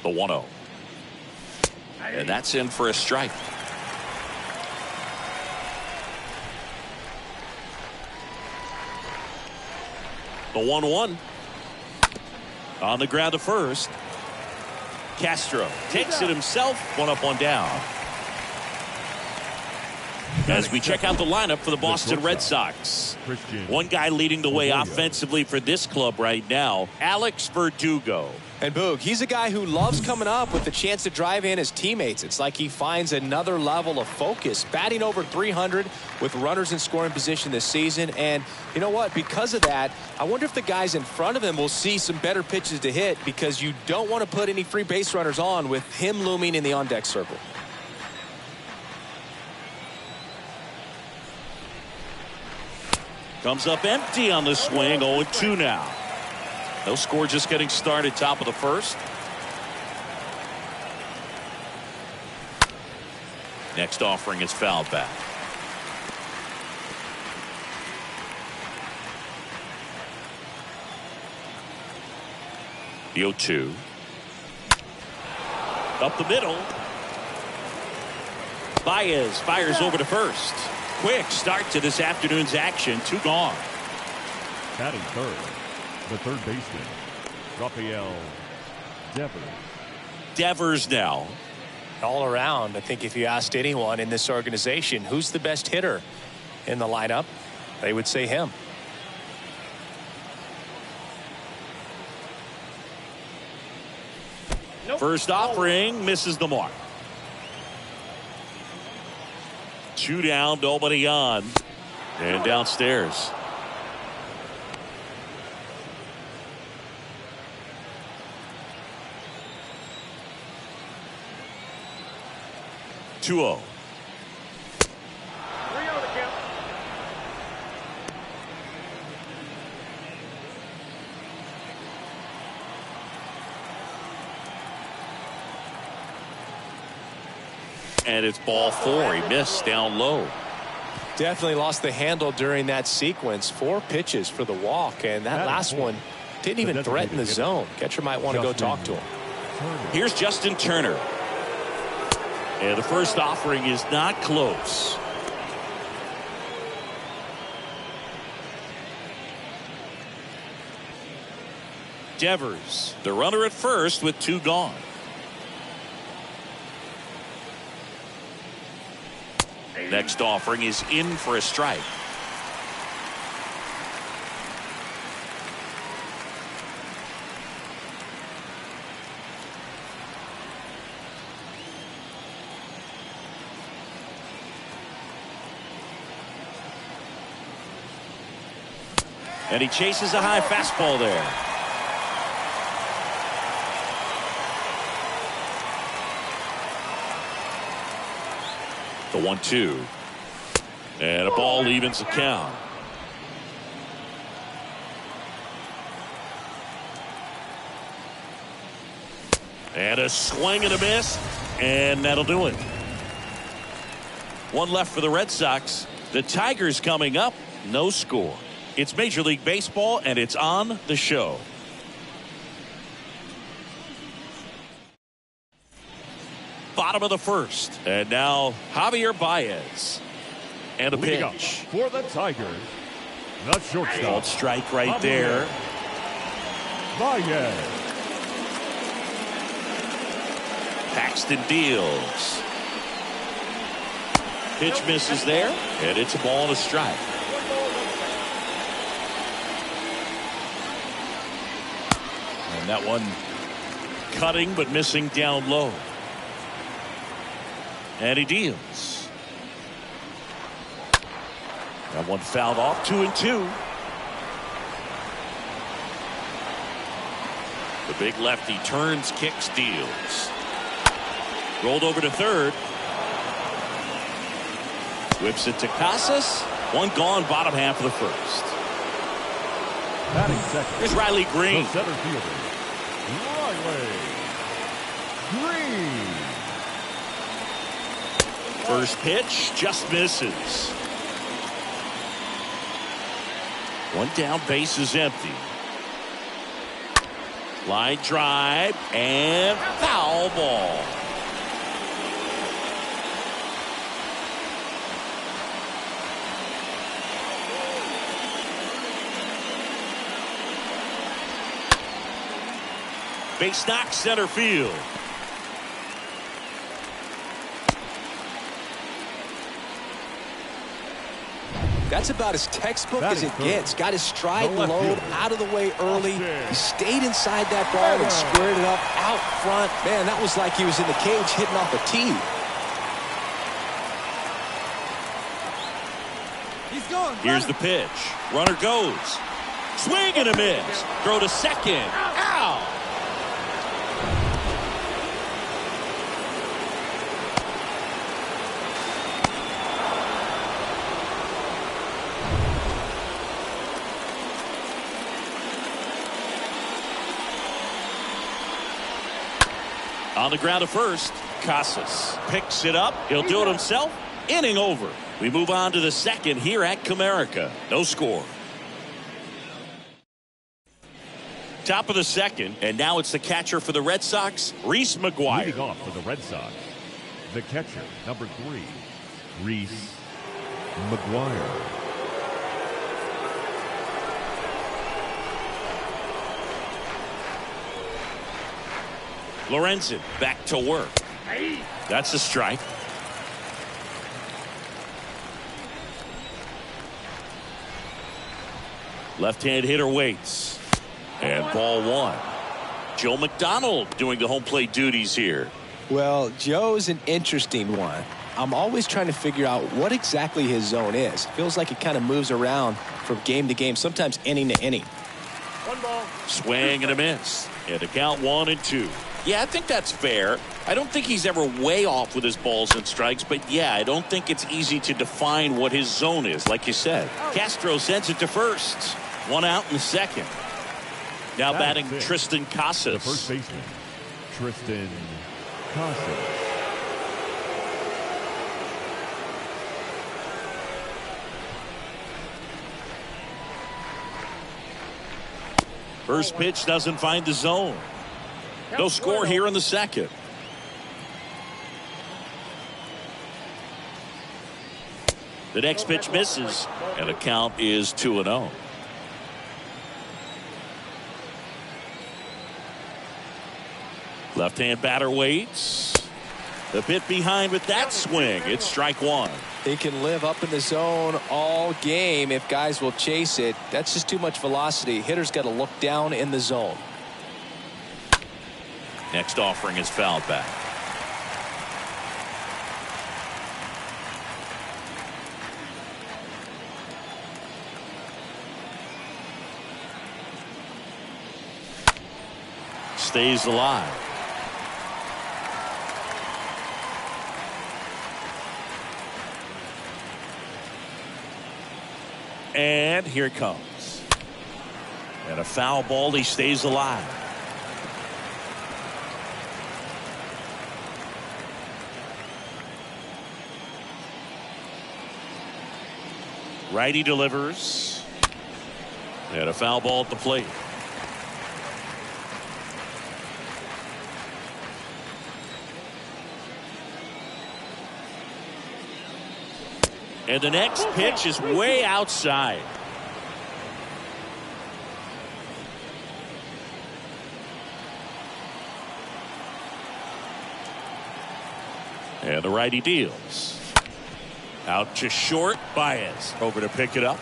The 1-0. And that's in for a strike. The 1-1. On the ground to first. Castro takes it himself. 1 up, 1 down. As we check out the lineup for the Boston Red Sox. One guy leading the way offensively for this club right now, Alex Verdugo. And Boog, he's a guy who loves coming up with the chance to drive in his teammates. It's like he finds another level of focus. Batting over 300 with runners in scoring position this season. And you know what? Because of that, I wonder if the guys in front of him will see some better pitches to hit, because you don't want to put any free base runners on with him looming in the on-deck circle. Comes up empty on the swing. 0-2 now. No score, just getting started. Top of the first. Next offering is fouled back. The 0-2. Up the middle. Baez fires over to first. Quick start to this afternoon's action. 2 gone. Batting third, the third baseman, Rafael Devers. Devers now. All around, I think if you asked anyone in this organization who's the best hitter in the lineup, they would say him. First offering misses the mark. 2 down, nobody on. And downstairs. Two-0. And it's ball 4. He missed down low. Definitely lost the handle during that sequence. 4 pitches for the walk, and that last one didn't even threaten the zone. Catcher might want to go talk to him. Here's Justin Turner. And the first offering is not close. Devers, the runner at first with 2 gone. Next offering is in for a strike. And he chases a high fastball there. The 1-2. And a ball evens the count. And a swing and a miss. And that'll do it. 1 left for the Red Sox. The Tigers coming up. No score. It's Major League Baseball, and it's on the show. Bottom of the first. And now Javier Baez. And a pitch. For the Tigers, the shortstop. Called strike right there. Baez. Paxton deals. Pitch misses there. And it's a ball and a strike. And that one cutting but missing down low. And he deals. That one fouled off. 2-2. The big lefty turns, kicks, deals. Rolled over to third. Whips it to Casas. 1 gone, bottom half of the first. Batting second. Here's Riley Green. The center fielder, Riley Green. First pitch just misses. 1 down, base is empty. Line drive and foul ball. Base knock center field. That's about as textbook That as is it good. gets. Got his stride The left low, fielder. out of the way early. Austin. He stayed inside that ball and squared it up out front. Man, that was like he was in the cage hitting off a tee. Here's the pitch. Runner goes. Swing and a miss. Throw to second. Out. On the ground to first, Casas picks it up. He'll do it himself. Inning over. We move on to the second here at Comerica. No score. Top of the second, and now it's the catcher for the Red Sox, Reese McGuire. Leading off for the Red Sox, the catcher, number 3, Reese McGuire. Lorenzen back to work. That's a strike. Left-hand hitter waits. And ball 1. Joe McDonald doing the home plate duties here. Well, Joe's an interesting one. I'm always trying to figure out what exactly his zone is. Feels like it kind of moves around from game to game, sometimes inning to inning. Swing and a miss. And to count 1 and 2. Yeah, I think that's fair. I don't think he's ever way off with his balls and strikes, but yeah, I don't think it's easy to define what his zone is, like you said. Castro sends it to first. 1 out in the second. Now That batting is it. Tristan The Casas. first baseman, Tristan Casas. First pitch doesn't find the zone. No score here in the second. The next pitch misses, and the count is 2-0. Left-hand batter waits. The bit behind with that swing. It's strike 1. He can live up in the zone all game if guys will chase it. That's just too much velocity. Hitter's got to look down in the zone. Next offering is fouled back. Stays alive. And here it comes. And a foul ball. He stays alive. Righty delivers. And a foul ball at the plate. And the next pitch is way outside. And the righty deals. Out to short. Baez over to pick it up.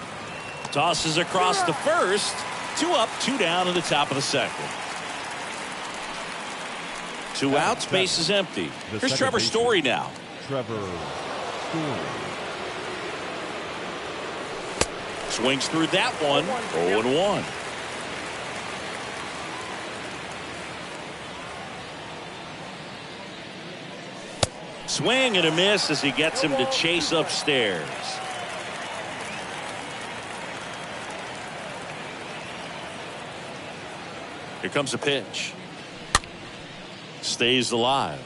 Tosses across the first. 2 up, 2 down in the top of the second. 2 outs, base is empty. The Here's second Trevor baseman. Story now. Trevor Story. Swings through that one. 0-1. Swing and a miss as he gets him to chase upstairs. Here comes a pitch. Stays alive.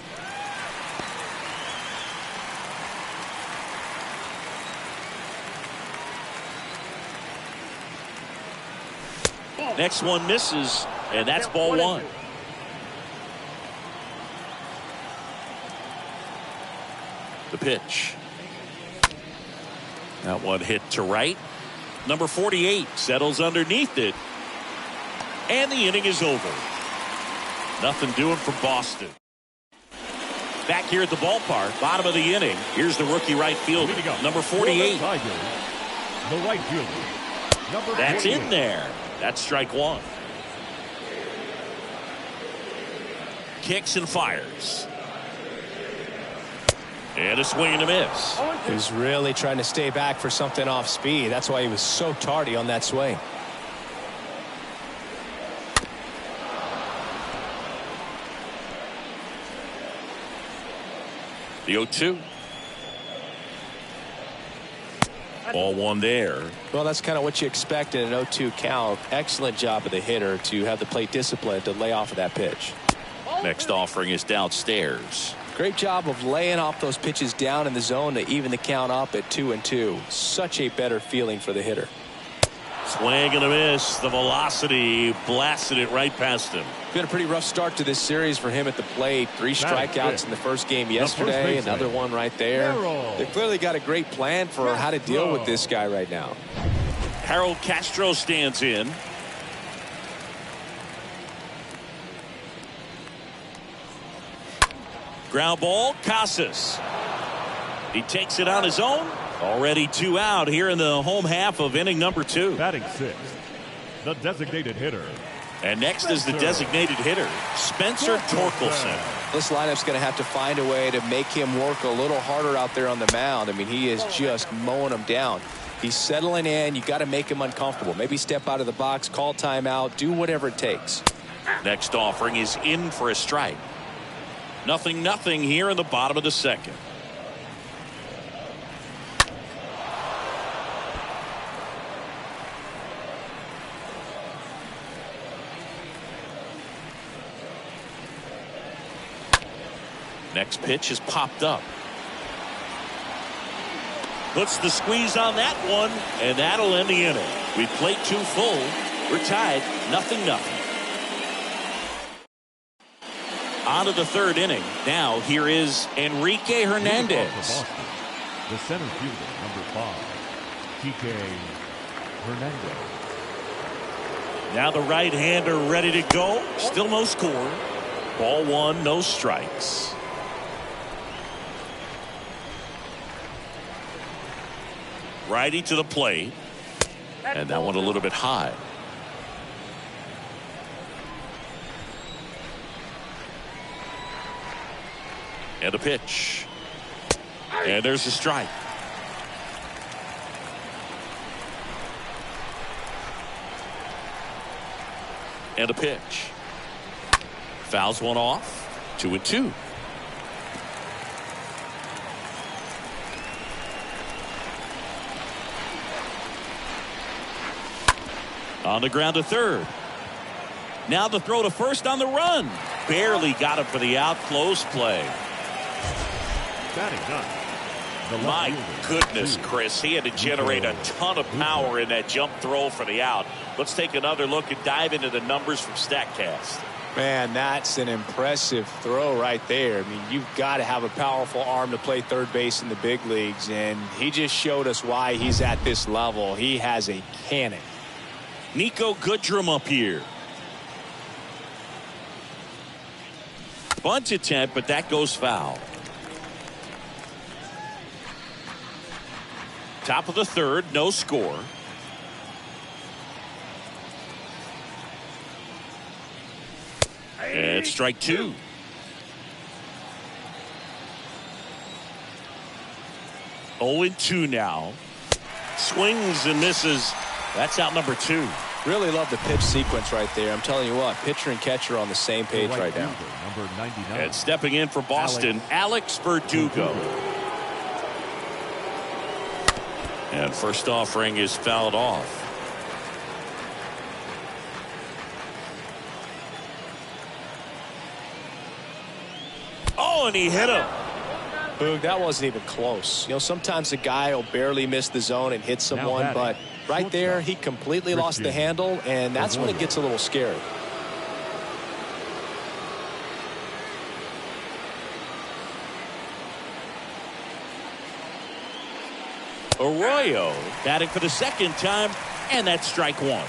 Next one misses. And that's ball one. The pitch. That one hit to right. Number 48 settles underneath it. And the inning is over. Nothing doing for Boston. Back here at the ballpark, bottom of the inning. Here's the rookie right fielder, number 48. The right fielder, number That's 48. in there. That's strike one. Kicks and fires. And a swing and a miss. He was really trying to stay back for something off speed. That's why he was so tardy on that swing. The 0-2. Ball one there. Well, that's kind of what you expect in an 0-2 count. Excellent job of the hitter to have the plate discipline to lay off of that pitch. Next offering is downstairs. Great job of laying off those pitches down in the zone to even the count up at 2-2. Such a better feeling for the hitter. Swing and a miss. The velocity blasted it right past him. Been a pretty rough start to this series for him at the plate. 3 strikeouts in the first game yesterday. Another one right there. They've clearly got a great plan for how to deal with this guy right now. Harold Castro stands in. Ground ball, Casas. He takes it on his own. Already 2 out here in the home half of inning number 2. Batting 6th, the designated hitter. And next is the designated hitter, Spencer Torkelson. This lineup's going to have to find a way to make him work a little harder out there on the mound. I mean, he is just mowing them down. He's settling in. You got to make him uncomfortable. Maybe step out of the box, call timeout, do whatever it takes. Next offering is in for a strike. 0-0 here in the bottom of the second. Next pitch is popped up. Puts the squeeze on that one, and that'll end the inning. We played 2 full. We're tied 0-0. On to the 3rd inning. Now here is Enrique Hernandez. The center fielder, number 5, Kike Hernandez. Now the right-hander ready to go. Still no score. Ball one, no strikes. Righty to the plate. And that one a little bit high. And a pitch. And there's a strike. And a pitch. Fouls one off. 2-2. On the ground to third. Now the throw to first on the run. Barely got him for the out. Close play. Batting 9th. The My left fielder, goodness, Chris. He had to generate a ton of power in that jump throw for the out. Let's take another look and dive into the numbers from StatCast. Man, that's an impressive throw right there. I mean, you've got to have a powerful arm to play third base in the big leagues, and he just showed us why he's at this level. He has a cannon. Nico Goodrum up here. Bunt attempt, but that goes foul. Top of the 3rd, no score. And strike 2. Oh, 2 now. Swings and misses. That's out number 2. Really love the pitch sequence right there. I'm telling you what, pitcher and catcher are on the same page right now. Number 99. And stepping in for Boston, Alex Verdugo. And first offering is fouled off. Oh, and he hit him. Boog, that wasn't even close. You know, sometimes a guy will barely miss the zone and hit someone, but right there, he completely lost the handle, and that's when it gets a little scary. Arroyo batting for the second time, and that's strike one.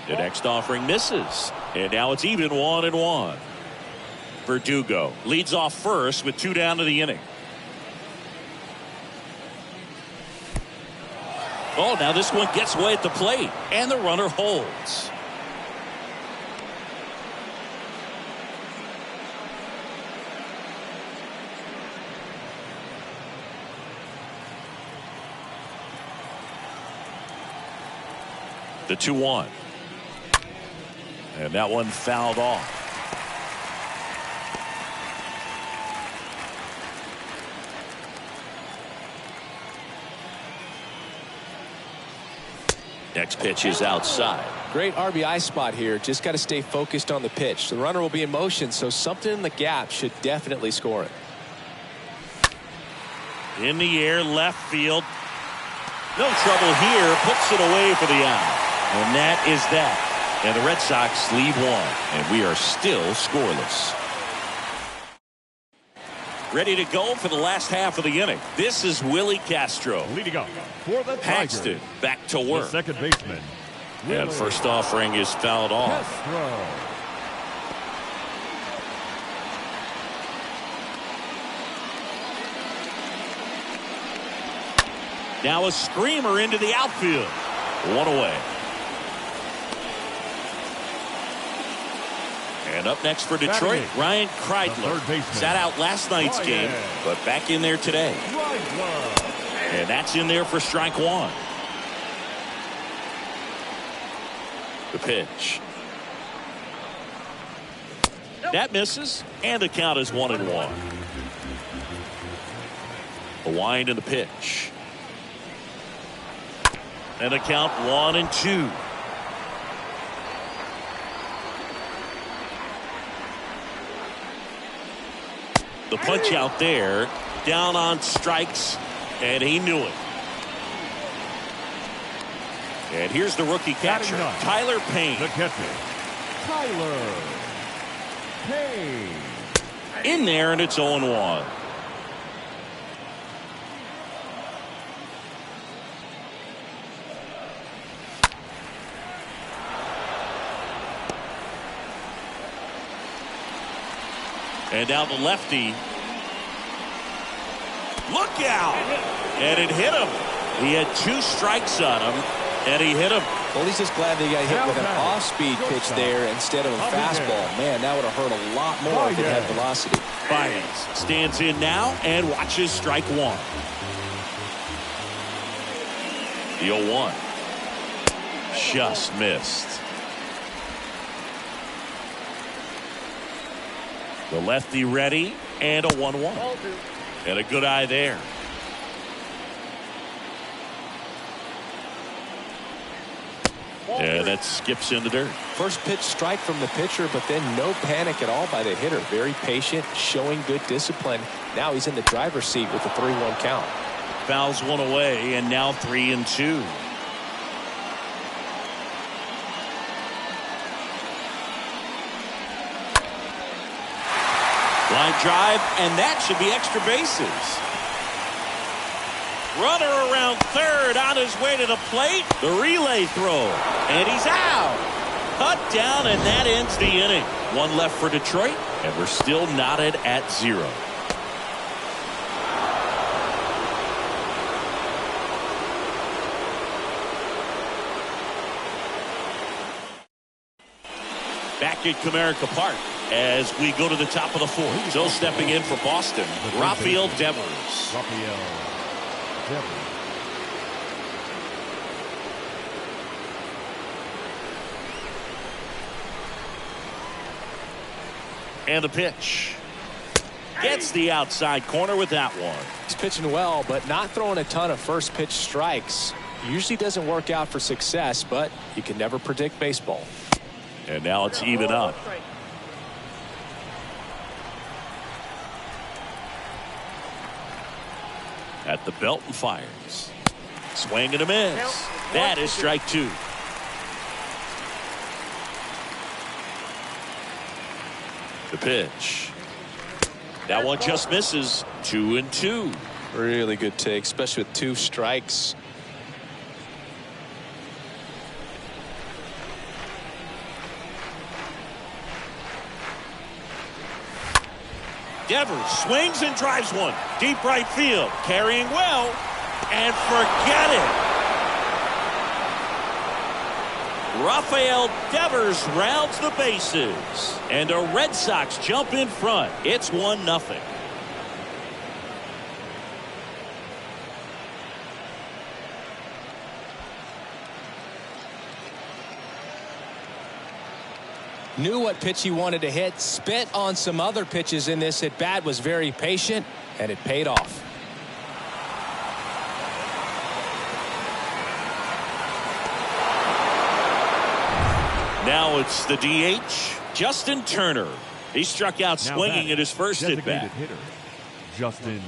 The next offering misses, and now it's even 1-1. Verdugo leads off first with 2 down to the inning. Oh, now this one gets away at the plate, and the runner holds. The 2-1. And that one fouled off. Next pitch is outside. Great RBI spot here. Just got to stay focused on the pitch. The runner will be in motion, so something in the gap should definitely score it. In the air, left field. No trouble here. Puts it away for the out. And that is that. And the Red Sox lead one. And we are still scoreless. Ready to go for the last half of the inning. This is Willie Castro. Leading up for the Paxton Tigers, back to work. the second baseman. And first offering is fouled off. Castro. Now a screamer into the outfield. One away. And up next for Detroit, Ryan Kreidler. Sat out last night's game, but back in there today. And that's in there for strike one. The pitch. That misses, and the count is 1-1. A wind in the pitch. And the count 1-2. The punch out there, down on strikes, and he knew it. And here's the rookie catcher, Tyler Payne. The catcher, Tyler Payne. In there, and it's 0-1. And now the lefty. Look out! And it hit him. He had 2 strikes on him, and he hit him. Well, he's just glad that he got hit with an off-speed pitch there instead of a fastball. Man, that would have hurt a lot more if it had velocity. Baez stands in now and watches strike one. The 0-1. Just missed. The lefty ready, and a 1-1. And a good eye there. And that skips in the dirt. First pitch strike from the pitcher, but then no panic at all by the hitter. Very patient, showing good discipline. Now he's in the driver's seat with a 3-1 count. Fouls one away, and now 3-2. Line drive, and that should be extra bases. Runner around third on his way to the plate. The relay throw, and he's out. Cut down, and that ends the inning. One left for Detroit, and we're still knotted at 0. Back at Comerica Park as we go to the top of the 4th. Still stepping in for Boston, Rafael Devers. Rafael Devers. And the pitch. Gets the outside corner with that one. He's pitching well, but not throwing a ton of first pitch strikes. Usually doesn't work out for success, but you can never predict baseball. And now it's even up. At the belt and fires. Swing and a miss. That is strike 2. The pitch. That one just misses. 2-2. Really good take, especially with 2 strikes. Devers swings and drives one. Deep right field. Carrying well. And forget it. Rafael Devers rounds the bases. And the Red Sox jump in front. It's 1-0. Knew what pitch he wanted to hit. Spit on some other pitches in this at bat. Was very patient, and it paid off. Now it's the DH, Justin Turner. He struck out swinging at his first at bat. Hitter, Justin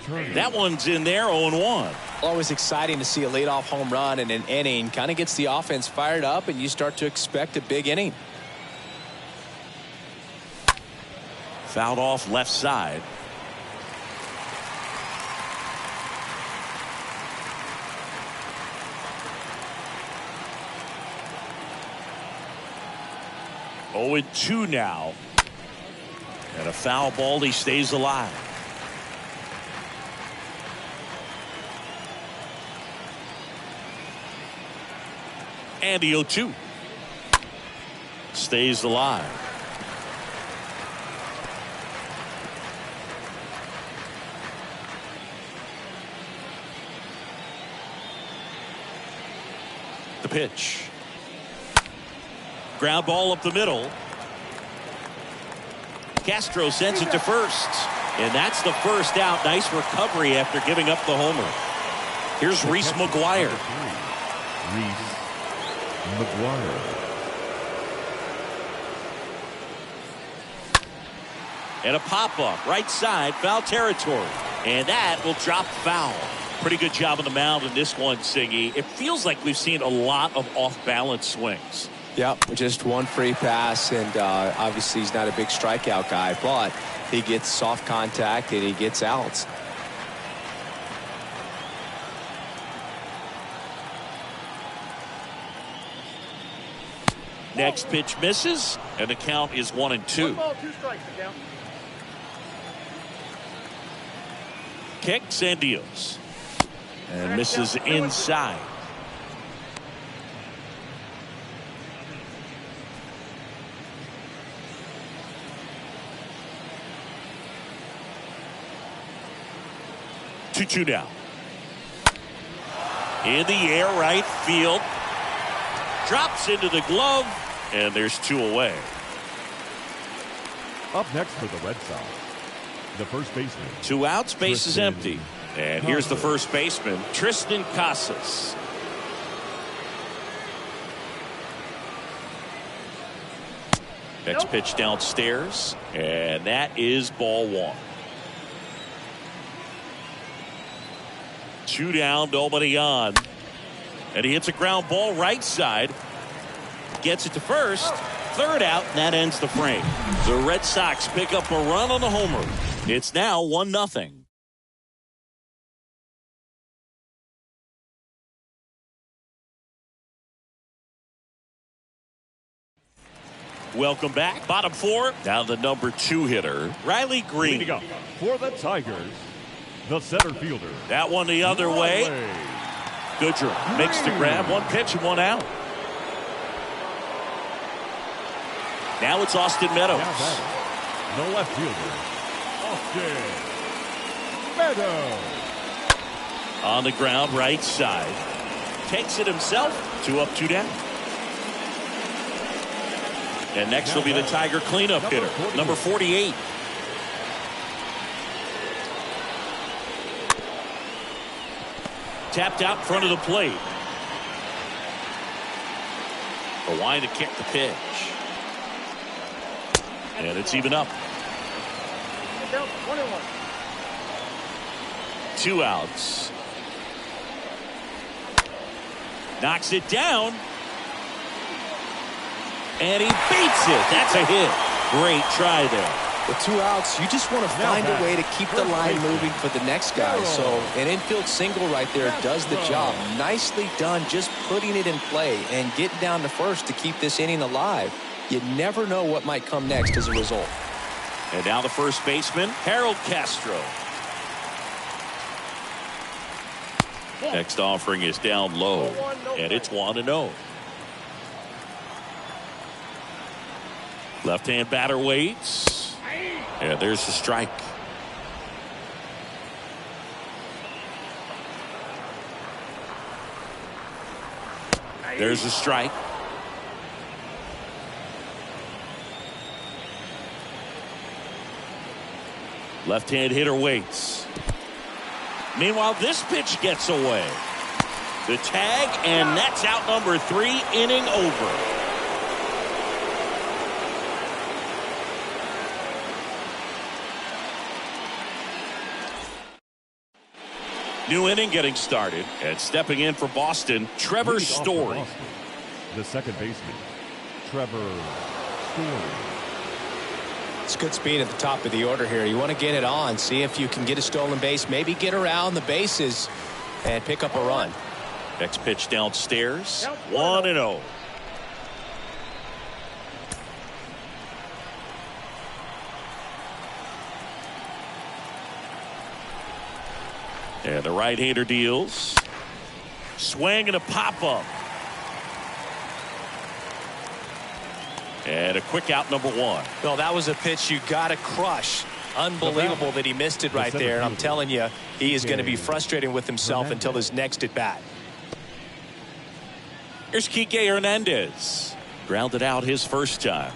Turner. That one's in there, 0-1. Always exciting to see a leadoff home run in an inning. Kind of gets the offense fired up, and you start to expect a big inning. Fouled off left side. Oh, 2 now. And a foul ball. He stays alive. And the 0-2. Stays alive. The pitch. Ground ball up the middle. Castro sends it to first. And that's the first out. Nice recovery after giving up the homer. Here's Reese McGuire. Reese McGuire. And a pop-up right side, foul territory. And that will drop foul. Pretty good job on the mound in this one, Siggy. It feels like we've seen a lot of off-balance swings. Yep, just one free pass, and obviously he's not a big strikeout guy, but he gets soft contact and he gets outs. Next pitch misses, and the count is 1-2. 1 ball, 2 strikes, the count. Kicks and deals. And misses inside. Two down. In the air, right field. Drops into the glove, and there's 2 away. Up next for the Red Sox, the first baseman. 2 outs, base is empty. And here's the first baseman, Triston Casas. Next pitch downstairs, and that is ball 1. 2 down, nobody on. And he hits a ground ball right side. Gets it to first. 3rd out, and that ends the frame. The Red Sox pick up a run on the homer. It's now 1-0. Welcome back. Bottom 4. Now the number 2 hitter, Riley Green. Leading up for the Tigers, the center fielder. That one the other way. Goodrum makes the grab. 1 pitch and 1 out. Now it's Austin Meadows. The left fielder, Austin Meadows. On the ground, right side. Takes it himself. 2 up, 2 down. And next will be the Tiger cleanup hitter, number 48. Tapped out in front of the plate. A line to kick the pitch. And it's even up. 2 outs. Knocks it down. And he beats it. That's a hit. Great try there. With 2 outs, you just want to find a way to keep the line moving for the next guy. So an infield single right there does the job. Nicely done, just putting it in play and getting down to first to keep this inning alive. You never know what might come next as a result. And now the first baseman, Harold Castro. Next offering is down low, and it's 1-0. Left-hand batter waits. And there's the strike. There's the strike. Left-hand hitter waits. Meanwhile, this pitch gets away. The tag, and that's out number 3, inning over. New inning getting started, and stepping in for Boston, Trevor Story. The second baseman, Trevor Story. It's good speed at the top of the order here. You want to get it on, see if you can get a stolen base, maybe get around the bases and pick up a run. Next pitch downstairs, 1-0. And the right-hander deals. Swing and a pop-up. And a quick out, number 1. Well, that was a pitch you got to crush. Unbelievable that he missed it right there. I'm telling you, he is going to be frustrated with himself until his next at bat. Here's Kike Hernandez. Grounded out his first time.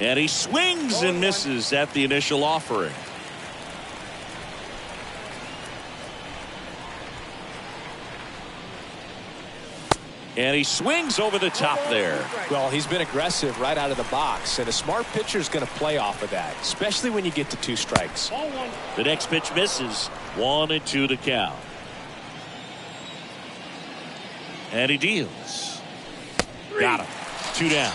And he swings and misses at the initial offering. And he swings over the top there. Well, he's been aggressive right out of the box, and a smart pitcher is going to play off of that, especially when you get to 2 strikes. The next pitch misses. 1-2 to count. And he deals. Got him. 2 down.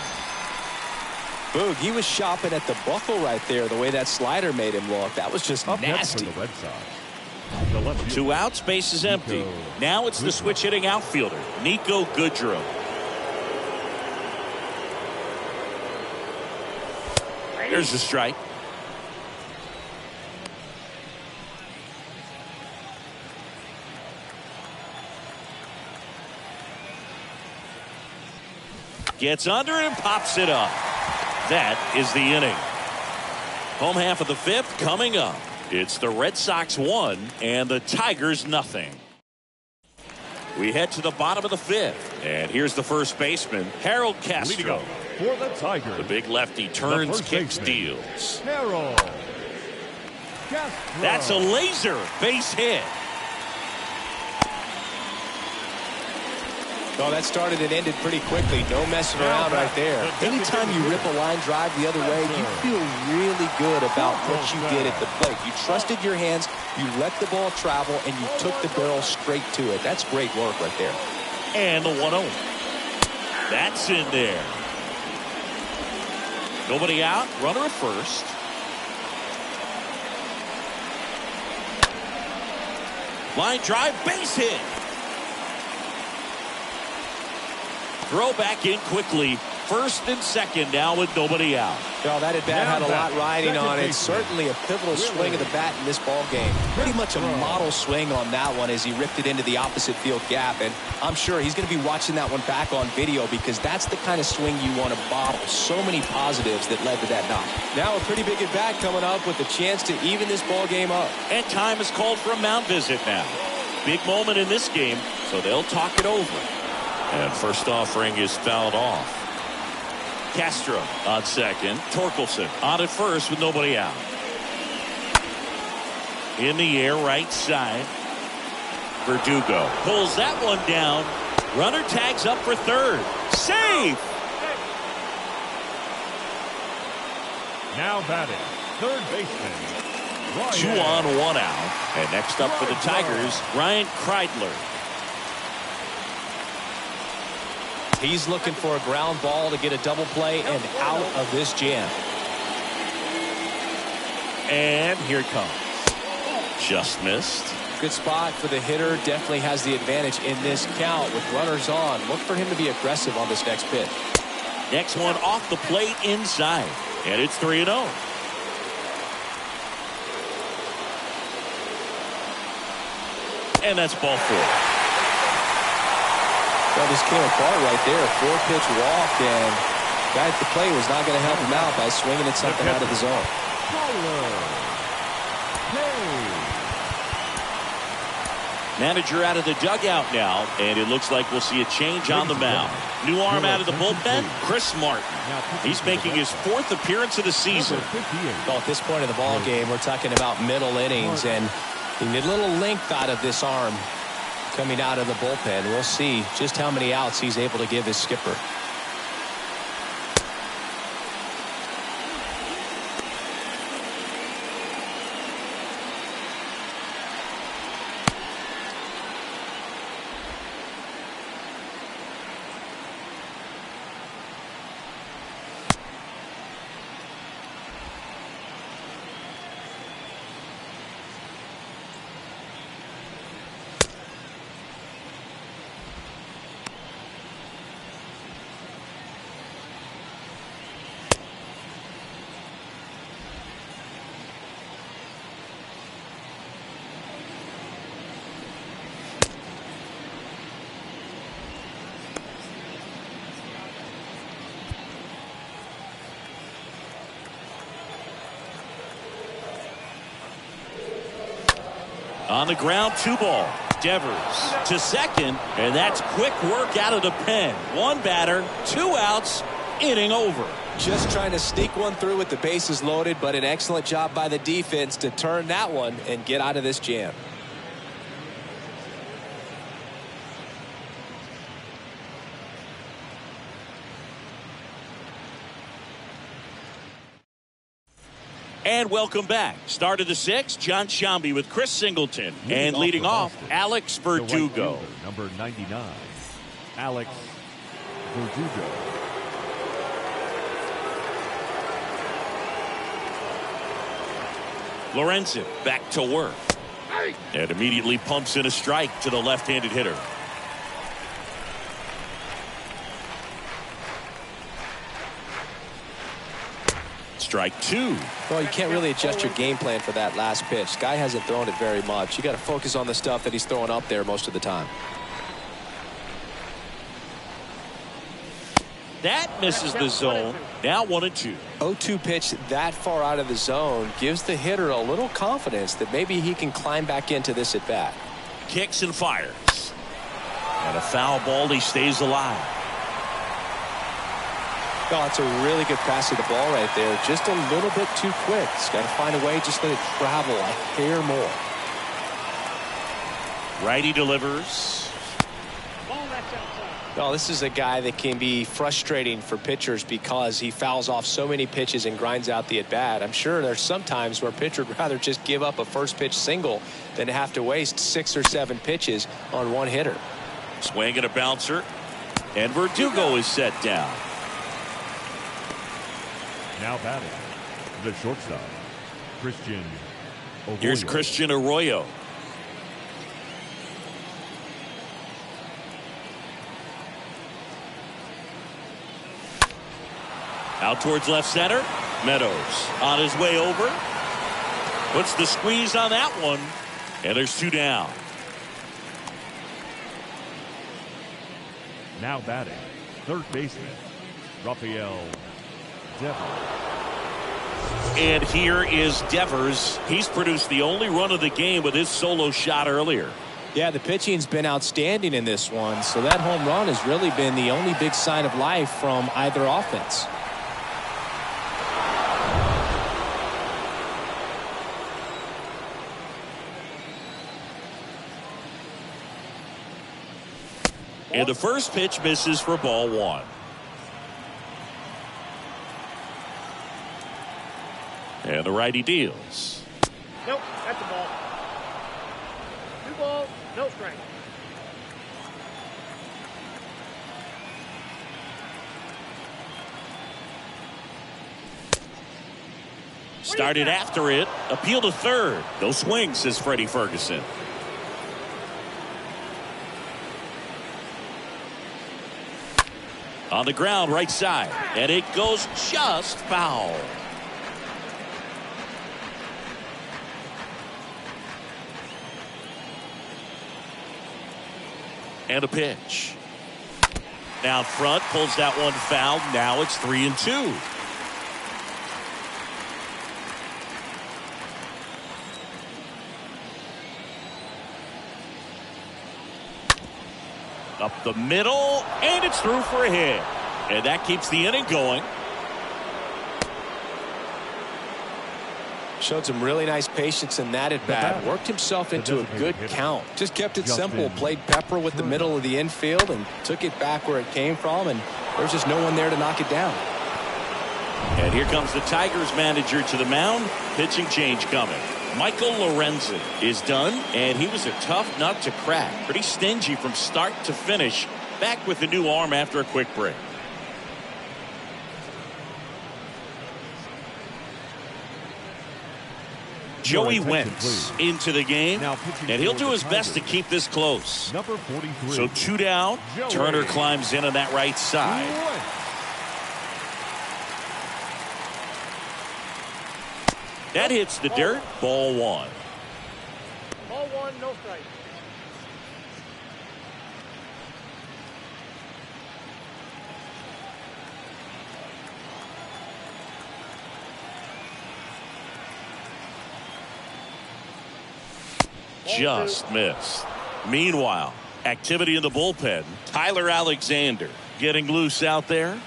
Boog, he was shopping at the buckle right there, the way that slider made him look. That was just nasty. The Red Sox. 2 outs, base is empty. Now it's the switch hitting outfielder, Niko Goodrum. There's the strike. Gets under it and pops it up. That is the inning. Home half of the 5th coming up. It's the Red Sox 1 and the Tigers nothing. We head to the bottom of the 5th, and here's the first baseman, Harold Castro. For the Tigers, the big lefty turns, kicks, deals. Harold Castro. That's a laser base hit. Well, that started and ended pretty quickly. No messing around right there. Anytime you rip a line drive the other way, you feel really good about what you did at the plate. You trusted your hands, you let the ball travel, and you took the barrel straight to it. That's great work right there. And the 1-0. That's in there. Nobody out. Runner at first. Line drive, base hit. Throw back in quickly. First and second now with nobody out. Well, that at bat had a lot riding on it. Certainly a pivotal swing of the bat in this ball game. Pretty much a model swing on that one as he ripped it into the opposite field gap. And I'm sure he's going to be watching that one back on video because that's the kind of swing you want to bottle. So many positives that led to that knock. Now a pretty big at bat coming up with a chance to even this ball game up. And time is called for a mound visit now. Big moment in this game, so they'll talk it over. And first offering is fouled off. Castro on second. Torkelson on at first with nobody out. In the air, right side. Verdugo pulls that one down. Runner tags up for third. Safe. Now batting, third baseman. 2 on, 1 out. And next up for the Tigers, Ryan Kreidler. He's looking for a ground ball to get a double play and out of this jam. And here it comes. Just missed. Good spot for the hitter. Definitely has the advantage in this count with runners on. Look for him to be aggressive on this next pitch. Next one off the plate inside. And it's 3-0. And that's ball 4. Well, this came apart right there. 4-pitch walk, and guy at the plate was not going to help him out by swinging at something out of the zone. Manager out of the dugout now, and it looks like we'll see a change on the mound. New arm out of the bullpen, Chris Martin. He's making his 4th appearance of the season. Well, at this point in the ball game, we're talking about middle innings, and you need a little length out of this arm coming out of the bullpen. We'll see just how many outs he's able to give his skipper. On the ground, 2 ball. Devers to second, and that's quick work out of the pen. 1 batter, 2 outs, inning over. Just trying to sneak one through with the bases loaded, but an excellent job by the defense to turn that one and get out of this jam. And welcome back. Start of the 6th, John Sciambi with Chris Singleton. And leading off, Alex Verdugo. Number 99, Alex Verdugo. Lorenzen back to work. And immediately pumps in a strike to the left-handed hitter. Strike 2. Well, you can't really adjust your game plan for that last pitch. Guy hasn't thrown it very much. You got to focus on the stuff that he's throwing up there most of the time. That misses the zone. Now 1-2. 0-2 pitch that far out of the zone gives the hitter a little confidence that maybe he can climb back into this at bat. Kicks and fires. And a foul ball. He stays alive. Oh, it's a really good pass of the ball right there. Just a little bit too quick. He's got to find a way. Just let it travel a hair more. Righty delivers. Oh, this is a guy that can be frustrating for pitchers because he fouls off so many pitches and grinds out the at-bat. I'm sure there's some times where a pitcher would rather just give up a first pitch single than to have to waste 6 or 7 pitches on one hitter. Swing and a bouncer. And Verdugo is set down. Now batting, the shortstop, Christian Arroyo. Here's Christian Arroyo. Out towards left center. Meadows on his way over. Puts the squeeze on that one. And there's 2 down. Now batting, third baseman, Rafael Devers. And here is Devers. He's produced the only run of the game with his solo shot earlier. Yeah, the pitching's been outstanding in this one, so that home run has really been the only big sign of life from either offense. And the first pitch misses for ball 1. And the righty deals. Nope, that's a ball. 2 balls, no strike. Started after it. Appeal to third. No swing, says Freddie Ferguson. On the ground, right side. And it goes just foul. And a pitch. Down front, pulls that one foul. Now it's 3-2. Up the middle, and it's through for a hit. And that keeps the inning going. Showed some really nice patience in that at bat. Worked himself into a good count. Just kept it simple. Played pepper with the middle of the infield and took it back where it came from. And there's just no one there to knock it down. And here comes the Tigers manager to the mound. Pitching change coming. Michael Lorenzen is done, and he was a tough nut to crack. Pretty stingy from start to finish. Back with the new arm after a quick break. Joey Wentz into the game, and he'll do his best to keep this close. Number 43. So 2 down. Turner climbs in on that right side. That hits the dirt. Ball 1. Ball 1, no strike. Just missed. Meanwhile, activity in the bullpen. Tyler Alexander getting loose out there.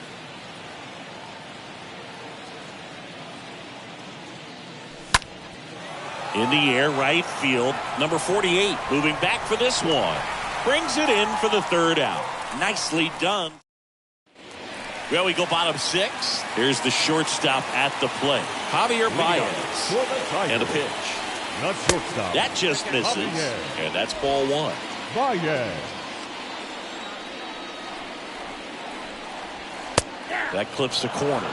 In the air, right field. Number 48 moving back for this one. Brings it in for the third out. Nicely done. Well, we go bottom 6. Here's the shortstop at the plate. Javier Baez. And a pitch. Not shortstop. That just misses. And that's ball 1. Baez. That clips the corner.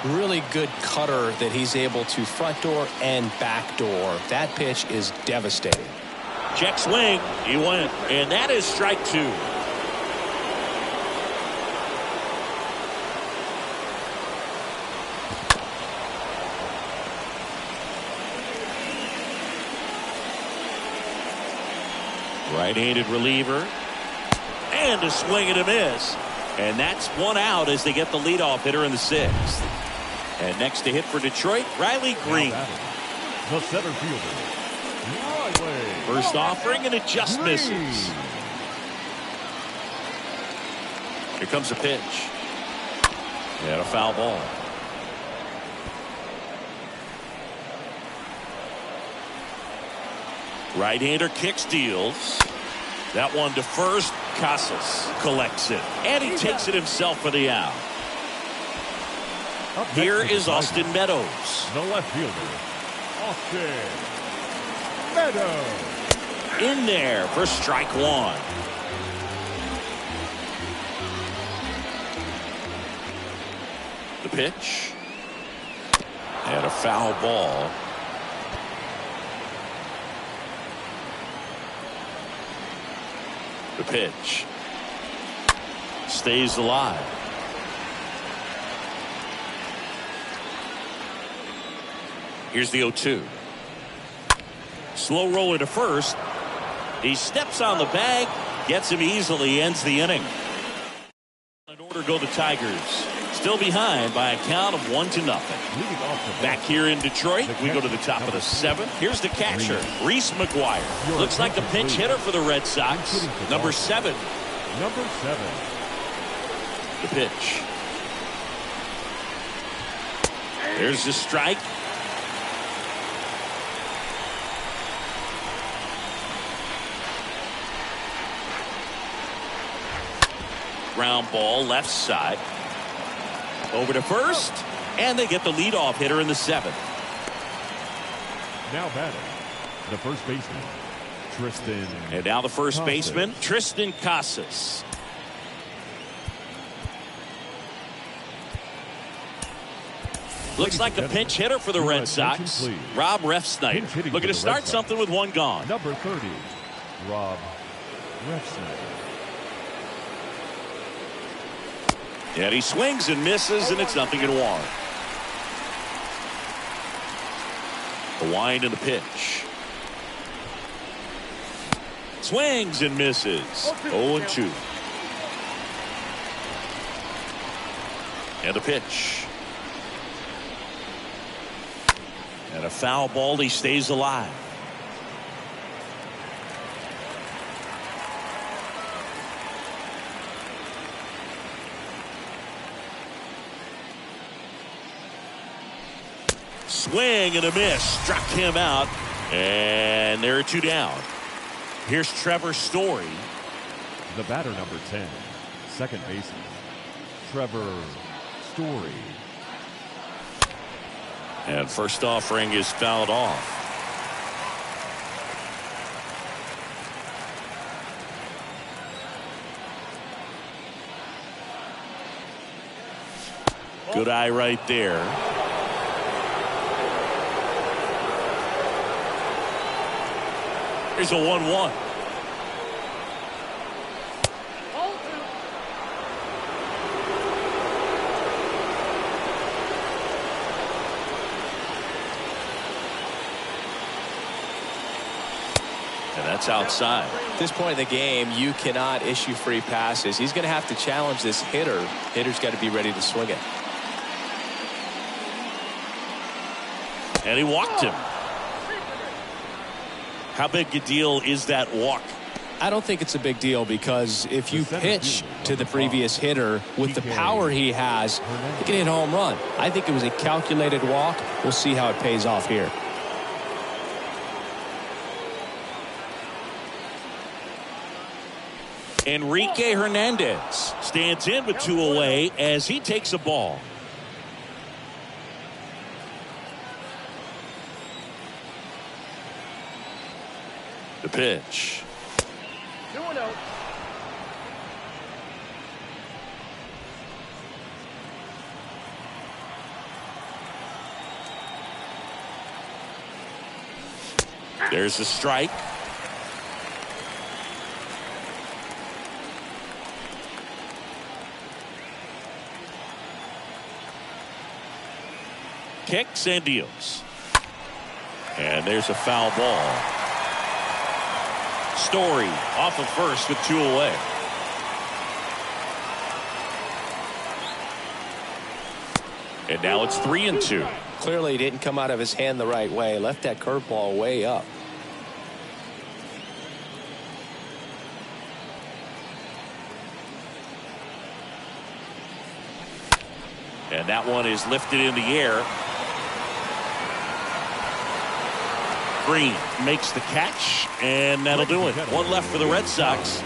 Really good cutter that he's able to front door and back door. That pitch is devastating. Check swing. He went. And that is strike 2. Right-handed reliever. And a swing and a miss. And that's 1 out as they get the leadoff hitter in the 6th. And next to hit for Detroit, Riley Green. The center fielder, Riley. First offering, and it just misses. Here comes a pitch. And a foul ball. Right-hander kick steals. That one to first. Casas collects it. And he takes it himself for the out. Here is Austin Meadows. The left fielder, Austin Meadows. In there for strike 1. The pitch. And a foul ball. The pitch. Stays alive. Here's the 0-2. Slow roller to first. He steps on the bag. Gets him easily. Ends the inning. In order go the Tigers. Still behind by a count of 1-0. Back here in Detroit, we go to the top of the 7th. Here's the catcher, Reese McGuire. Looks like a pinch hitter for the Red Sox. Number 7. Number 7. The pitch. There's the strike. Ground ball left side. Over to first, and they get the leadoff hitter in the 7th. Now batting, the first baseman, Triston. And now the first Casas. baseman, Triston Casas. Looks like a pinch hitter for the Red Sox. Rob Refsnyder looking to start something with one gone. Number 30, Rob Refsnyder. And he swings and misses, and it's 0-1. The wind and the pitch. Swings and misses. 0-2. And the pitch. And a foul ball. He stays alive. Swing and a miss. Struck him out. And there are 2 down. Here's Trevor Story. The batter, number 10, second baseman, Trevor Story. And first offering is fouled off. Good eye right there. Here's a 1-1. And that's outside. At this point in the game, you cannot issue free passes. He's going to have to challenge this hitter. Hitter's got to be ready to swing it. And he walked him. How big a deal is that walk? I don't think it's a big deal because if you pitch to the previous hitter with the power he has, he can hit a home run. I think it was a calculated walk. We'll see how it pays off here. Enrique Hernandez stands in with 2 away as he takes a ball. The pitch. 2-0. There's the strike. Kicks and deals. And there's a foul ball. Story off of first with 2 away. And now it's 3-2. Clearly, he didn't come out of his hand the right way. Left that curveball way up. And that one is lifted in the air. Green makes the catch, and that'll do it. 1 left for the Red Sox.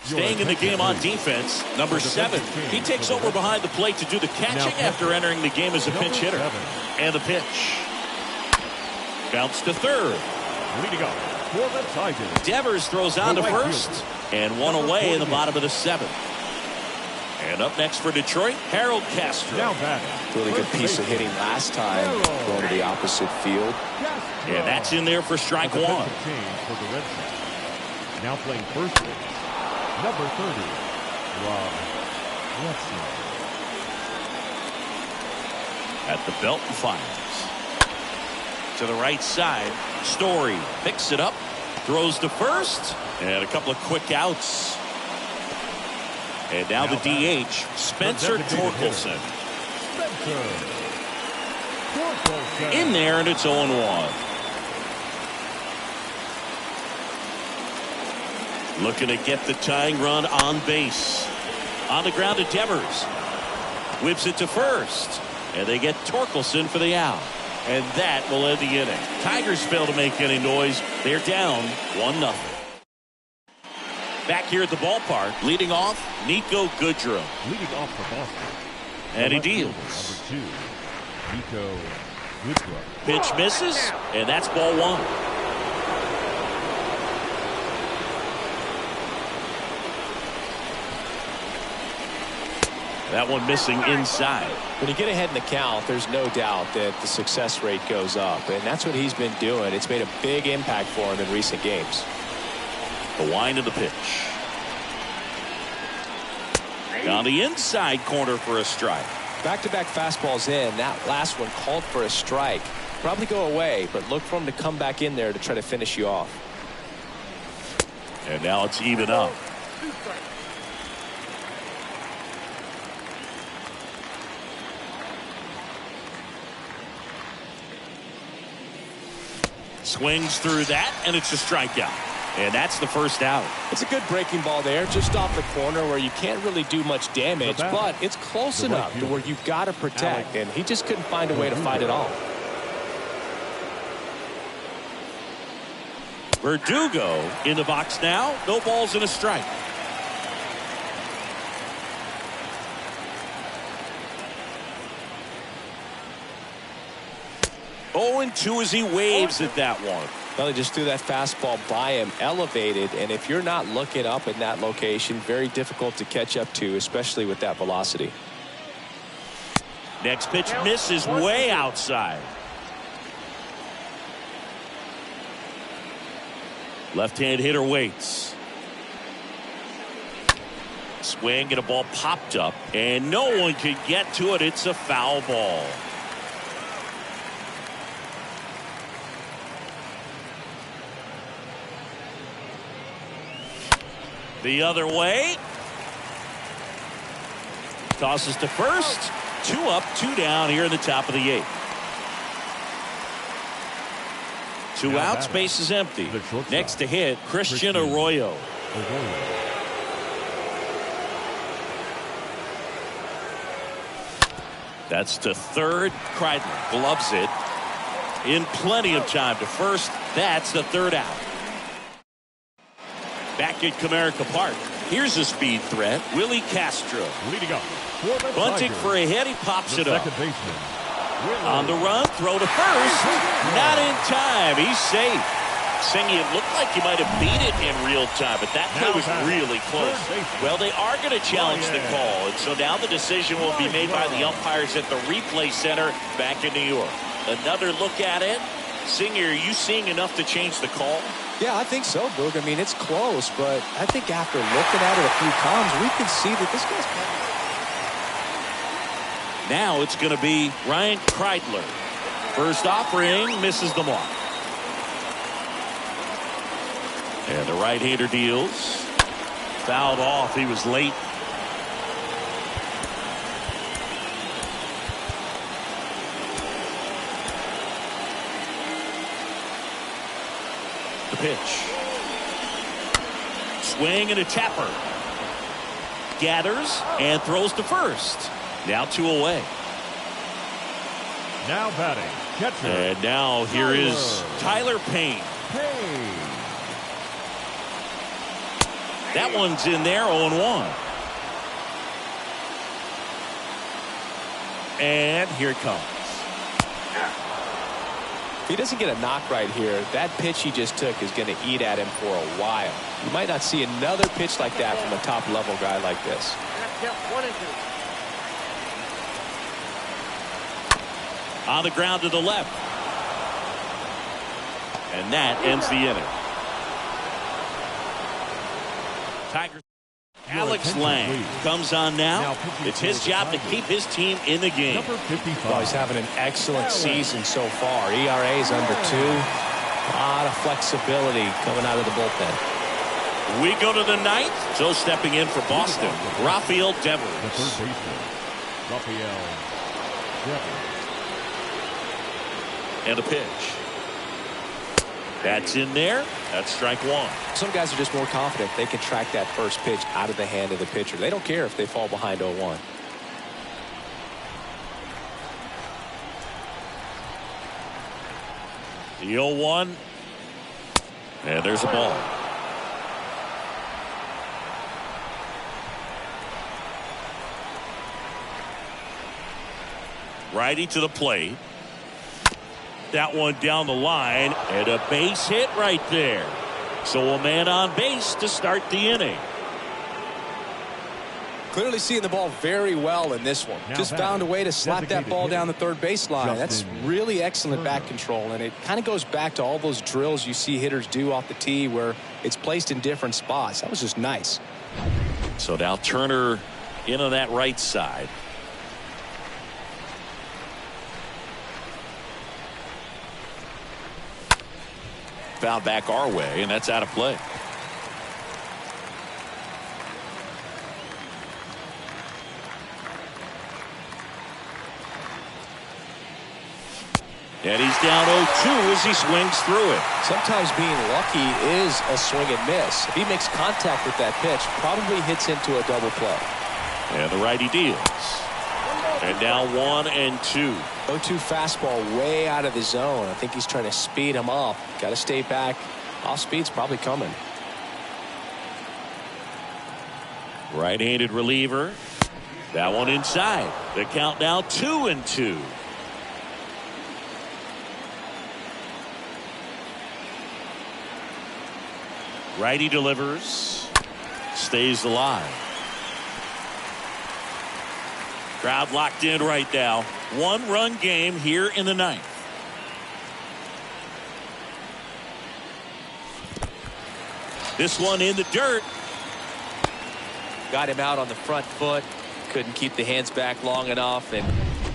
Staying in the game on defense, number 7. He takes over behind the plate to do the catching after entering the game as a pinch hitter. And the pitch. Bounce to third. Leading up for the Tigers, Devers throws on to first, and 1 away in the bottom of the 7th. And up next for Detroit, Harold Castro. now batting. Really good piece of hitting last time, going to the opposite field. And that's in there for strike 1. Change for the Red Sox. Now playing first base, number 30, Rob Refsnyder. At the belt and fires. To the right side, Story picks it up, throws to first, and a couple of quick outs. And now the DH, Spencer Torkelson. In there, and it's 0-1. Looking to get the tying run on base. On the ground to Devers. Whips it to first. And they get Torkelson for the out. And that will end the inning. Tigers fail to make any noise. They're down 1-0. Back here at the ballpark, leading off, Niko Goodrum. Leading off for Boston. And he Left fielder, deals. number 2, Niko Goodrum. Pitch misses, and that's ball 1. That one missing inside. When you get ahead in the count, there's no doubt that the success rate goes up, and that's what he's been doing. It's made a big impact for him in recent games. The wind of the pitch. Down the inside corner for a strike. Back-to-back fastballs in. That last one called for a strike. Probably go away, but look for him to come back in there to try to finish you off. And now it's even up. Swings through that, and it's a strikeout. And that's the first out. It's a good breaking ball there, just off the corner where you can't really do much damage, but it's close enough to where you've got to protect, and he just couldn't find a way to fight it off. Verdugo in the box now. No balls and a strike. Oh, and 2 as he waves at that one. Well, he just threw that fastball by him, elevated, and if you're not looking up in that location, very difficult to catch up to, especially with that velocity. Next pitch misses way outside. Left-hand hitter waits. Swing and a ball popped up, and no one could get to it. It's a foul ball. The other way. Tosses to first. 2 up, 2 down here in the top of the 8th. 2 outs, base is empty. Next to hit, Christian Arroyo. That's to third. Kreidler gloves it. In plenty of time to first. That's the 3rd out. Back at Comerica Park. Here's a speed threat. Willie Castro. Leading up. Bunting for a hit. He pops it up. On the run. Throw to first. Not in time. He's safe. Singy, it looked like he might have beat it in real time, but that play was really close. Well, they are going to challenge the call, and so now the decision will be made by the umpires at the replay center back in New York. Another look at it. Singy, are you seeing enough to change the call? Yeah, I think so, Boog. I mean, it's close, but I think after looking at it a few times, we can see that this guy's playing. Now it's going to be Ryan Kreidler. First offering, misses the mark. And the right-hander deals. Fouled off. He was late. The pitch. Swing and a tapper. Gathers and throws to first. Now 2 away. Now batting, catcher. And now here is Tyler Payne. That one's in there, 0-1. And here it comes. If he doesn't get a knock right here, that pitch he just took is going to eat at him for a while. You might not see another pitch like that from a top-level guy like this. On the ground to the left. And that ends the inning. Tigers. Alex Lang comes on now. It's his job to keep his team in the game. Well, he's having an excellent season so far. ERA is under 2. A lot of flexibility coming out of the bullpen. We go to the 9th. So stepping in for Boston, Rafael Devers. The third baseman, Rafael Devers. And a pitch. That's in there. That's strike 1. Some guys are just more confident they can track that first pitch out of the hand of the pitcher. They don't care if they fall behind 0-1. The 0-1. And there's a ball. Righty to the plate. That one down the line, and a base hit right there. So a man on base to start the inning. Clearly seeing the ball very well in this one. Now Just found a way to slap that ball down the third baseline. That's really excellent bat control, and it kind of goes back to all those drills you see hitters do off the tee where it's placed in different spots. That was just nice. So now Turner in on that right side. Foul back our way, and that's out of play. And he's down 0-2 as he swings through it. Sometimes being lucky is a swing and miss. If he makes contact with that pitch, probably hits into a double play. And the righty deals. And now 1-2. 0-2 fastball way out of the zone. I think he's trying to speed him up. Got to stay back. Off speed's probably coming. Right-handed reliever. That one inside. The count now 2-2. Righty delivers. Stays alive. Crowd locked in right now. 1-run game here in the ninth. This one in the dirt. Got him out on the front foot. Couldn't keep the hands back long enough and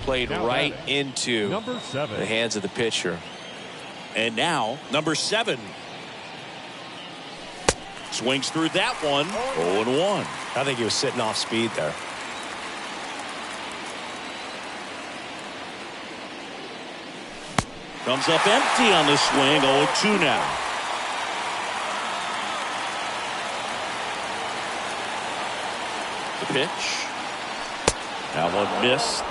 played right into the hands of the pitcher. And now number 7. Swings through that one. 0-1. I think he was sitting off speed there. Comes up empty on the swing. 0-2 now. The pitch. That one missed.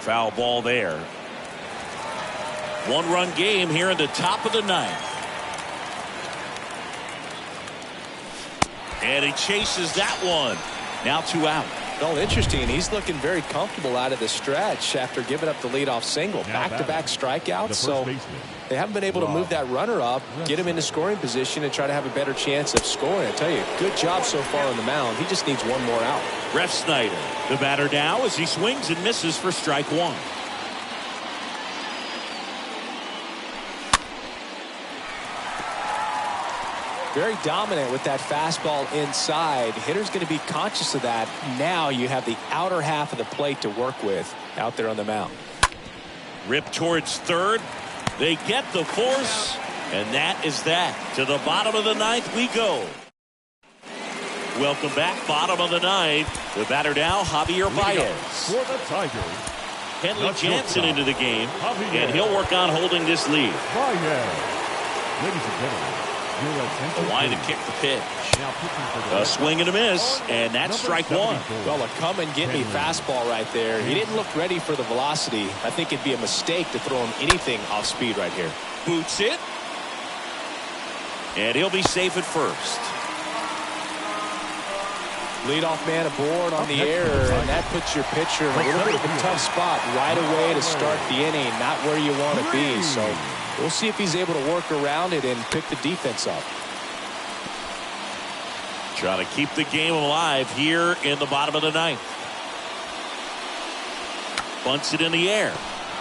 Foul ball there. 1-run game here in the top of the ninth. And he chases that one. Now 2 out. Well, interesting. He's looking very comfortable out of the stretch after giving up the leadoff single. Back-to-back strikeouts. So they haven't been able to move that runner up, get him into scoring position, and try to have a better chance of scoring. I tell you, good job so far on the mound. He just needs one more out. Refsnyder, the batter now as he swings and misses for strike 1. Very dominant with that fastball inside. Hitter's going to be conscious of that. Now you have the outer half of the plate to work with out there on the mound. Rip towards third. They get the force, and that is that. To the bottom of the ninth we go. Welcome back, bottom of the ninth. The batter now, Javier Baez. For the Tigers, Kenley Jansen into the game, and he'll work on holding this lead. Baez. Ladies and gentlemen, your attention. A line to kick the pitch. Now pitching for the A swing and a miss, and that's strike 1. Well, a come and get me fastball right there. He didn't look ready for the velocity. I think it'd be a mistake to throw him anything off speed right here. Boots it. And he'll be safe at first. Leadoff man aboard on the air, and that puts your pitcher in a little bit of a tough spot right away to start the inning. Not where you want to be. So we'll see if he's able to work around it and pick the defense up. Trying to keep the game alive here in the bottom of the ninth. Bunts it in the air.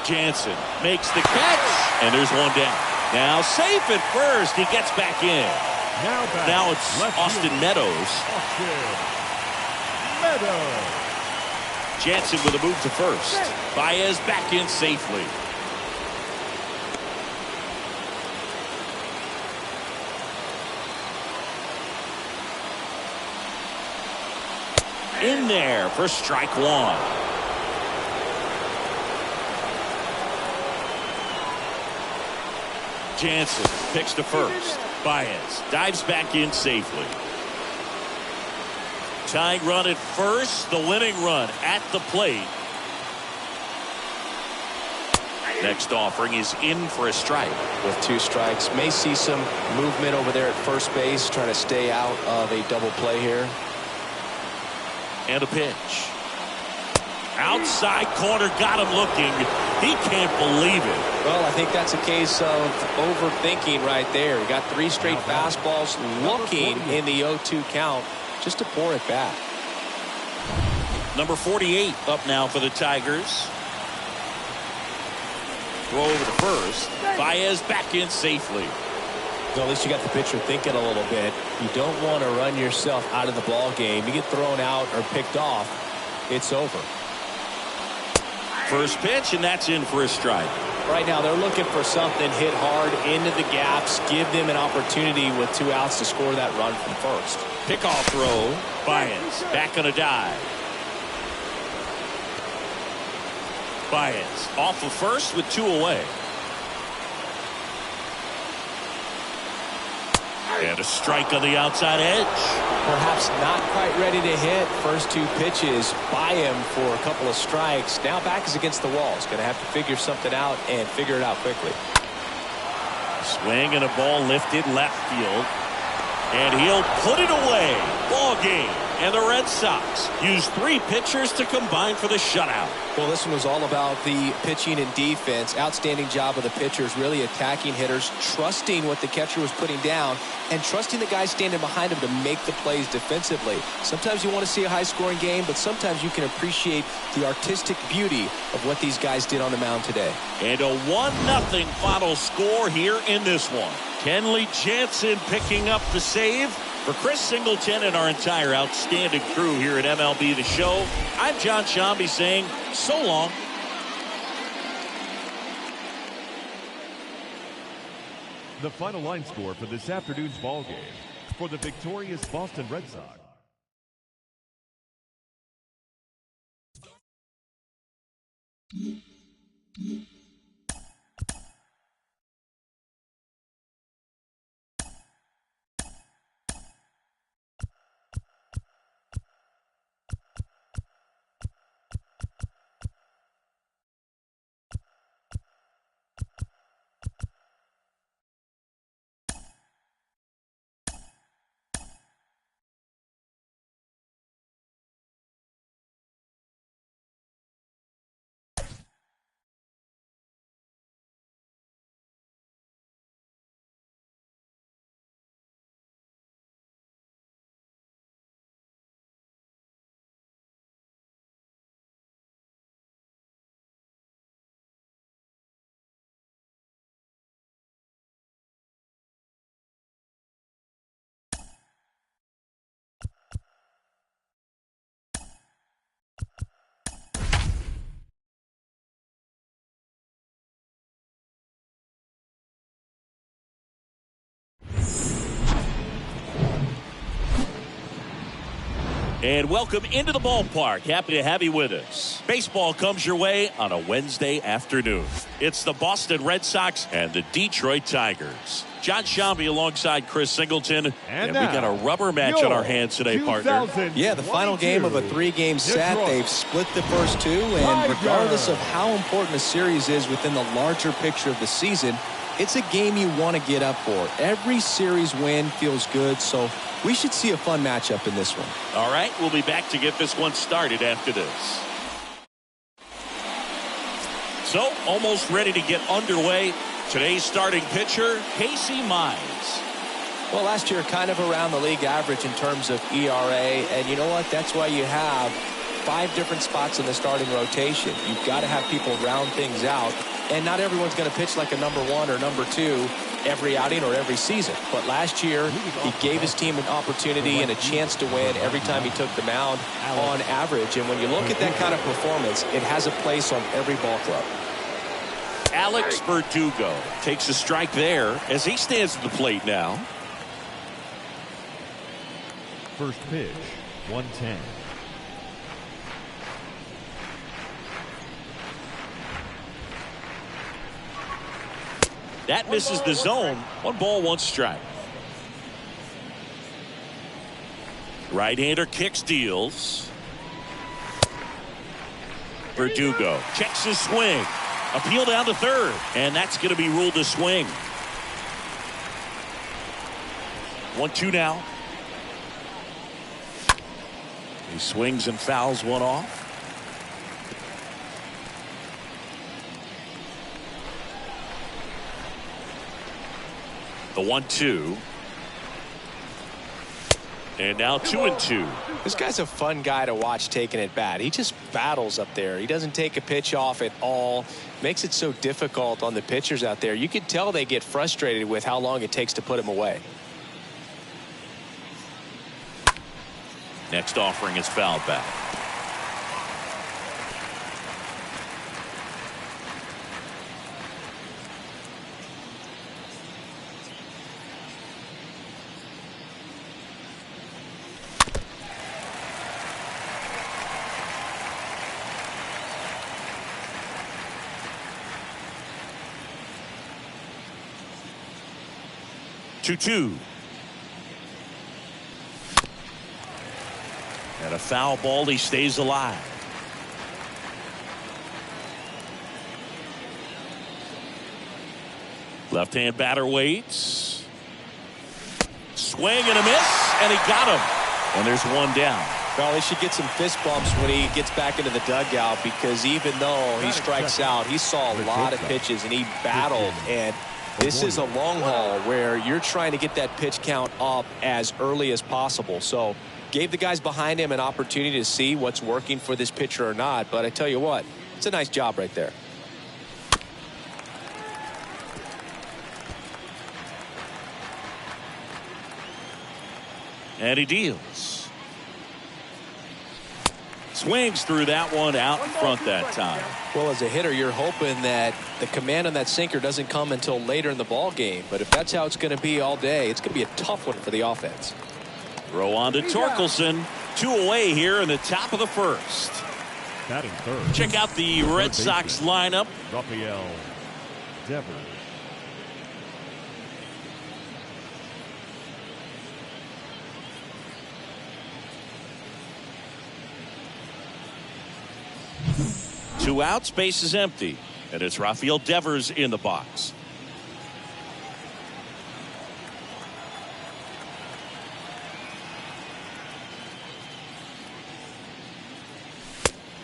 Jansen makes the catch, and there's one down. Now safe at first. He gets back in. Now it's Austin Meadows. Jansen with a move to first. Baez back in safely. In there for strike 1. Jansen picks to first. Baez dives back in safely. Tying run at first, the winning run at the plate. Next offering is in for a strike. With 2 strikes, may see some movement over there at first base, trying to stay out of a double play here. And a pitch. Outside corner, got him looking. He can't believe it. Well, I think that's a case of overthinking right there. He got 3 straight fastballs looking in the 0-2 count just to pour it back. Number 48 up now for the Tigers. Throw over to first. Baez back in safely. Well, at least you got the pitcher thinking a little bit. You don't want to run yourself out of the ball game. You get thrown out or picked off, it's over. First pitch, and that's in for a strike. Right now, they're looking for something hit hard into the gaps, give them an opportunity with 2 outs to score that run from first. Pickoff throw. Baez back on a dive. Baez off of first with 2 away. And a strike on the outside edge. Perhaps not quite ready to hit. First 2 pitches by him for a couple of strikes. Now back is against the wall. He's going to have to figure something out and figure it out quickly. Swing and a ball lifted left field. And he'll put it away. Ball game. And the Red Sox use 3 pitchers to combine for the shutout. Well, this one was all about the pitching and defense. Outstanding job of the pitchers, really attacking hitters, trusting what the catcher was putting down, and trusting the guys standing behind him to make the plays defensively. Sometimes you want to see a high-scoring game, but sometimes you can appreciate the artistic beauty of what these guys did on the mound today. And a 1-0 final score here in this one. Kenley Jansen picking up the save. For Chris Singleton and our entire outstanding crew here at MLB The Show, I'm John Sciambi saying so long. The final line score for this afternoon's ball game for the victorious Boston Red Sox. And welcome into the ballpark. Happy to have you with us. Baseball comes your way on a Wednesday afternoon. It's the Boston Red Sox and the Detroit Tigers. John Sciambi alongside Chris Singleton. And we got a rubber match on our hands today, partner. Yeah, the final game of a 3-game set. They've split the first 2, and regardless of how important a series is within the larger picture of the season, it's a game you want to get up for. Every series win feels good, so we should see a fun matchup in this one. All right, we'll be back to get this one started after this. So, almost ready to get underway. Today's starting pitcher, Casey Mize. Well, last year kind of around the league average in terms of ERA, and you know what? That's why you have 5 different spots in the starting rotation. You've got to have people round things out, and not everyone's going to pitch like a number 1 or number 2 every outing or every season. But last year, he gave his team an opportunity and a chance to win every time he took the mound on average. And when you look at that kind of performance, it has a place on every ball club. Alex Verdugo takes a strike there as he stands at the plate now. First pitch, 110. That misses the zone. 1 ball, 1 strike. Right-hander kicks, deals. Verdugo checks his swing. Appeal down to third. And that's going to be ruled a swing. 1-2 now. He swings and fouls one off. The 1-2. And now 2-2. This guy's a fun guy to watch taking at bat. He just battles up there. He doesn't take a pitch off at all. Makes it so difficult on the pitchers out there. You can tell they get frustrated with how long it takes to put him away. Next offering is fouled back. Two. And a foul ball. He stays alive. Left-hand batter waits. Swing and a miss, and he got him. And there's one down. Well, he should get some fist bumps when he gets back into the dugout, because even though he strikes out, he saw a lot of pitches and he battled. And this is a long haul where you're trying to get that pitch count up as early as possible. So gave the guys behind him an opportunity to see what's working for this pitcher or not. But I tell you what, it's a nice job right there. And he deals. Swings through that one out in front that time. Well, as a hitter, you're hoping that the command on that sinker doesn't come until later in the ball game. But if that's how it's going to be all day, it's going to be a tough one for the offense. Throw on to Torkelson. 2 away here in the top of the first. Batting third. Check out the Red Sox lineup. Rafael Devers. Two outs, base is empty, and it's Rafael Devers in the box.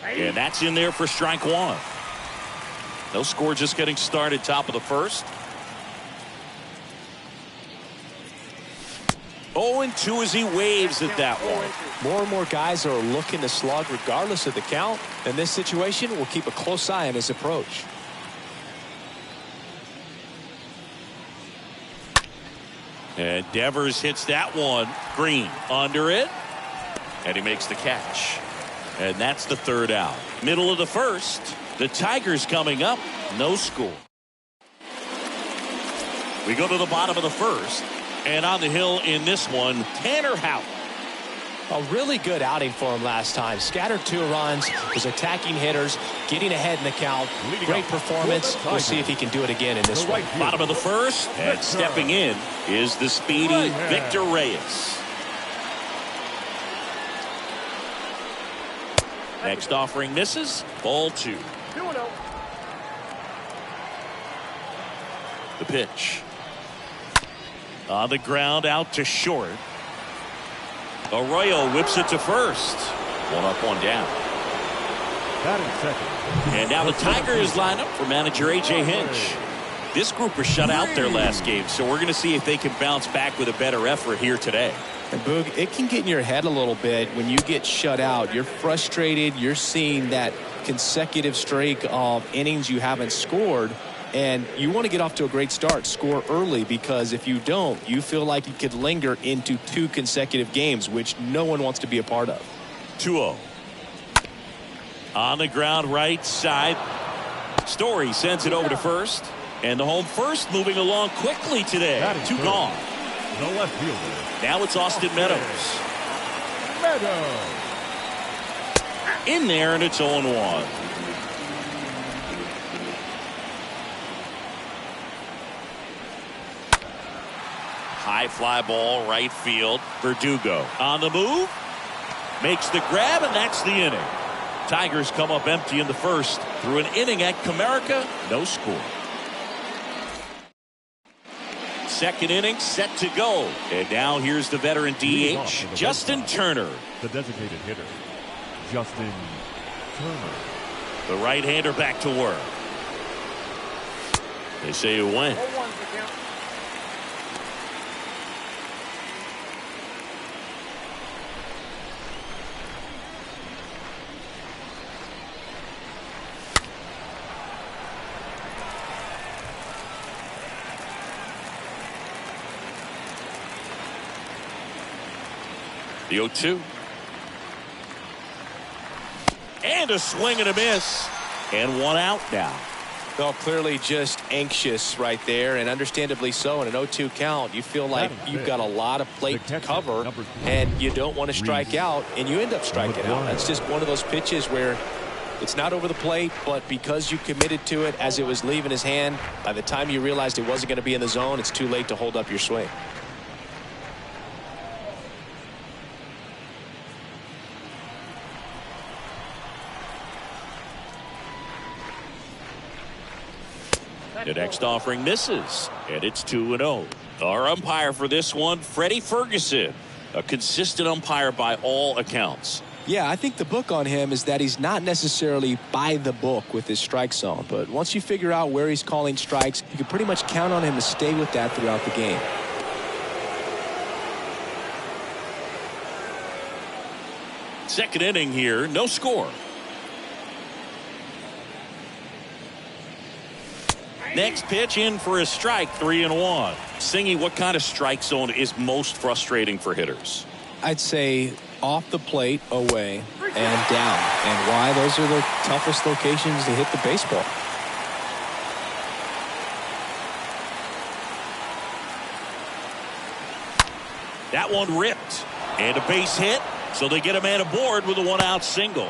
And that's in there for strike one. No score, just getting started, top of the first. 0-2 as he waves at that one. More and more guys are looking to slug regardless of the count. In this situation, we'll keep a close eye on his approach. And Devers hits that one. Green under it. And he makes the catch. And that's the third out. Middle of the first. The Tigers coming up. No score. We go to the bottom of the first. And on the hill in this one, Tanner Houck. A really good outing for him last time. Scattered 2 runs, was attacking hitters, getting ahead in the count. Great performance. We'll see if he can do it again in this one. Bottom of the first, and stepping in is the speedy Victor Reyes. Next offering misses. Ball 2. 2-0. The pitch. On the ground, out to short. Arroyo whips it to first. 1 up, 1 down. Batting second. And now the Tigers line up for manager A.J. Hinch. This group was shut out their last game, so we're going to see if they can bounce back with a better effort here today. And Boog, it can get in your head a little bit when you get shut out. You're frustrated. You're seeing that consecutive streak of innings you haven't scored. And you want to get off to a great start, score early, because if you don't, you feel like you could linger into 2 consecutive games, which no one wants to be a part of. 2-0. On the ground, right side. Story sends it over to first. And the home first moving along quickly today. 2 gone. The left fielder. Now it's Austin Meadows. In there, and it's 0-1. High fly ball, right field. Verdugo on the move. Makes the grab, and that's the inning. Tigers come up empty in the first through an inning at Comerica. No score. Second inning set to go. And now here's the veteran DH, Justin Turner. The designated hitter, Justin Turner. The right-hander back to work. They say it went. 0-1 for count. The 0-2. And a swing and a miss. And one out now. Well, clearly just anxious right there, and understandably so. In an 0-2 count, you feel like you've got a lot of plate to cover, and you don't want to strike out, and you end up striking out. That's just one of those pitches where it's not over the plate, but because you committed to it as it was leaving his hand, by the time you realized it wasn't going to be in the zone, it's too late to hold up your swing. The next offering misses, and it's 2-0. Our umpire for this one, Freddie Ferguson, a consistent umpire by all accounts. Yeah, I think the book on him is that he's not necessarily by the book with his strike zone, but once you figure out where he's calling strikes, you can pretty much count on him to stay with that throughout the game. Second inning here, no score. Next pitch in for a strike, 3-1. Singy, what kind of strike zone is most frustrating for hitters? I'd say off the plate, away, and down. And why? Those are the toughest locations to hit the baseball. That one ripped. And a base hit, so they get a man aboard with a one-out single.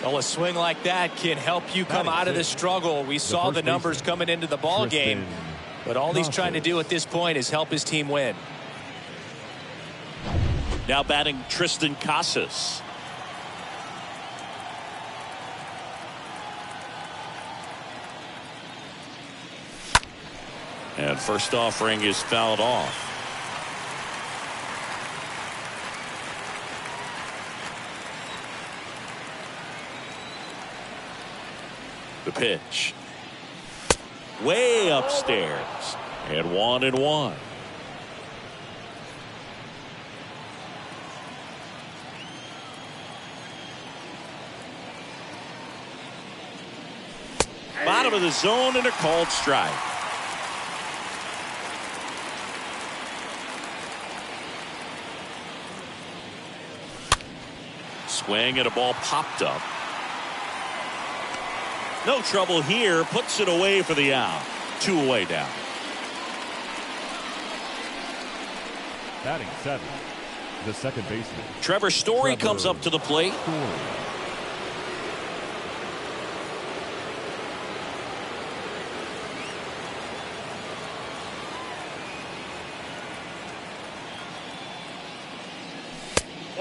Well, a swing like that can help you come out of the struggle. We saw the numbers coming into the ball game, but all he's trying to do at this point is help his team win. Now batting Triston Casas. And first offering is fouled off. The pitch. Way upstairs. And 1-1. Bottom of the zone and a called strike. Swing and a ball popped up. No trouble here. Puts it away for the out. 2 away down. Batting 7, the second baseman. Trevor Story comes up to the plate.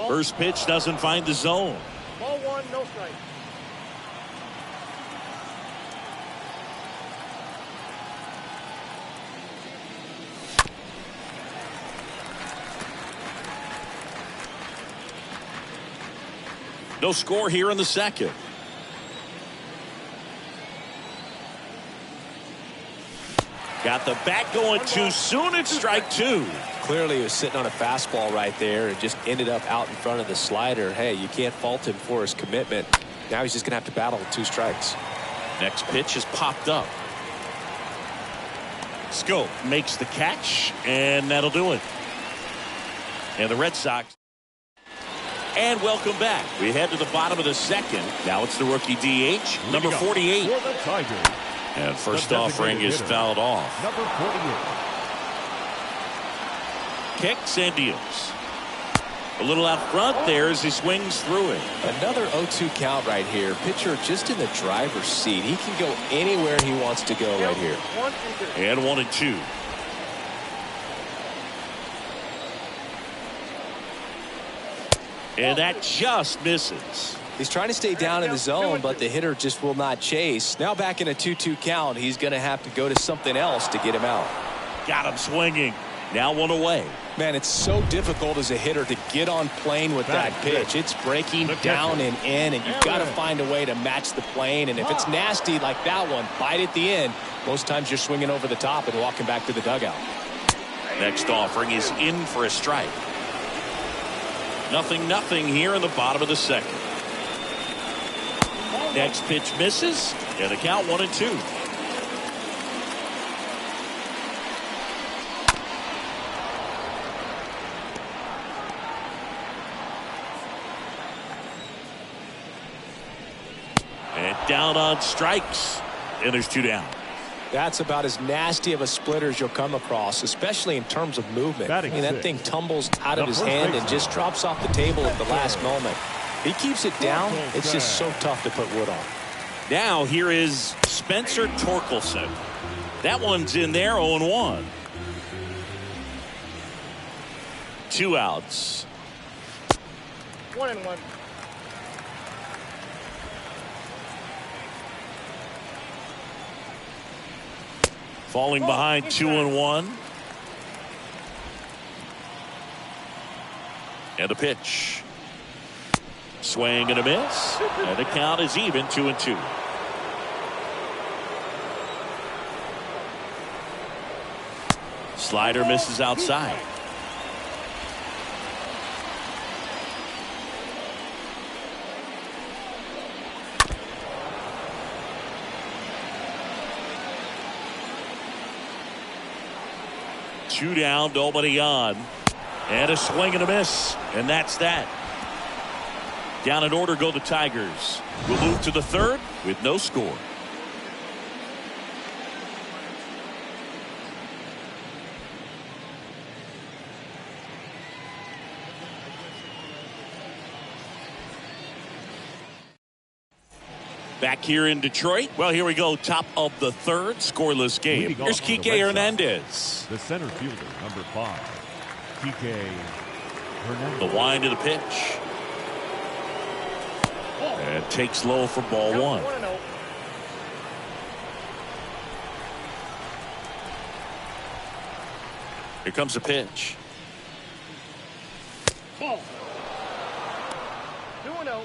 First pitch doesn't find the zone. Ball 1, no strike. No score here in the second. Got the bat going too soon. It's strike 2. Clearly he was sitting on a fastball right there and just ended up out in front of the slider. Hey, you can't fault him for his commitment. Now he's just going to have to battle with 2 strikes. Next pitch is popped up. Schoop makes the catch, and that'll do it. And the Red Sox. And welcome back. We head to the bottom of the second. Now it's the rookie DH, number 48. For the Tigers. And first offering is fouled off. Number 48. Kicks and deals. A little out front there as he swings through it. Another 0-2 count right here. Pitcher just in the driver's seat. He can go anywhere he wants to go right here. And 1-2. And that just misses. He's trying to stay down in the zone, but the hitter just will not chase. Now back in a 2-2 count, he's going to have to go to something else to get him out. Got him swinging. Now 1 away. Man, it's so difficult as a hitter to get on plane with that pitch. It's breaking down and in, and you've got to find a way to match the plane. And if it's nasty like that one, bite at the end, most times you're swinging over the top and walking back to the dugout. Next offering is in for a strike. 0-0 here in the bottom of the second. Next pitch misses, and the count 1-2. down on strikes, and there's 2 down. That's about as nasty of a splitter as you'll come across, especially in terms of movement. I mean, that thing tumbles out of his hand and just drops off the table at the last moment. He keeps it down. It's just so tough to put wood on. Now here is Spencer Torkelson. That one's in there, 0-1. 2 outs. 1-1. Falling behind 2-1. And a pitch. Swing and a miss. And the count is even, 2-2. Slider misses outside. Two down, nobody on. And a swing and a miss. And that's that. Down in order go the Tigers. We'll move to the 3rd with no score. Back here in Detroit. Well, here we go. Top of the 3rd. Scoreless game. Here's Kike Hernandez. The center fielder, number 5. Kike Hernandez. The wind of the pitch. And takes low for ball 1. 1-0. Here comes the pitch. Ball. 2-0.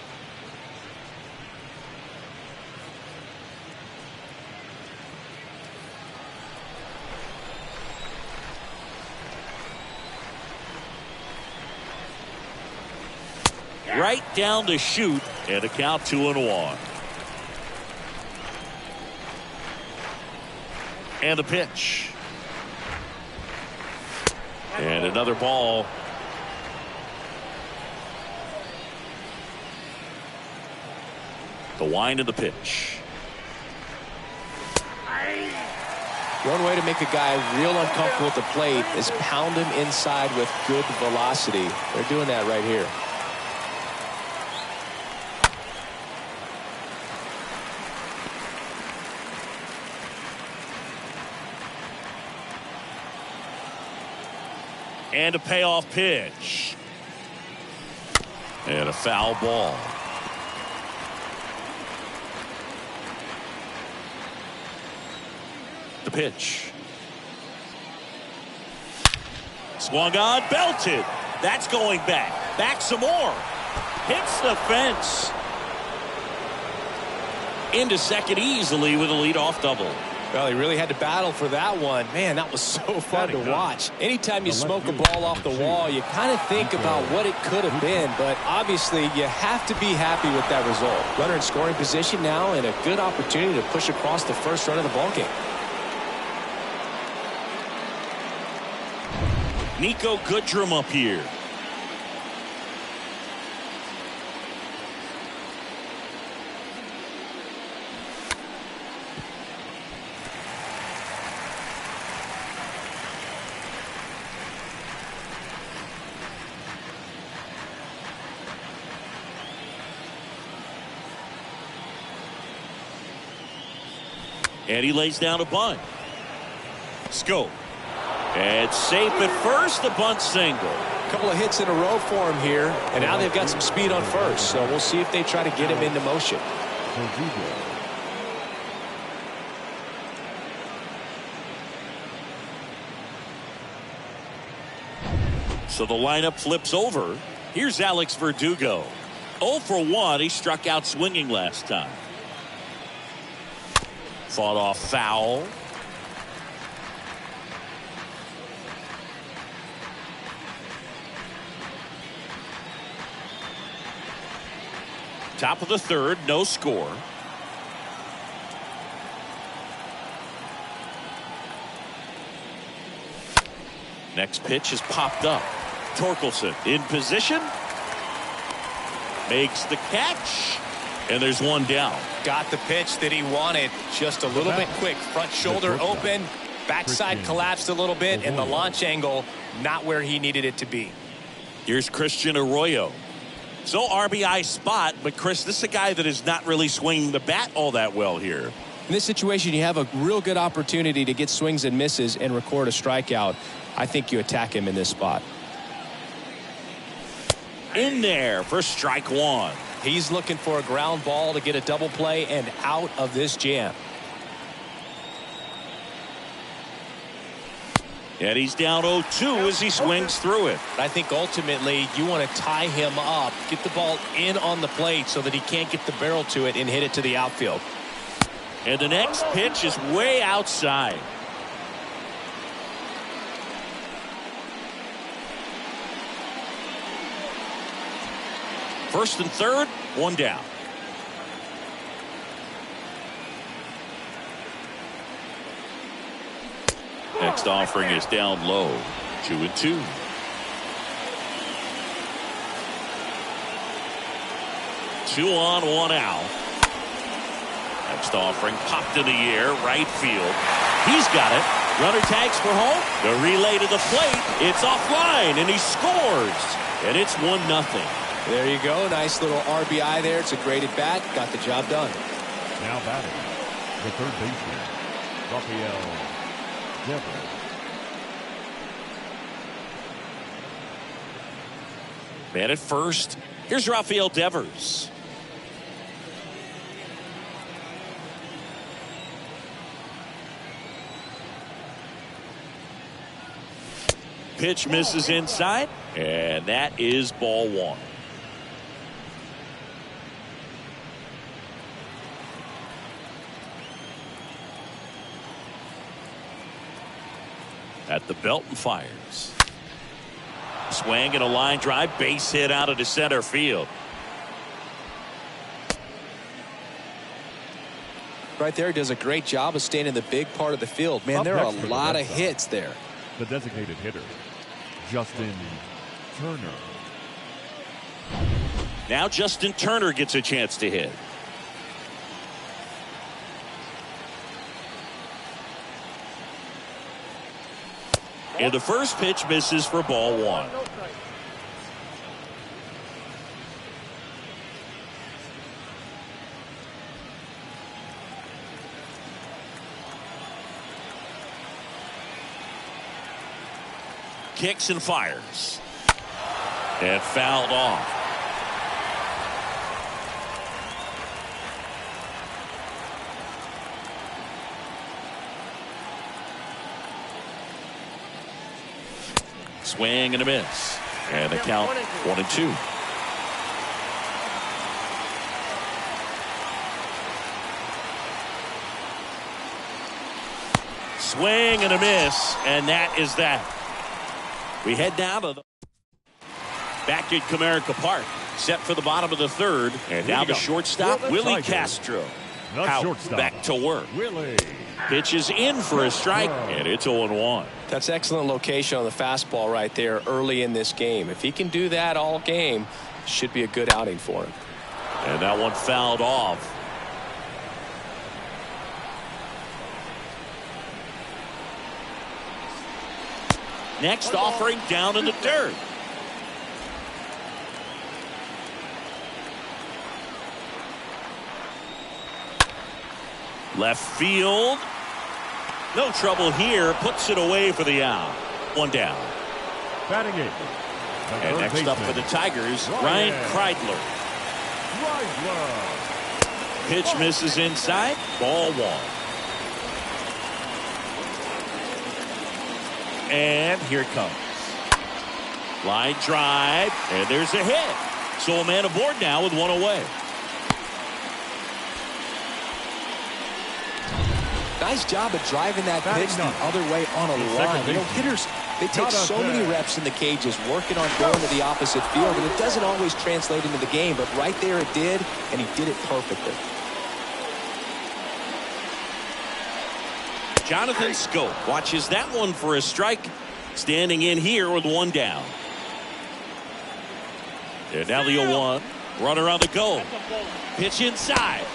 Right down to shoot, and a count 2-1. And a pitch. And another ball. The wind of the pitch. One way to make a guy real uncomfortable at the plate is pound him inside with good velocity. They're doing that right here. And a payoff pitch. And a foul ball. The pitch. Swung on, belted. That's going back. Back some more. Hits the fence. Into second easily with a leadoff double. Well, he really had to battle for that one. Man, that was so fun to watch. Anytime you smoke a ball off the wall, you kind of think about what it could have been, but obviously you have to be happy with that result. Runner in scoring position now and a good opportunity to push across the first run of the ballgame. Niko Goodrum up here. And he lays down a bunt. Scope. And safe at first, the bunt single. A couple of hits in a row for him here, and now they've got some speed on first, so we'll see if they try to get him into motion. So the lineup flips over. Here's Alex Verdugo. 0 for 1. He struck out swinging last time. Fought off foul. Top of the 3rd, no score. Next pitch is popped up. Torkelson in position. Makes the catch. And there's one down. Got the pitch that he wanted. Just a little bit quick. Front shoulder open. Backside collapsed a little bit. And the launch angle not where he needed it to be. Here's Christian Arroyo. So RBI spot, but Chris, this is a guy that is not really swinging the bat all that well here. In this situation, you have a real good opportunity to get swings and misses and record a strikeout. I think you attack him in this spot. In there for strike one. He's looking for a ground ball to get a double play and out of this jam. And he's down 0-2 as he swings through it. I think ultimately you want to tie him up, get the ball in on the plate so that he can't get the barrel to it and hit it to the outfield. And the next pitch is way outside. First and third, one down. Next offering is down low. 2-2. Two on, one out. Next offering popped in the air, right field. He's got it. Runner tags for home. The relay to the plate. It's offline, and he scores. And it's 1-0. There you go. Nice little RBI there. It's a great at bat. Got the job done. Now batting, the third baseman, Rafael Devers. Man at first. Here's Rafael Devers. Pitch misses inside, and that is ball one. At the belt and fires. Swing and a line drive, base hit out of the center field. Right there, does a great job of staying in the big part of the field. Man, there are a lot of hits there. The designated hitter, Justin Turner. Now Justin Turner gets a chance to hit. And the first pitch misses for ball one. Kicks and fires. And fouled off. Swing and a miss. And the count 1-2. Swing and a miss. And that is that. We head down to the back at Comerica Park. Set for the bottom of the third. And now the shortstop, Willie Castro. Out back to work. Willie. Pitch is in for a strike, and it's 0-1. That's excellent location on the fastball right there early in this game. If he can do that all game, should be a good outing for him. And that one fouled off. Next offering down in the dirt. Left field. No trouble here. Puts it away for the out. One down. Batting it. And next up for the Tigers, Ryan Kreidler. Pitch misses inside. Ball one. And here it comes. Line drive. And there's a hit. So a man aboard now with one away. Nice job of driving that pitch the other way on a line. You know, hitters, they take so many reps in the cages working on going to the opposite field, and it doesn't always translate into the game, but right there it did, and he did it perfectly. Jonathan Schoop watches that one for a strike. Standing in here with one down. And now the 0-1. Runner on the go. Pitch inside.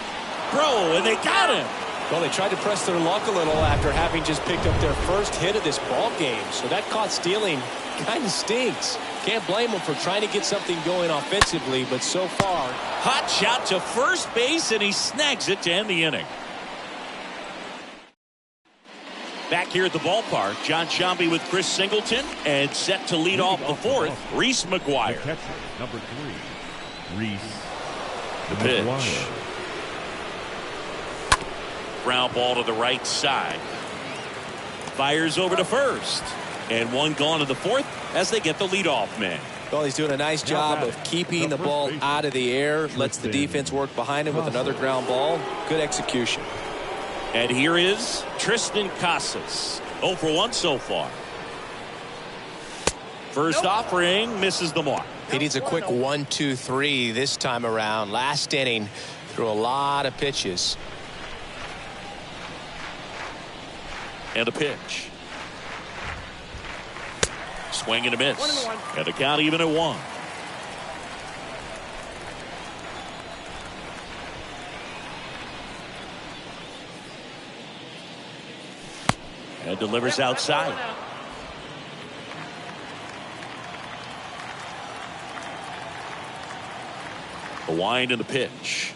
Throw, and they got him. Well, they tried to press their luck a little after having just picked up their first hit of this ball game. So that caught stealing kind of stinks. Can't blame them for trying to get something going offensively, but so far. Hot shot to first base, and he snags it to end the inning. Back here at the ballpark, John Sciambi with Chris Singleton, and set to lead off the fourth, Reese McGuire. The catcher, number 3, Reese The pitch. McGuire. Ground ball to the right side. Fires over to first. And one gone to the fourth as they get the leadoff man. Well, he's doing a nice job of keeping the ball out of the air. Lets the defense work behind him with another ground ball. Good execution. And here is Triston Casas. 0 for 1 so far. First offering misses the mark. He needs a quick 1-2-3 this time around. Last inning, threw a lot of pitches. And a pitch. Swing and a miss. And the count even at 1. And delivers outside. The wind and the pitch.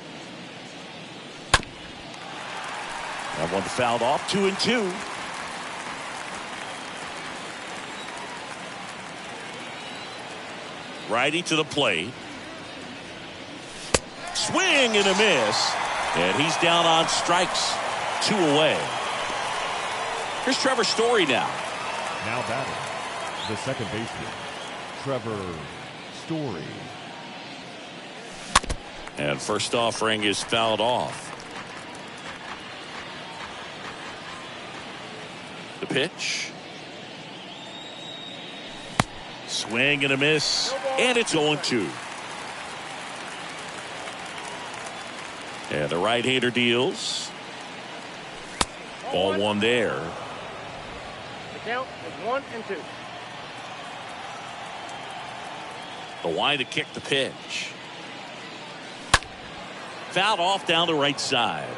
That one fouled off. 2-2. Righty to the plate. Swing and a miss. And he's down on strikes. 2 away. Here's Trevor Story now. Now batting, the second baseman, Trevor Story. And first offering is fouled off. The pitch. Swing and a miss. And it's 0-2. And the right-hander deals. Ball 1 there. The count is 1 and 2. The wide to kick the pitch. Fouled off down the right side.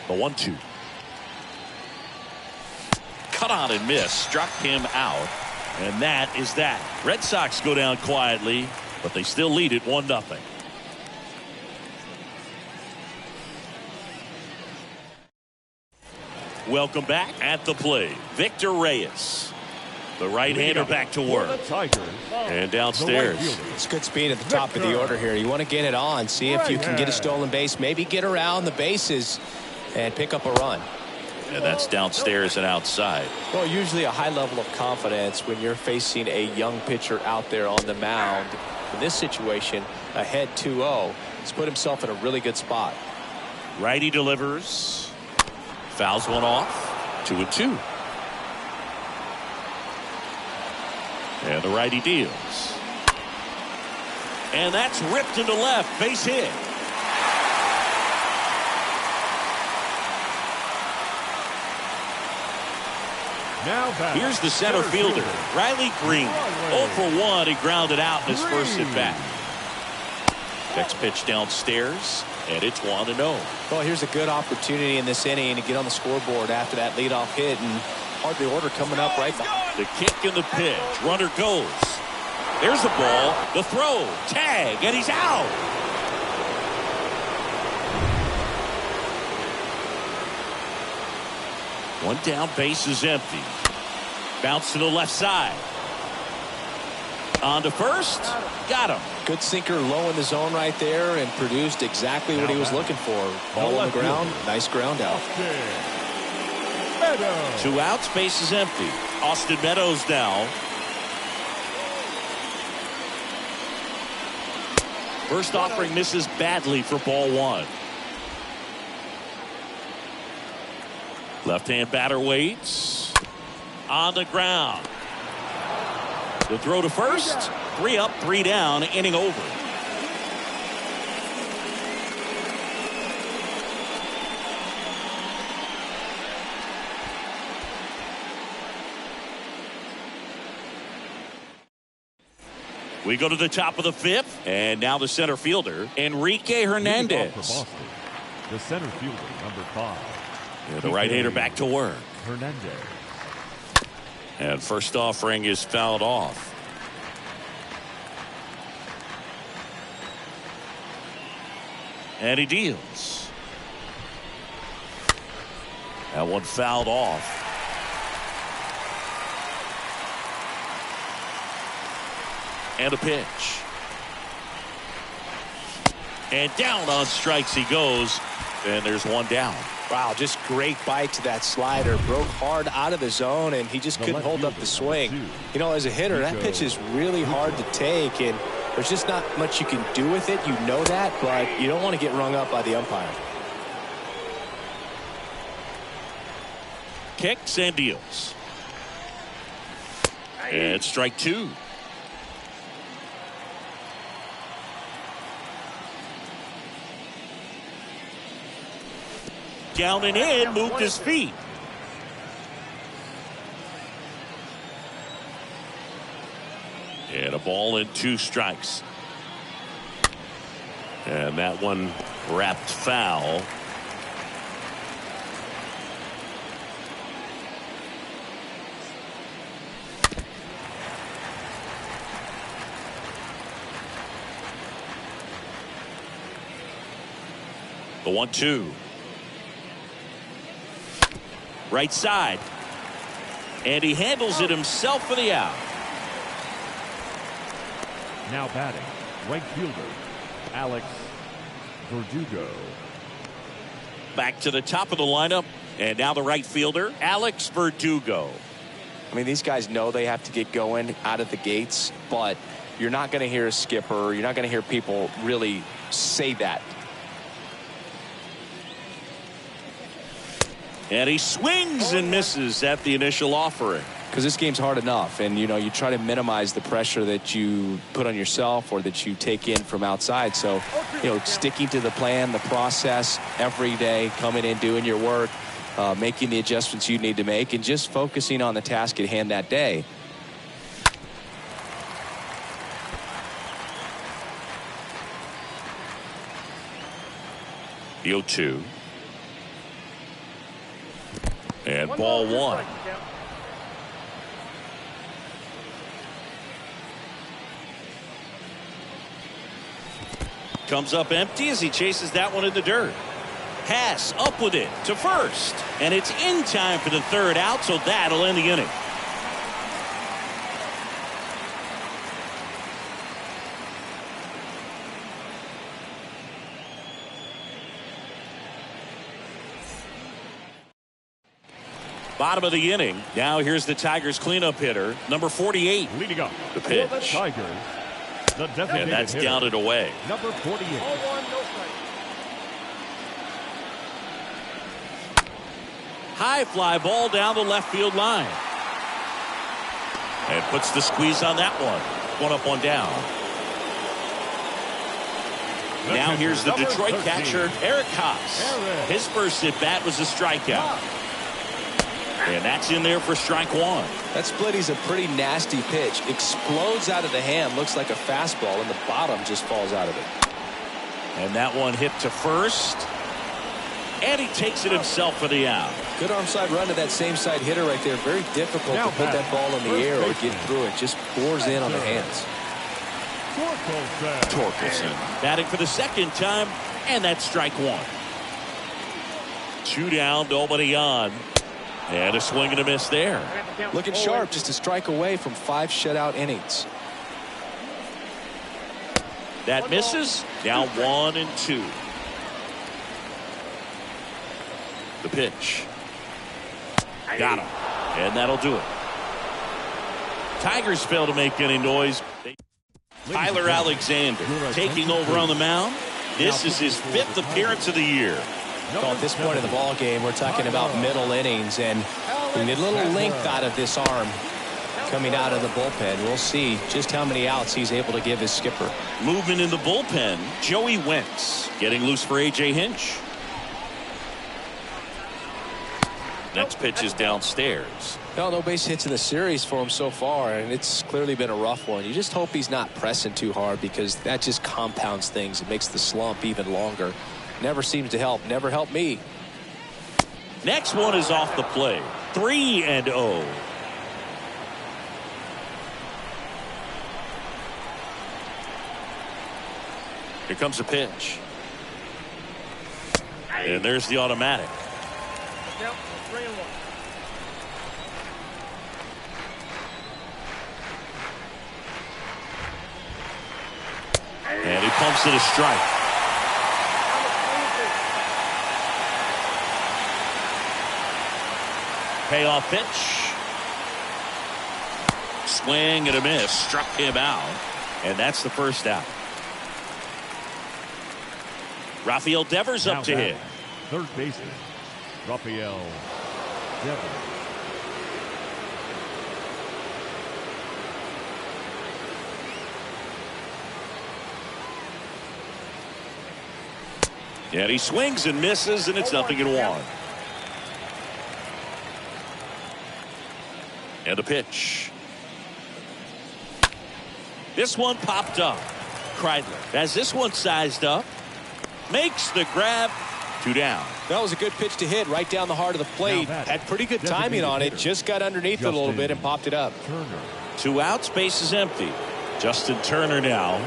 The 1-2. Cut on and miss. Struck him out. And that is that. Red Sox go down quietly, but they still lead it 1-0. Welcome back at the plate. Victor Reyes. The right-hander back to work. And downstairs. It's good speed at the top of the order here. You want to get it on. See if you can get a stolen base. Maybe get around the bases and pick up a run. And that's downstairs and outside. Well, usually a high level of confidence when you're facing a young pitcher out there on the mound. In this situation, ahead 2-0. He's put himself in a really good spot. Righty delivers. Fouls one off. 2-2. And the righty deals. And that's ripped into left. Base hit. Now back. Here's the center fielder, Riley Green. 0 for 1. He grounded out in his first at bat. Next pitch downstairs, and it's 1-0. Well, here's a good opportunity in this inning to get on the scoreboard after that leadoff hit, and hardly order coming up right behind. The kick and the pitch. Runner goes. There's the ball. The throw. Tag, and he's out. One down, base is empty. Bounce to the left side. On to first. Got him. Good sinker low in the zone right there and produced exactly what he was looking for. Ball on the ground. Nice ground out. 2 outs, base is empty. Austin Meadows down. First offering misses badly for ball 1. Left-hand batter waits. On the ground. The throw to first. 3 up, 3 down, inning over. We go to the top of the 5th, and now the center fielder, Enrique Hernandez. For Boston, the center fielder, number 5. Yeah, the right-hander back to work. Hernandez. And first offering is fouled off. And he deals. That one fouled off. And a pitch. And down on strikes he goes. And there's one down. Wow, just great bite to that slider. Broke hard out of the zone, and he just couldn't hold up the swing. You know, as a hitter, that pitch is really hard to take, and there's just not much you can do with it. You know that, but you don't want to get rung up by the umpire. Kicks and deals. And strike 2. Down and in, moved his feet. And a ball and 2 strikes. And that one wrapped foul. The 1-2. Right side. And he handles it himself for the out. Now batting, right fielder, Alex Verdugo. Back to the top of the lineup. And now the right fielder, Alex Verdugo. I mean, these guys know they have to get going out of the gates, but you're not going to hear a skipper. You're not going to hear people really say that. And he swings and misses at the initial offering. Because this game's hard enough, and you know, you try to minimize the pressure that you put on yourself or that you take in from outside. So, you know, sticking to the plan, the process every day, coming in, doing your work, making the adjustments you need to make, and just focusing on the task at hand that day. The 0-2. And ball 1. Comes up empty as he chases that one in the dirt. Pass up with it to first. And it's in time for the 3rd out, so that'll end the inning. Bottom of the inning. Now here's the Tigers cleanup hitter, number 48. Leading up, The pitch. for the Tigers, the designated And that's hitter, down and away. number 48. High fly ball down the left field line. And puts the squeeze on that one. 1 up, 1 down. Now here's the Detroit catcher, Eric Haas. His first at bat was a strikeout. And that's in there for strike 1. That split is a pretty nasty pitch. Explodes out of the hand, looks like a fastball, and the bottom just falls out of it. And that one hit to first. And he takes it himself for the out. Good arm side run to that same side hitter right there. Very difficult Now to put that ball in the air or get through it. Just bores in on the hands. Torkelson batting for the 2nd time, and that's strike 1. 2 down, nobody on. And a swing and a miss there. Looking sharp, just a strike away from 5 shutout innings. That misses. Now 1 and 2. The pitch. Got him. And that'll do it. Tigers fail to make any noise. Tyler Alexander taking over on the mound. This is his 5th appearance of the year. Well, at this point in the ball game, we're talking about middle innings, and we need a little length out of this arm coming out of the bullpen. We'll see just how many outs he's able to give his skipper. Movement in the bullpen. Joey Wentz getting loose for A.J. Hinch. Next pitch is downstairs. Well, no base hits in the series for him so far, and it's clearly been a rough one. You just hope he's not pressing too hard, because that just compounds things. It makes the slump even longer. Never seems to help. Never helped me. Next one is off the plate. 3-0. Here comes a pitch. And there's the automatic. Yep, 3-1. And he pumps it a strike. Payoff pitch. Swing and a miss. Struck him out. And that's the first out. Rafael Devers up to hit. Third baseman, Rafael Devers. And he swings and misses, and it's 0-1. And a pitch. This one popped up. Kreidler has this one sized up. Makes the grab. 2 down. That was a good pitch to hit right down the heart of the plate. Had pretty good timing on it. Just got underneath it a little bit and popped it up. Turner. 2 outs, base is empty. Justin Turner now.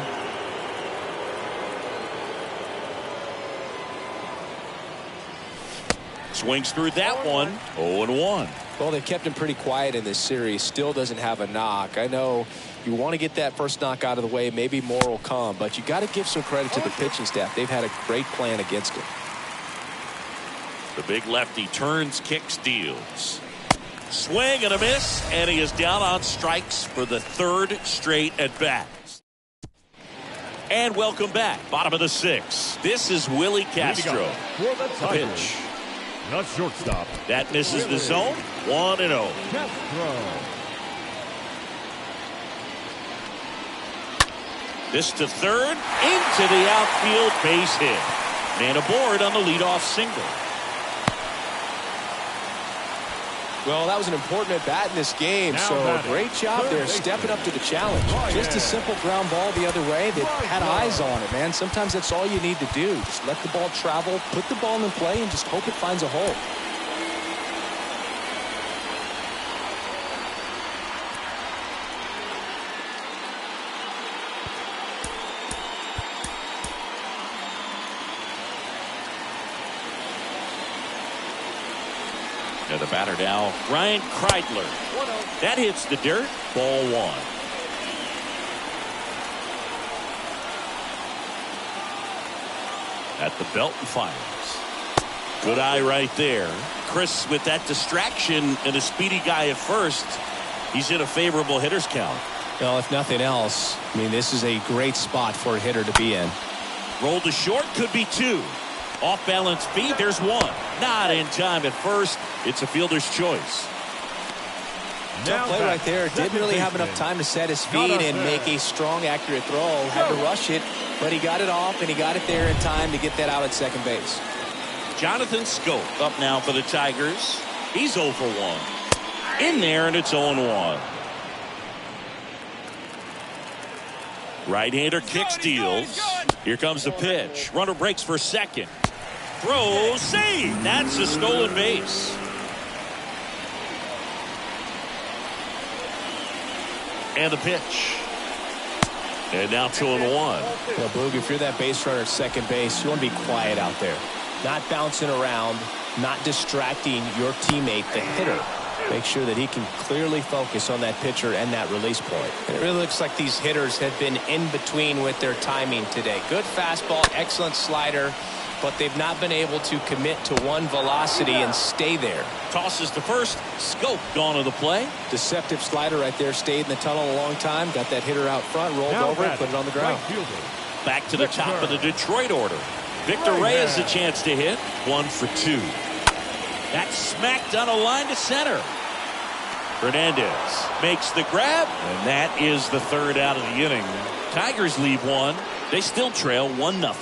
Swings through that one. 0-1. Well, they've kept him pretty quiet in this series. Still doesn't have a knock. I know you want to get that first knock out of the way. Maybe more will come, but you got to give some credit to the pitching staff. They've had a great plan against him. The big lefty turns, kicks, deals. Swing and a miss, and he is down on strikes for the 3rd straight at bat. And welcome back. Bottom of the 6th. This is Willie Castro. For the Tigers, Pitch. the shortstop. That misses the zone. 1-0. Castro. This to third, into the outfield, base hit. Man aboard on the leadoff single. Well, that was an important at bat in this game, Now so batting, great job there, third stepping up to the challenge. Ryan. Just a simple ground ball the other way that had Ryan. eyes on it, man. Sometimes that's all you need to do. Just let the ball travel, put the ball in play, and just hope it finds a hole. And the batter now, Ryan Kreidler. That hits the dirt. Ball 1. At the belt and fires. Good eye right there. Chris, with that distraction and a speedy guy at first, he's in a favorable hitter's count. Well, if nothing else, I mean, this is a great spot for a hitter to be in. Rolled to short, could be 2. Off balance feed, there's 1. Not in time at first. It's a fielder's choice. Tough play right there. Didn't really have enough time to set his feet and make a strong, accurate throw. Had to rush it, but he got it off, and he got it there in time to get that out at second base. Jonathan Schoop up now for the Tigers. He's 0 for 1. In there, and it's 0-1. Right-hander kicks, deals. Here comes the pitch. Runner breaks for second. Throw, save. That's a stolen base. And the pitch. And now 2-1. Well, Boog, if you're that base runner at second base, you want to be quiet out there. Not bouncing around, not distracting your teammate, the hitter. Make sure that he can clearly focus on that pitcher and that release point. And it really looks like these hitters have been in between with their timing today. Good fastball, excellent slider, but they've not been able to commit to one velocity and stay there. Tosses to first. Schoop gone to the play. Deceptive slider right there. Stayed in the tunnel a long time. Got that hitter out front, rolled Now over it, batting, put it on the ground. right fielder, Back to the top of the Detroit order. Victor Reyes a chance to hit. 1 for 2. That's smacked on a line to center. Hernandez makes the grab, and that is the 3rd out of the inning. Tigers leave 1. They still trail 1-0.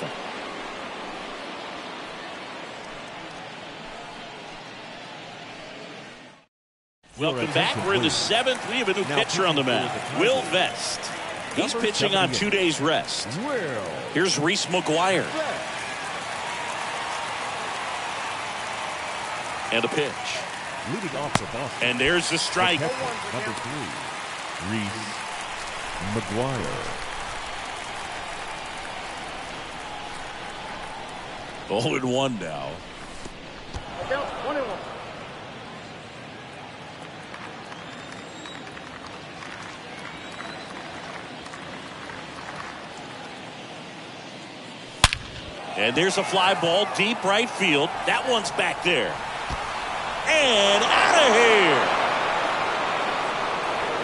Welcome back. We're in the 7th. We have a new pitcher on the mound, Will Vest. He's pitching on 2 days rest. Here's Reese McGuire. And a pitch. Leading off for Boston. And there's the strike. Number 3, Reese McGuire. 0-1 now. Count 1-1. And there's a fly ball deep right field. That one's back there. And out of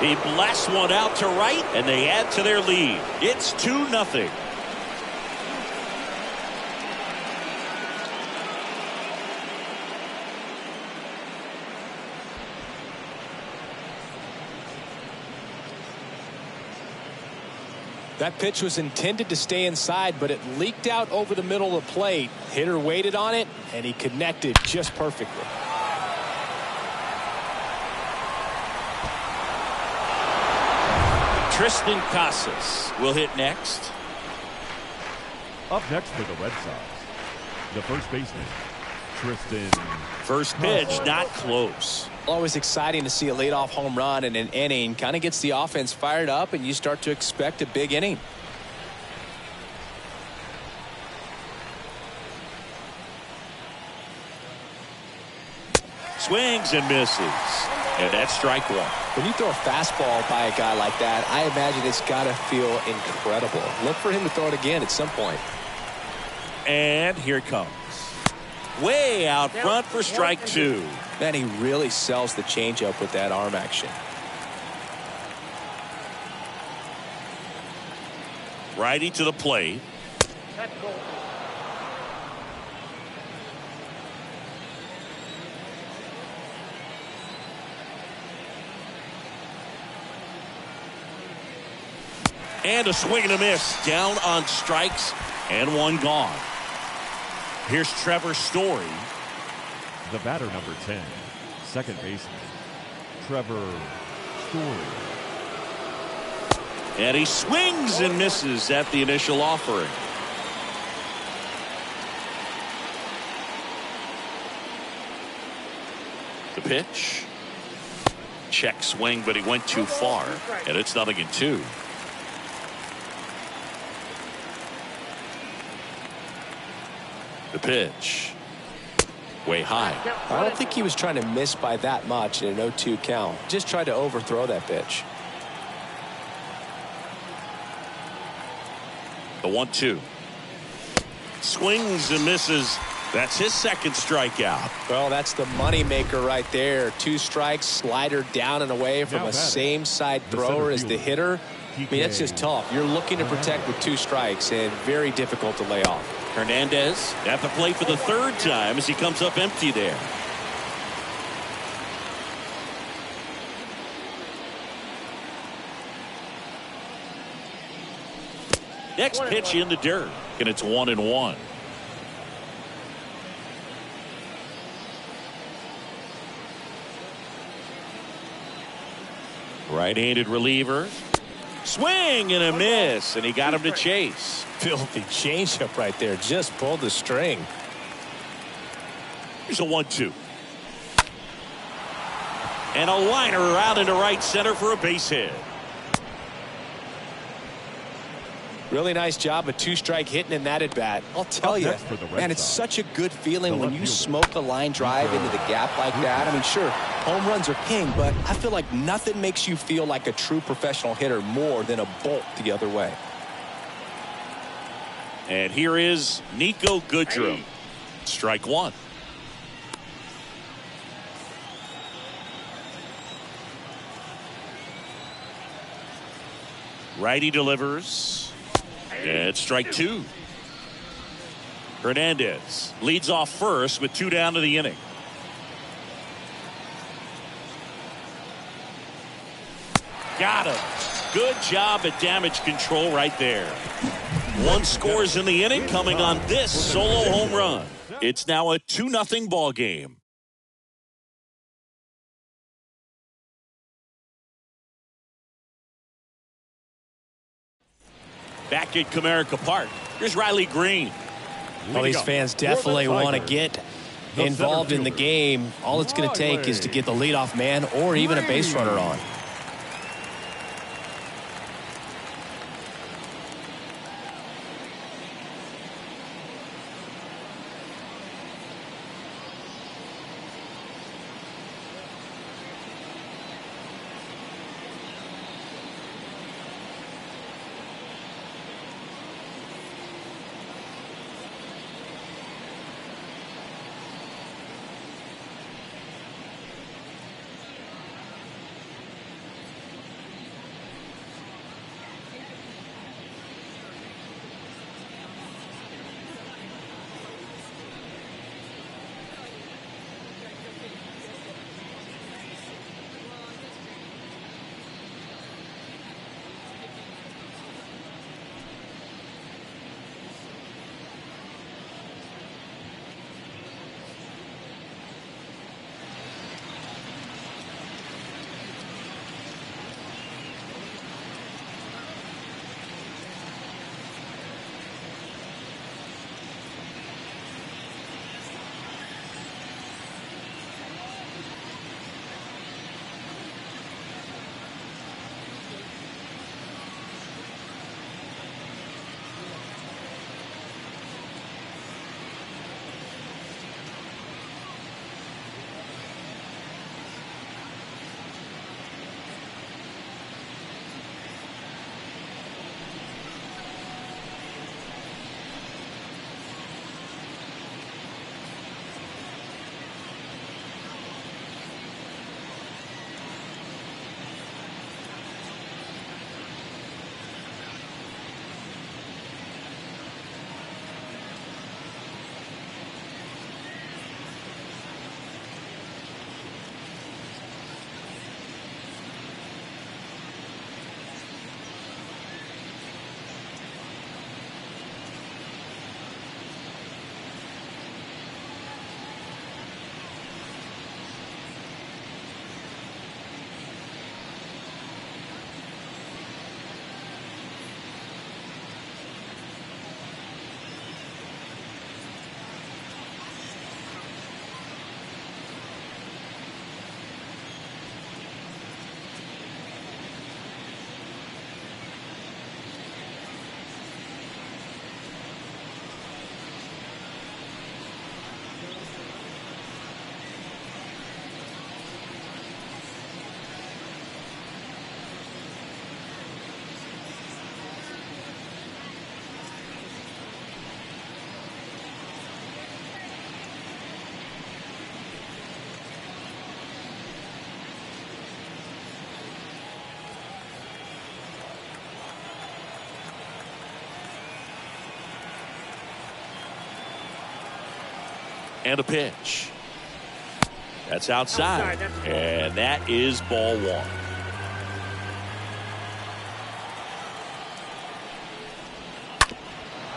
here. He blasts one out to right, and they add to their lead. It's 2-0. That pitch was intended to stay inside, but it leaked out over the middle of the plate. Hitter waited on it, and he connected just perfectly. Triston Casas will hit next. Up next for the Red Sox, the first baseman, Triston. First pitch, not close. Always exciting to see a leadoff home run in an inning. Kind of gets the offense fired up, and you start to expect a big inning. Swings and misses. And that's strike one. When you throw a fastball by a guy like that, I imagine it's got to feel incredible. Look for him to throw it again at some point. And here it comes. Way out front for strike two. Man, he really sells the changeup with that arm action. Righty to the plate. That's goal. And a swing and a miss. Down on strikes and one gone. Here's Trevor Story. The batter, number 10, second baseman, Trevor Story. And he swings and misses at the initial offering. The pitch. Check swing, but he went too far. And it's 0-2. The pitch. Way high. I don't think he was trying to miss by that much in an 0-2 count. Just tried to overthrow that pitch. The 1-2. Swings and misses. That's his second strikeout. Well, that's the money maker right there. 2 strikes, slider down and away from a same side thrower as the hitter. I mean, that's just tough. You're looking to protect with 2 strikes and very difficult to lay off. Hernandez at the plate for the 3rd time as he comes up empty there. Next pitch in the dirt, and it's 1-1. Right-handed reliever. Swing and a miss, and he got him to chase. Filthy changeup right there. Just pulled the string. Here's a 1-2. And a liner out into right center for a base hit. Really nice job of 2-strike hitting in that at bat. I'll tell you, man, it's such a good feeling when you smoke a line drive into the gap like that. I mean, sure, home runs are king, but I feel like nothing makes you feel like a true professional hitter more than a bolt the other way. And here is Niko Goodrum. Strike one. Righty delivers. And it's strike two. Hernandez leads off first with 2 down to the inning. Got him. Good job at damage control right there. 1 scores in the inning coming on this solo home run. It's now a 2-0 ball game. back at Comerica Park. Here's Riley Green. Well, these fans definitely want to get involved in the game. All it's going to take is to get the leadoff man or even a base runner on. And a pitch. That's outside. And that is ball one.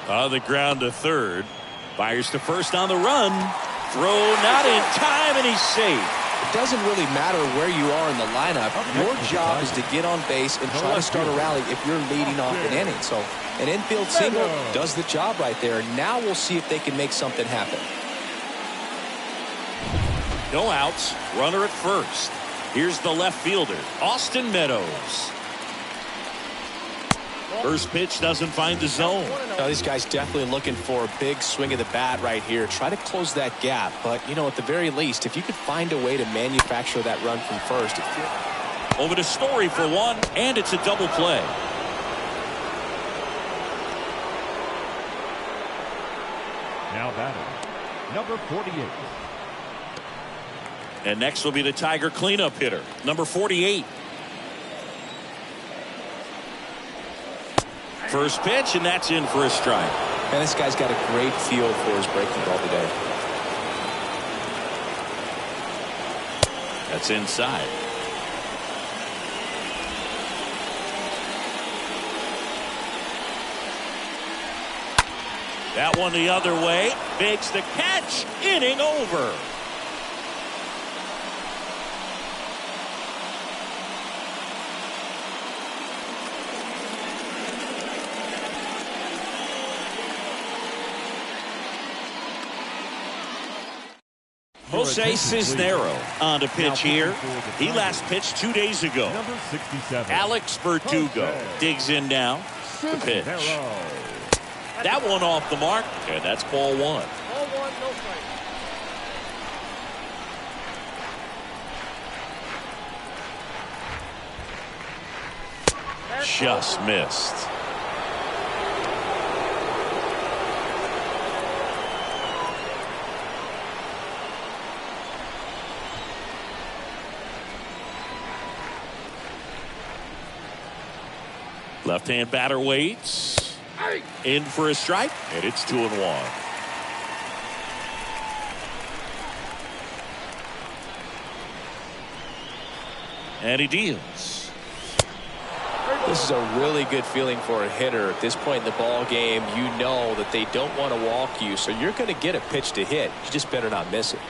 On the ground to third. Fires to first on the run. Throw not in time, and he's safe. It doesn't really matter where you are in the lineup. Your job is to get on base and try to start a rally if you're leading off an inning. So an infield single does the job right there. Now we'll see if they can make something happen. No outs. Runner at first. Here's the left fielder, Austin Meadows. First pitch doesn't find the zone. Now, these guys definitely looking for a big swing of the bat right here. Try to close that gap. But, you know, at the very least, if you could find a way to manufacture that run from first. Over to Story for one, and it's a double play. Now batting, number 48. And next will be the Tiger cleanup hitter, number 48. First pitch, and that's in for a strike. And this guy's got a great feel for his breaking ball today. That's inside. That one the other way. Makes the catch. Inning over. Jose Cisnero on to pitch here. He last pitched 2 days ago. Number 67. Alex Verdugo digs in now. The pitch. That one off the mark, and that's ball one. Ball one, no strike. Just missed. Left-hand batter waits. In for a strike, and it's 2-1. And he deals. This is a really good feeling for a hitter. At this point in the ball game, you know that they don't want to walk you, so you're going to get a pitch to hit. You just better not miss it.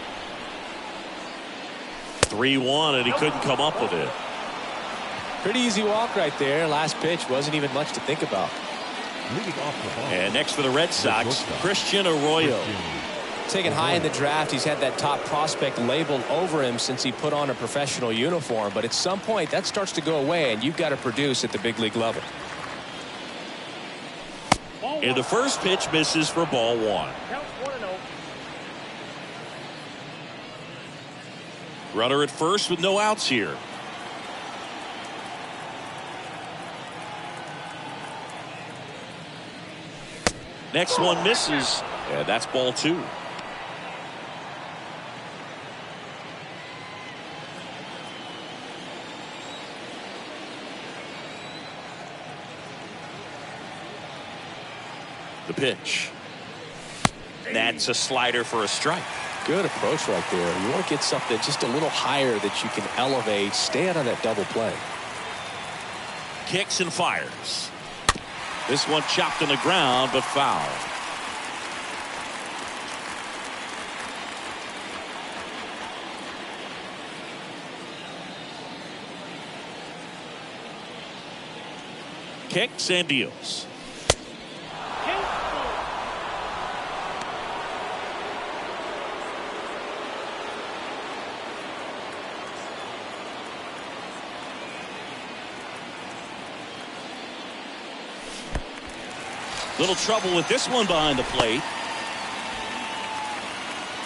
3-1, and he couldn't come up with it. Pretty easy walk right there. Last pitch wasn't even much to think about. Leading off the ball. And next for the Red Sox, Christian Arroyo. Taken high in the draft, he's had that top prospect labeled over him since he put on a professional uniform. But at some point, that starts to go away, and you've got to produce at the big league level. And the first pitch misses for ball one. Count 1-0. Runner at first with no outs here. Next one misses. Yeah, that's ball two. The pitch. That's a slider for a strike. Good approach right there. You want to get something just a little higher that you can elevate. Stay out of that double play. Kicks and fires. This one chopped on the ground, but foul. Kicks and deals. Little trouble with this one behind the plate.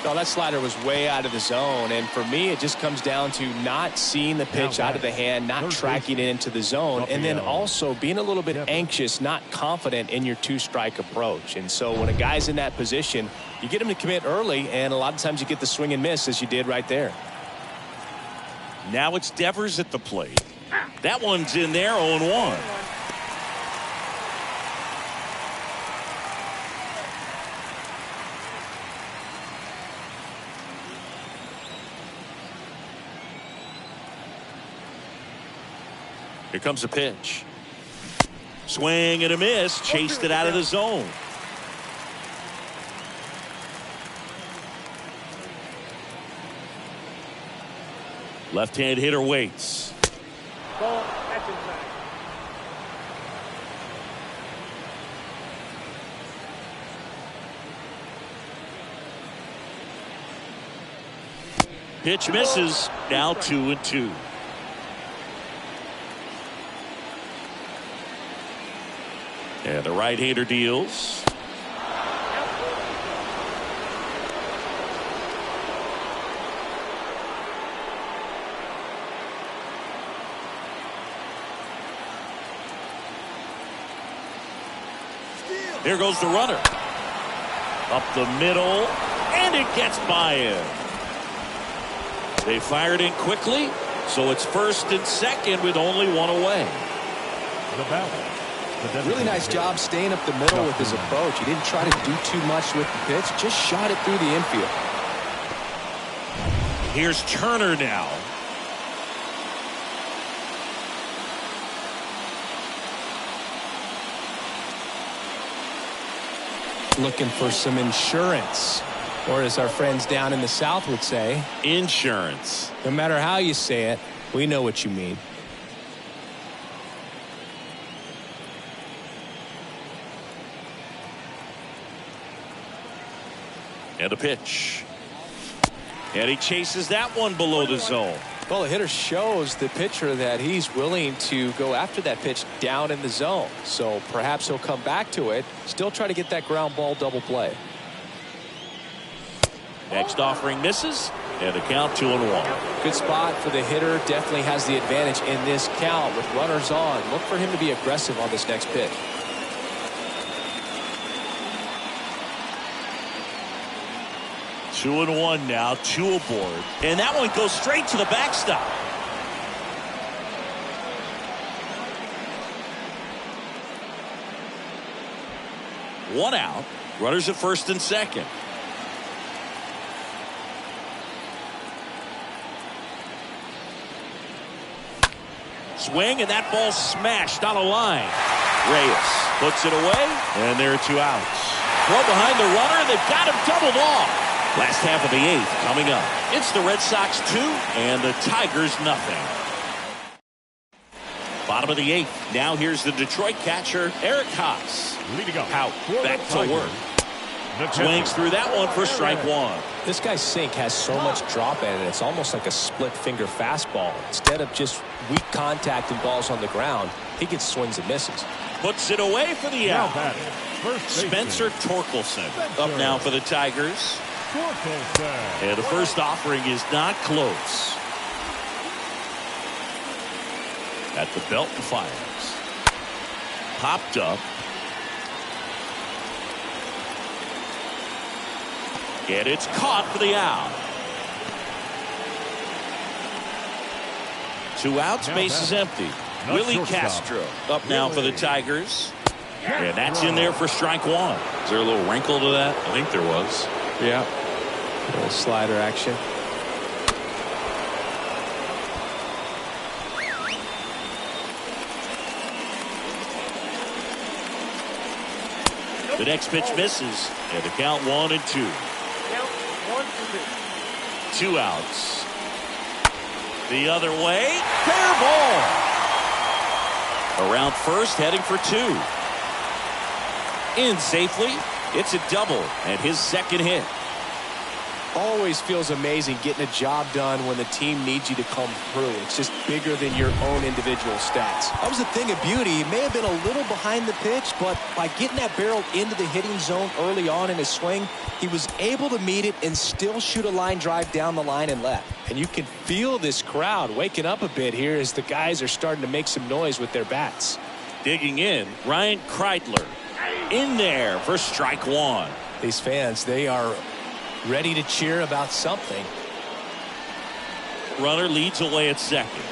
No, that slider was way out of the zone, and for me it just comes down to not seeing the pitch out of the hand, not tracking it into the zone, and then also being a little bit anxious, not confident in your two-strike approach. And so when a guy's in that position, you get him to commit early, and a lot of times you get the swing and miss as you did right there. Now it's Devers at the plate. That one's in there, 0-1. Here comes a pitch. Swing and a miss. Chased it out of the zone. Left-hand hitter waits. Ball, that's inside. Pitch misses. Now 2-2. And the right-hander deals. Here goes the runner. Up the middle, and it gets by him. They fired in quickly, so it's first and second with only one away. The battle. Really nice job staying up the middle with his approach. He didn't try to do too much with the pitch, just shot it through the infield. Here's Turner now. Looking for some insurance, or as our friends down in the South would say, Insurance. no matter how you say it, we know what you mean. And a pitch. And he chases that one below the zone. Well, the hitter shows the pitcher that he's willing to go after that pitch down in the zone. So perhaps he'll come back to it, still try to get that ground ball double play. Next offering misses, and the count 2-1. Good spot for the hitter. Definitely has the advantage in this count with runners on. Look for him to be aggressive on this next pitch. Two and one now, 2 aboard. And that one goes straight to the backstop. One out. Runners at first and second. Swing, and that ball smashed on a line. Reyes puts it away, and there are 2 outs. Throw behind the runner, and they've got him doubled off. Last half of the 8th coming up. It's the Red Sox 2 and the Tigers nothing. Bottom of the 8th. Now here's the Detroit catcher, Eric Haas. Leading up. Out. Back to work. Swings through that one for strike 1. This guy's sink has so much drop in it. It's almost like a split finger fastball. Instead of just weak contact and balls on the ground, he gets swings and misses. Puts it away for the out. First Spencer Torkelson up now for the Tigers. And the first offering is not close. At the belt and fires. Popped up. And it's caught for the out. 2 outs, base is empty. Willie Castro up now for the Tigers. And that's in there for strike 1. Is there a little wrinkle to that? I think there was. Yeah. A little slider action. The next pitch misses, and the count 1 and 2. Count 1 and 2. 2 outs. The other way, fair ball. Around first, heading for 2. In safely, it's a double, and his second hit. Always feels amazing getting a job done when the team needs you to come through. It's just bigger than your own individual stats. That was the thing of beauty. He may have been a little behind the pitch, but by getting that barrel into the hitting zone early on in his swing, he was able to meet it and still shoot a line drive down the line and left. And you can feel this crowd waking up a bit here as the guys are starting to make some noise with their bats. Digging in, Ryan Kreidler in there for strike 1. These fans, they are ready to cheer about something. Runner leads away at second.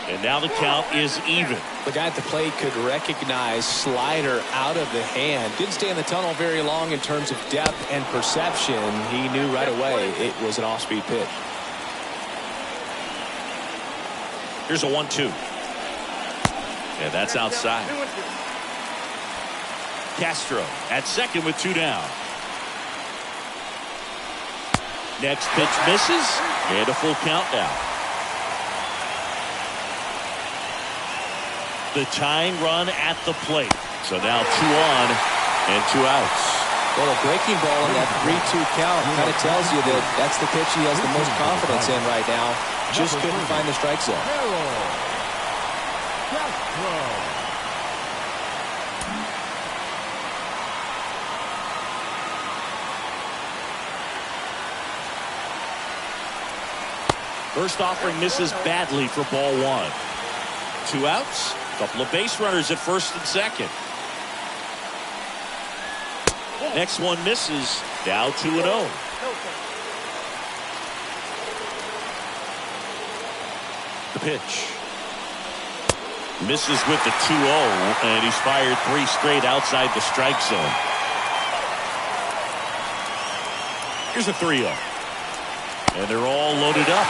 And now the count is even. The guy at the plate could recognize slider out of the hand. Didn't stay in the tunnel very long in terms of depth and perception. He knew right away it was an off-speed pitch. Here's a 1-2. And that's outside. 2 and 2. Castro at second with 2 down. Next pitch misses, and a full count now. The tying run at the plate. So now 2 on and 2 outs. Well, a breaking ball in that 3-2 count kind of tells you that that's the pitch he has the most confidence in right now. Just couldn't find the strike zone. First offering misses badly for ball 1. 2 outs. Couple of base runners at first and second. Next one misses. Now 2-0. The pitch. Misses with the 2-0, and he's fired 3 straight outside the strike zone. Here's a 3-0. And they're all loaded up.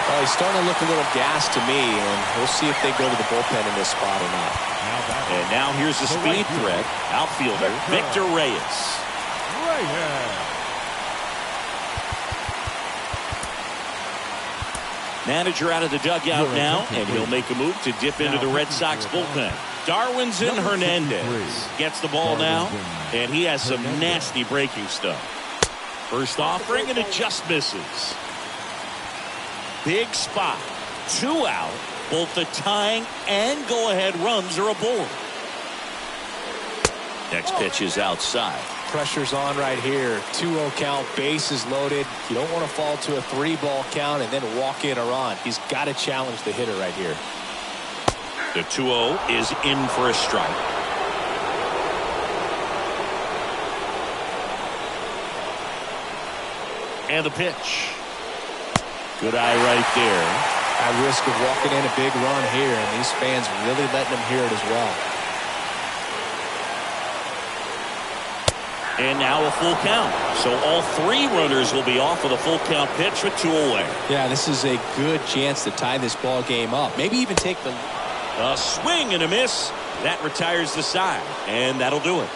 Well, he's starting to look a little gassed to me, and we'll see if they go to the bullpen in this spot or not. And now here's the speed threat. Outfielder Victor Reyes. Manager out of the dugout now, and he'll make a move to dip into the Red Sox bullpen. Darwinzon Hernandez gets the ball now, and he has some nasty breaking stuff. First offering, and it just misses. Big spot. 2 out. Both the tying and go-ahead runs are aboard. Next pitch is outside. Pressure's on right here. 2-0 count, bases loaded. You don't want to fall to a 3-ball count and then walk in or on. He's got to challenge the hitter right here. The 2-0 is in for a strike. And the pitch. Good eye right there. At risk of walking in a big run here, and these fans really letting him hear it as well. And now a full count. So all 3 runners will be off of the full count pitch with 2 away. Yeah, this is a good chance to tie this ball game up. Maybe even take the... A swing and a miss. That retires the side, and that'll do it.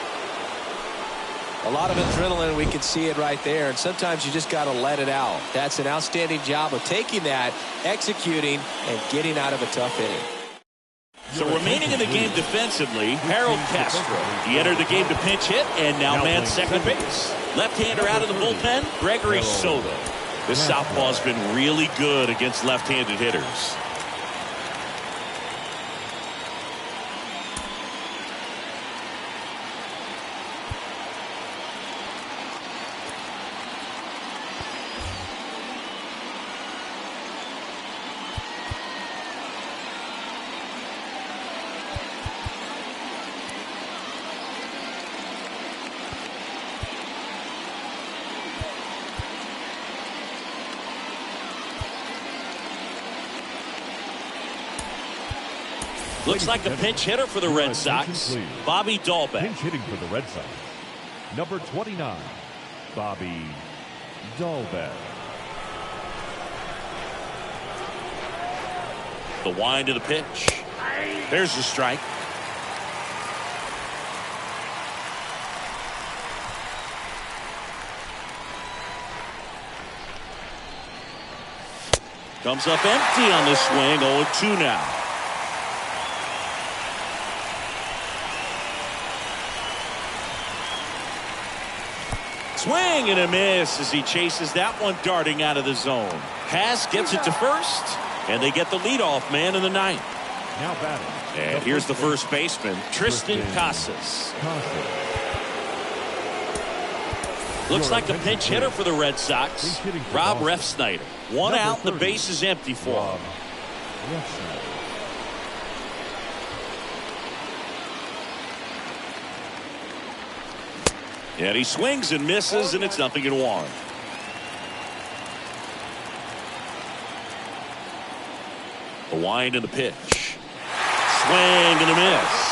A lot of adrenaline, we can see it right there, and sometimes you just got to let it out. That's an outstanding job of taking that, executing, and getting out of a tough inning. So remaining in the game defensively, Harold Castro. He entered the game to pinch hit and now man second base. Left-hander out of the bullpen, Gregory Soto. This southpaw's been really good against left-handed hitters. Looks like a pinch hitter for the Red Sox, Bobby Dalbec. Pinch hitting for the Red Sox, number 29, Bobby Dalbec. The wind of the pitch. There's the strike. Comes up empty on the swing. 0-2 now. Swing and a miss as he chases that one darting out of the zone. Haas gets it to first, and they get the leadoff man in the ninth. Now batting. And here's the first baseman, Tristan Casas. Looks like a pinch hitter for the Red Sox, Rob Refsnyder. 1 out, and the base is empty for him. And he swings and misses, and it's 0-1. The wind and the pitch. Swing and a miss.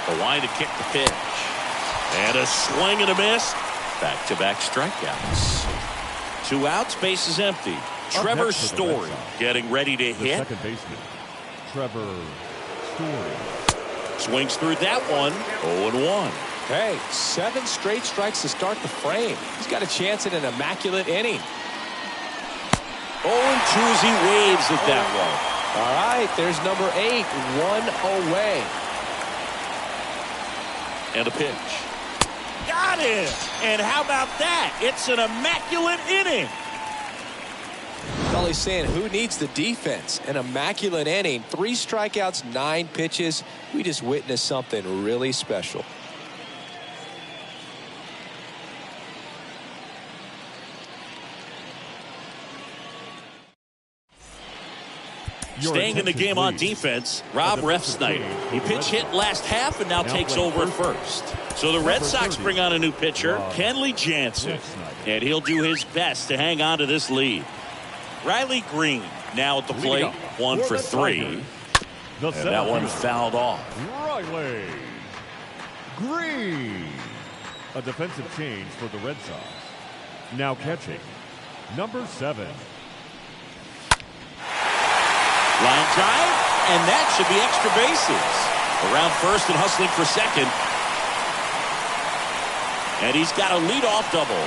The wind to kick the pitch. And a swing and a miss. Back-to-back strikeouts. 2 outs, base is empty. Trevor Story getting ready to hit. Second baseman, Trevor Story. Swings through that one. 0-1. Hey, 7 straight strikes to start the frame. He's got a chance at an immaculate inning. 0-2 as he waves at that one. All right, there's number 8, 1 away. And a pitch. Got it! And how about that? It's an immaculate inning. Gully's saying, who needs the defense? An immaculate inning. 3 strikeouts, 9 pitches. We just witnessed something really special. Staying in the game on defense, Rob Refsnyder. He pinch hit last half and now takes over at first. So the Red Sox bring on a new pitcher, Kenley Jansen, and he'll do his best to hang on to this lead. Riley Green now at the plate, 1 for 3. And that one fouled off. Riley Green. A defensive change for the Red Sox. Now catching, number 7. Line drive, and that should be extra bases. Around first and hustling for second. And he's got a leadoff double.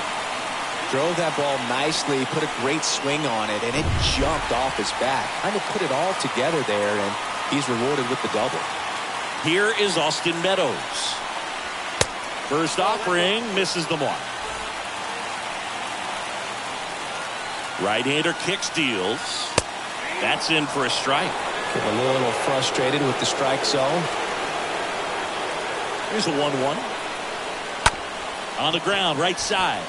Drove that ball nicely, put a great swing on it, and it jumped off his bat. Kind of put it all together there, and he's rewarded with the double. Here is Austin Meadows. First offering misses the mark. Right-hander kick steals. That's in for a strike. Getting a little frustrated with the strike zone. Here's a 1-1. On the ground, right side.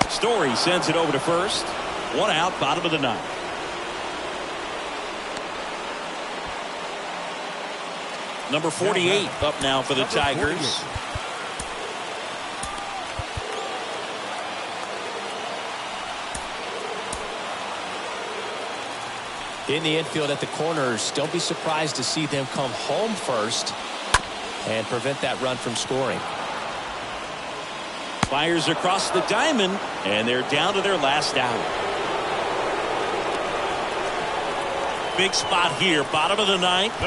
Story sends it over to first. One out, bottom of the ninth. Number 48 up now for the Tigers. In the infield at the corners, don't be surprised to see them come home first and prevent that run from scoring. Fires across the diamond, and they're down to their last out. Big spot here, bottom of the ninth,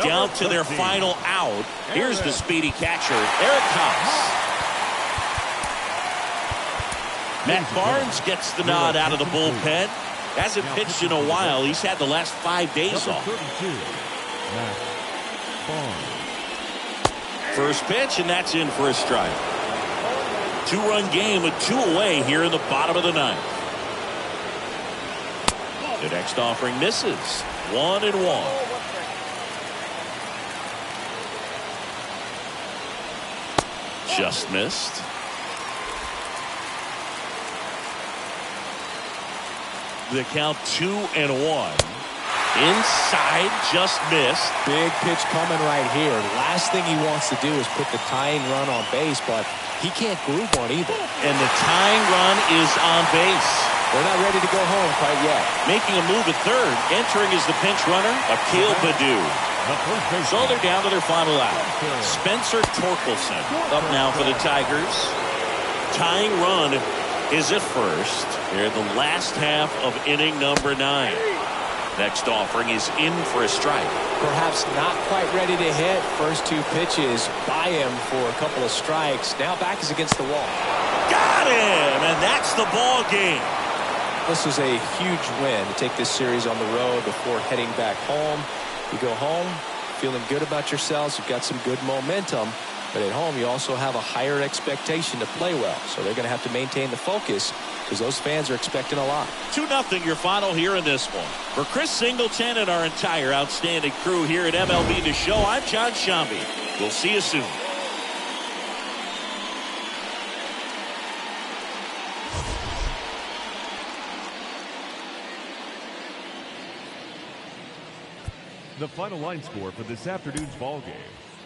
down to their final out. Here's the speedy catcher. There it comes. Matt Barnes gets the nod out of the bullpen. Hasn't pitched in a while. He's had the last 5 days off. First pitch, and that's in for a strike. 2-run game with 2 away here in the bottom of the ninth. The next offering misses. 1-1. Just missed. The count 2-1. Inside, just missed. Big pitch coming right here. Last thing he wants to do is put the tying run on base, but he can't groove one either. And the tying run is on base. They're not ready to go home quite yet. Making a move at third. Entering is the pinch runner, Akil Baddoo. So they're down to their final out. Spencer Torkelson up now for the Tigers. Tying run is at first. They're in the last half of inning number 9. Next offering is in for a strike. Perhaps not quite ready to hit. First 2 pitches by him for a couple of strikes. Now back is against the wall. Got him! And that's the ball game. This was a huge win to take this series on the road before heading back home. You go home feeling good about yourselves. You've got some good momentum. But at home, you also have a higher expectation to play well. So they're going to have to maintain the focus because those fans are expecting a lot. 2-0 your final here in this one. For Chris Singleton and our entire outstanding crew here at MLB The Show, I'm John Shambi. We'll see you soon. The final line score for this afternoon's ball game.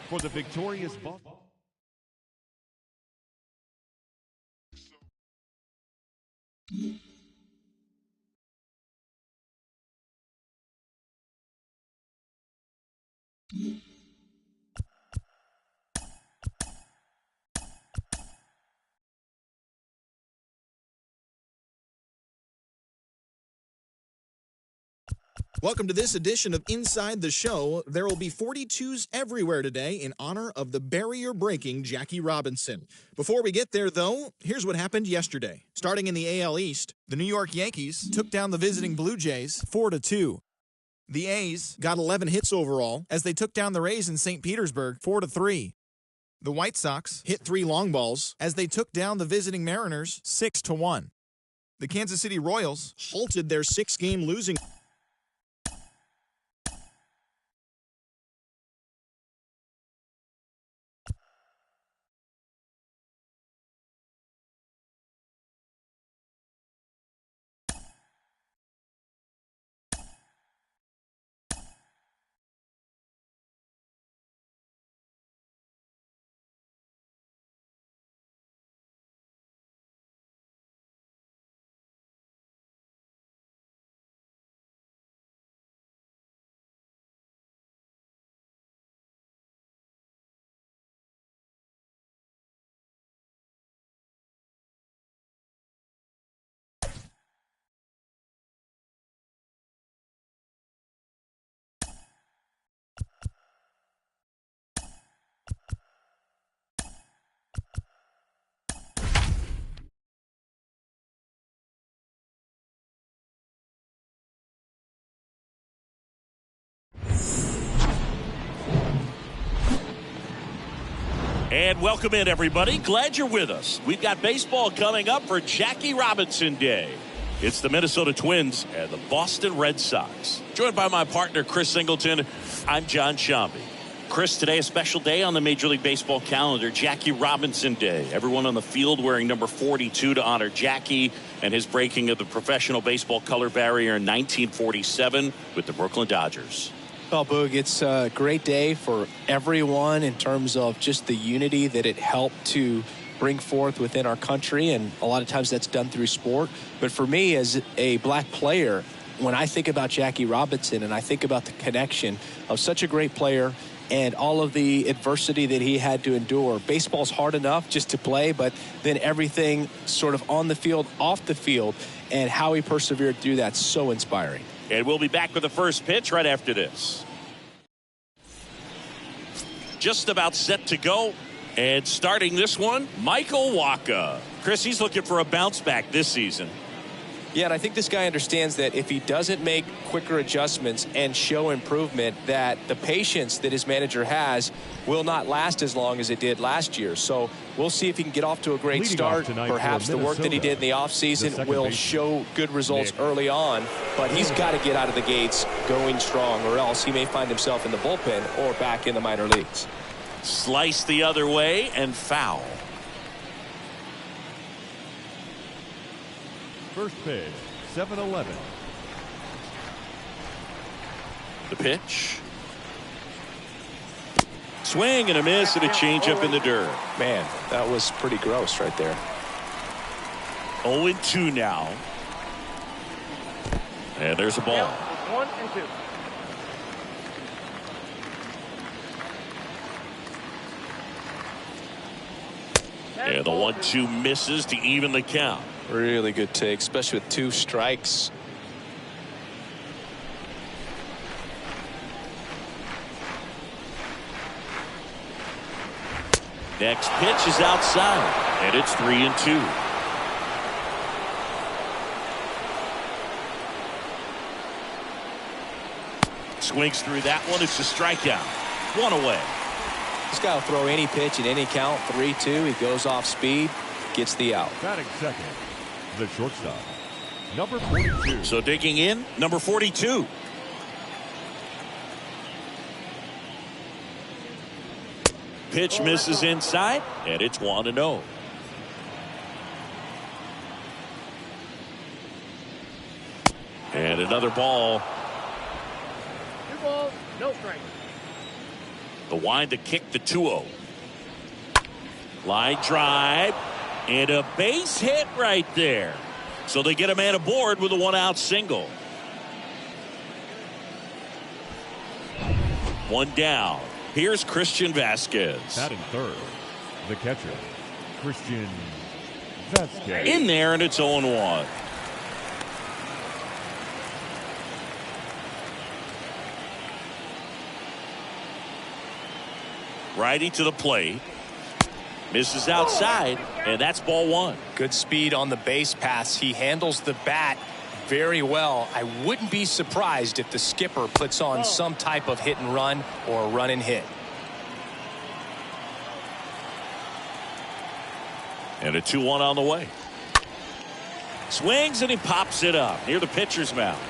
For the victorious ball. Welcome to this edition of Inside the Show. There will be 42s everywhere today in honor of the barrier-breaking Jackie Robinson. Before we get there, though, here's what happened yesterday. Starting in the AL East, the New York Yankees took down the visiting Blue Jays 4-2. The A's got 11 hits overall as they took down the Rays in St. Petersburg 4-3. The White Sox hit 3 long balls as they took down the visiting Mariners 6-1. The Kansas City Royals halted their 6-game losing And welcome in, everybody. Glad you're with us. We've got baseball coming up for Jackie Robinson Day. It's the Minnesota Twins and the Boston Red Sox. Joined by my partner, Chris Singleton. I'm John Shambi. Chris, today a special day on the Major League Baseball calendar, Jackie Robinson Day. Everyone on the field wearing number 42 to honor Jackie and his breaking of the professional baseball color barrier in 1947 with the Brooklyn Dodgers. Well, Boog, it's a great day for everyone in terms of just the unity that it helped to bring forth within our country, and a lot of times that's done through sport. But for me, as a black player, when I think about Jackie Robinson and I think about the connection of such a great player and all of the adversity that he had to endure, baseball's hard enough just to play, but then everything sort of on the field, off the field, and how he persevered through that, so inspiring. And we'll be back with the first pitch right after this. Just about set to go. And starting this one, Michael Wacha. Chris, he's looking for a bounce back this season. Yeah, and I think this guy understands that if he doesn't make quicker adjustments and show improvement, that the patience that his manager has will not last as long as it did last year. So we'll see if he can get off to a great start. Perhaps the work that he did in the offseason will show good results early on, but he's got to get out of the gates going strong, or else he may find himself in the bullpen or back in the minor leagues. Slice the other way and foul. First pitch, 7-11. The pitch. Swing and a miss and a changeup in the dirt. Man, that was pretty gross right there. 0-2 now. And there's a ball. 1-2. And the 1-2 misses to even the count. Really good take, especially with 2 strikes. Next pitch is outside, and it's 3-2. Swings through that one. It's a strikeout. 1 away. This guy will throw any pitch at any count. 3-2. He goes off speed, gets the out. Batting second, the shortstop, number 42. So digging in, number 42. Pitch misses inside, and it's 1-0. And another ball. 2 balls, no strikes. The wind to kick the 2-0. Line drive and a base hit right there. So they get a man aboard with a 1-out single. 1 down. Here's Christian Vasquez. Batting third, the catcher, Christian Vasquez. In there, and it's 0-1. Righty to the plate. Misses outside, and that's ball 1. Good speed on the base pass. He handles the bat very well. I wouldn't be surprised if the skipper puts on some type of hit and run or run and hit. And a 2-1 on the way. Swings and he pops it up near the pitcher's mound.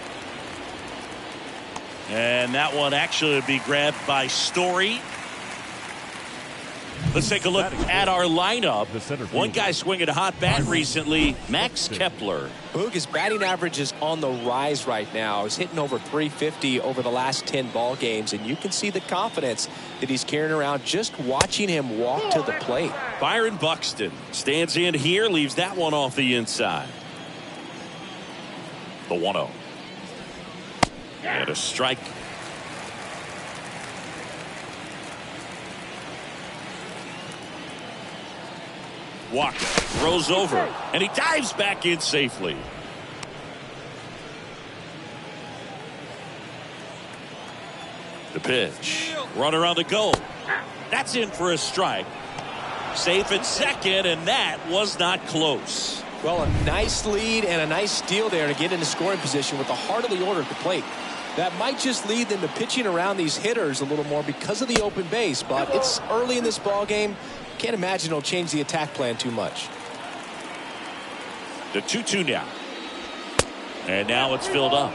And that one actually would be grabbed by Story. Let's take a look at our lineup. One guy swinging a hot bat recently, Max Kepler. Boog, his batting average is on the rise right now. He's hitting over 350 over the last 10 ball games, and you can see the confidence that he's carrying around just watching him walk to the plate. Byron Buxton stands in here, leaves that one off the inside. The 1-0. And a strike. Wacha throws over, and he dives back in safely. The pitch. Runner on the go. That's in for a strike. Safe at second, and that was not close. Well, a nice lead and a nice steal there to get into scoring position with the heart of the order at the plate. That might just lead them to pitching around these hitters a little more because of the open base, but it's early in this ball game. Can't imagine it'll change the attack plan too much. The 2-2 now. And now it's filled up.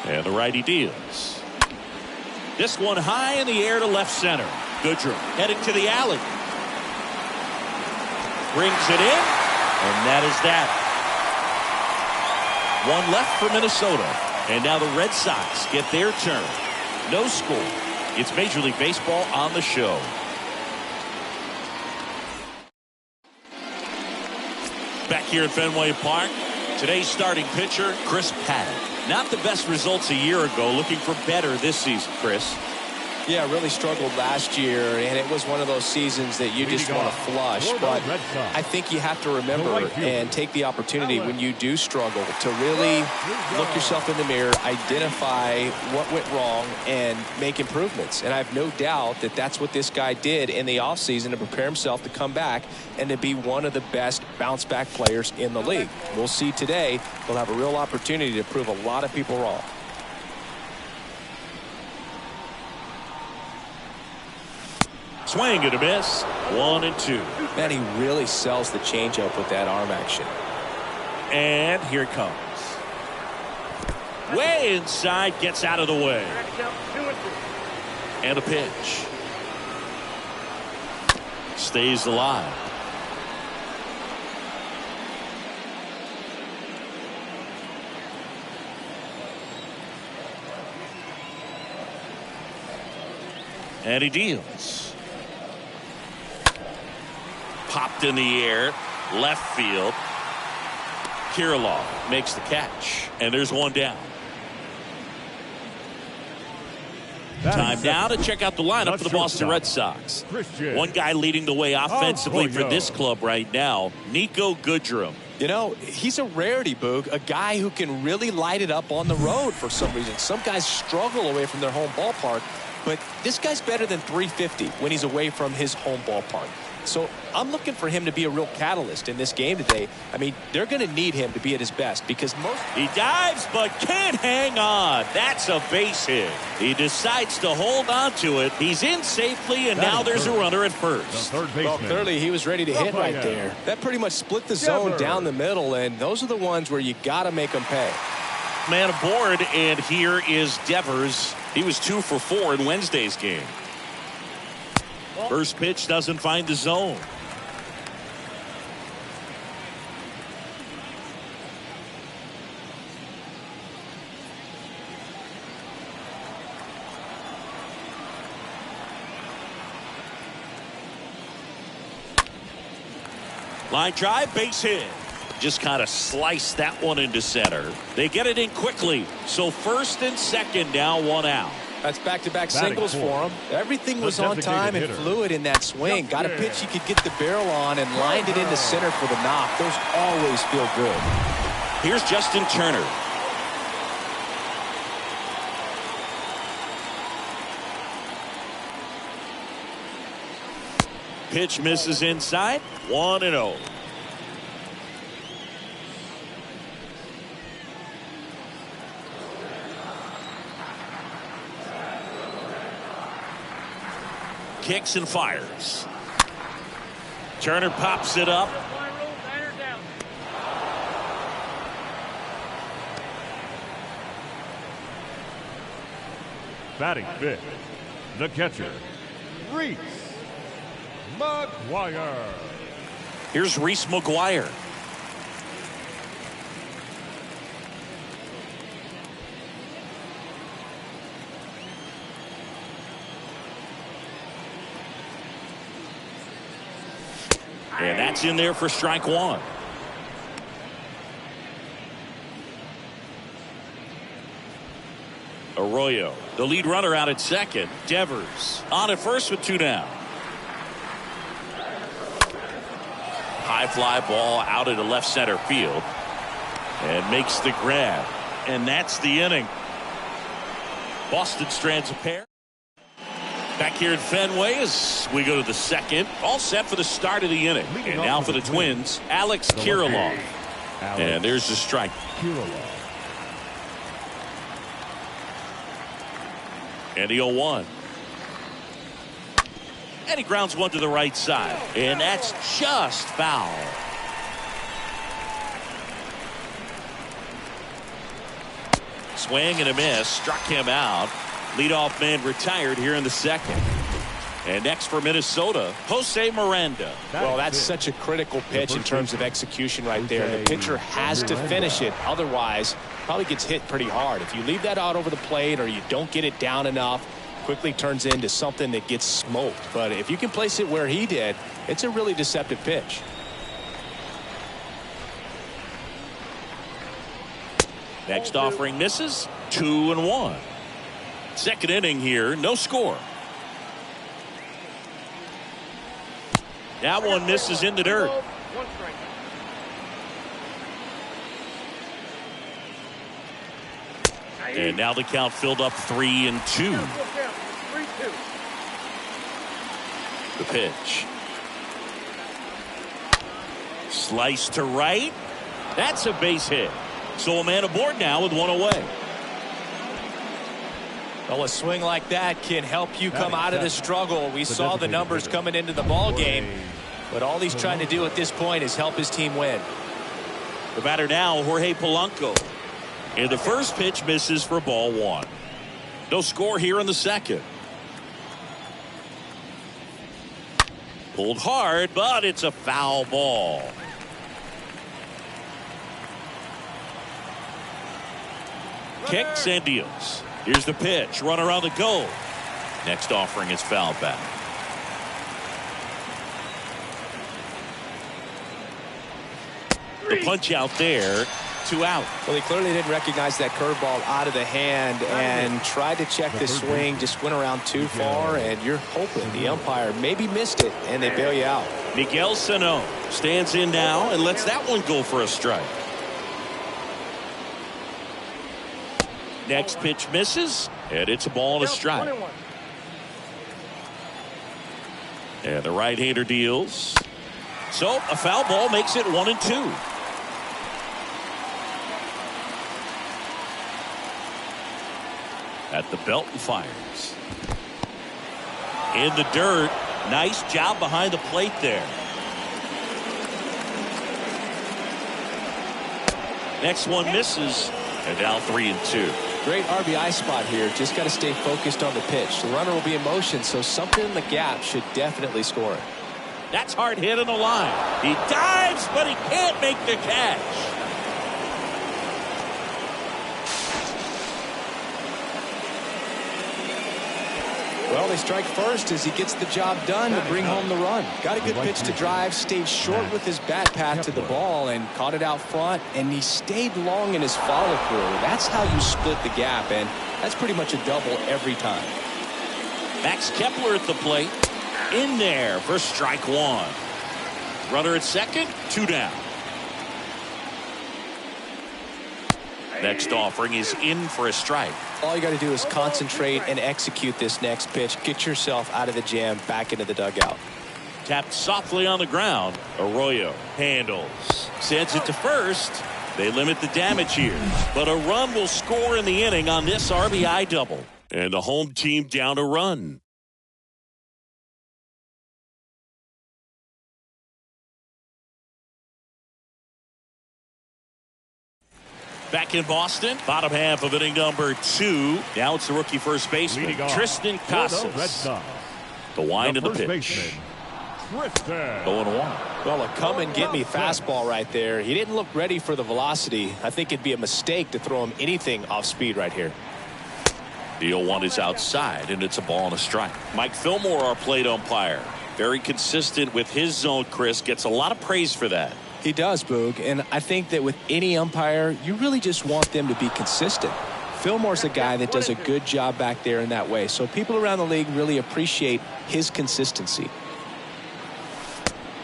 And the righty deals. This one high in the air to left center. Goodrum heading to the alley. Brings it in. And that is that. One left for Minnesota. And now the Red Sox get their turn. No score. It's Major League Baseball on the show. Back here at Fenway Park, today's starting pitcher, Chris Paddack. Not the best results a year ago, looking for better this season, Chris. Yeah, really struggled last year, and it was one of those seasons that you just want to flush. But I think you have to remember and take the opportunity when you do struggle to really look yourself in the mirror, identify what went wrong, and make improvements. And I have no doubt that that's what this guy did in the offseason to prepare himself to come back and to be one of the best bounce-back players in the league. We'll see today. He'll have a real opportunity to prove a lot of people wrong. Swing and a miss. 1-2. Man, he really sells the changeup with that arm action. And here it comes. Way inside, gets out of the way. And a pitch. Stays alive. And he deals. Popped in the air, left field. Kirilloff makes the catch, and there's one down. Time now to check out the lineup for the Boston Red Sox. One guy leading the way offensively for this club right now, Niko Goodrum. You know, he's a rarity, Boog, a guy who can really light it up on the road for some reason. Some guys struggle away from their home ballpark, but this guy's better than 350 when he's away from his home ballpark. So I'm looking for him to be a real catalyst in this game today. I mean, they're going to need him to be at his best because most... He dives but can't hang on. That's a base hit. He decides to hold on to it. He's in safely, and now there's a runner at first. Well, clearly he was ready to hit right there. That pretty much split the zone down the middle, and those are the ones where you got to make them pay. Man aboard, and here is Devers. He was 2 for 4 in Wednesday's game. First pitch doesn't find the zone. Line drive, base hit. Just kind of slice that one into center. They get it in quickly. So first and second now, one out. That's back-to-back singles for him. Everything was on time and fluid in that swing. Got a pitch he could get the barrel on and lined it into center for the knock. Those always feel good. Here's Justin Turner. Pitch misses inside. 1-0. Kicks and fires. Turner pops it up. Batting fifth, the catcher, Reese McGuire. Here's Reese McGuire. And that's in there for strike one. Arroyo, the lead runner out at second. Devers on at first with 2 down. High fly ball out into left center field. And makes the grab. And that's the inning. Boston strands a pair. Back here at Fenway as we go to the second. All set for the start of the inning. And now for the Twins, Alex Kirilloff. And there's the strike. And the 0-1. And he grounds one to the right side. And that's just foul. Swing and a miss. Struck him out. Leadoff man retired here in the second. And next for Minnesota, Jose Miranda. Well, that's such a critical pitch in terms of execution right there. The pitcher has to finish it. Otherwise, probably gets hit pretty hard. If you leave that out over the plate or you don't get it down enough, quickly turns into something that gets smoked. But if you can place it where he did, it's a really deceptive pitch. Next offering misses. 2-1. Second inning here, no score. That one misses in the dirt. 1 strike. And now the count filled up 3-2. 3-2. The pitch. Slice to right. That's a base hit. So a man aboard now with one away. Well, a swing like that can help you come out of the struggle. We saw the numbers coming into the ball game, but all he's trying to do at this point is help his team win. The batter now, Jorge Polanco. And the first pitch misses for ball 1. No score here in the second. Pulled hard, but it's a foul ball. Kicks and deals. Here's the pitch. Runner on the go. Next offering is fouled back. The punch out there. 2 out. Well, he clearly didn't recognize that curveball out of the hand and tried to check the swing, just went around too far, and you're hoping the umpire maybe missed it, and they bail you out. Miguel Sano stands in now and lets that one go for a strike. Next pitch misses, and it's a ball and a strike. 1-1. And the right-hander deals. So a foul ball makes it 1-2. At the belt and fires. In the dirt. Nice job behind the plate there. Next one misses. And now 3-2. Great RBI spot here. Just got to stay focused on the pitch. The runner will be in motion, so something in the gap should definitely score it. That's hard hit on the line. He dives, but he can't make the catch. Well, they strike first as he gets the job done to bring home the run. Got a good pitch to drive, stayed short with his bat path to the ball and caught it out front, and he stayed long in his follow-through. That's how you split the gap, and that's pretty much a double every time. Max Kepler at the plate. In there for strike 1. Runner at second, 2 down. Next offering is in for a strike. All you got to do is concentrate and execute this next pitch. Get yourself out of the jam, back into the dugout. Tapped softly on the ground. Arroyo handles. Sends it to first. They limit the damage here. But a run will score in the inning on this RBI double. And the home team down a run. Back in Boston, bottom half of inning number 2. Now it's the rookie first baseman, Tristan Casas. The wind of the pitch. 0-1. Well, a come and get me fastball right there. He didn't look ready for the velocity. I think it'd be a mistake to throw him anything off speed right here. The 0-1 is outside, and it's a ball and a strike. Mike Fillmore, our plate umpire. Very consistent with his zone, Chris. Gets a lot of praise for that. He does, Boog, and I think that with any umpire, you really just want them to be consistent. Fillmore's a guy that does a good job back there in that way, so people around the league really appreciate his consistency.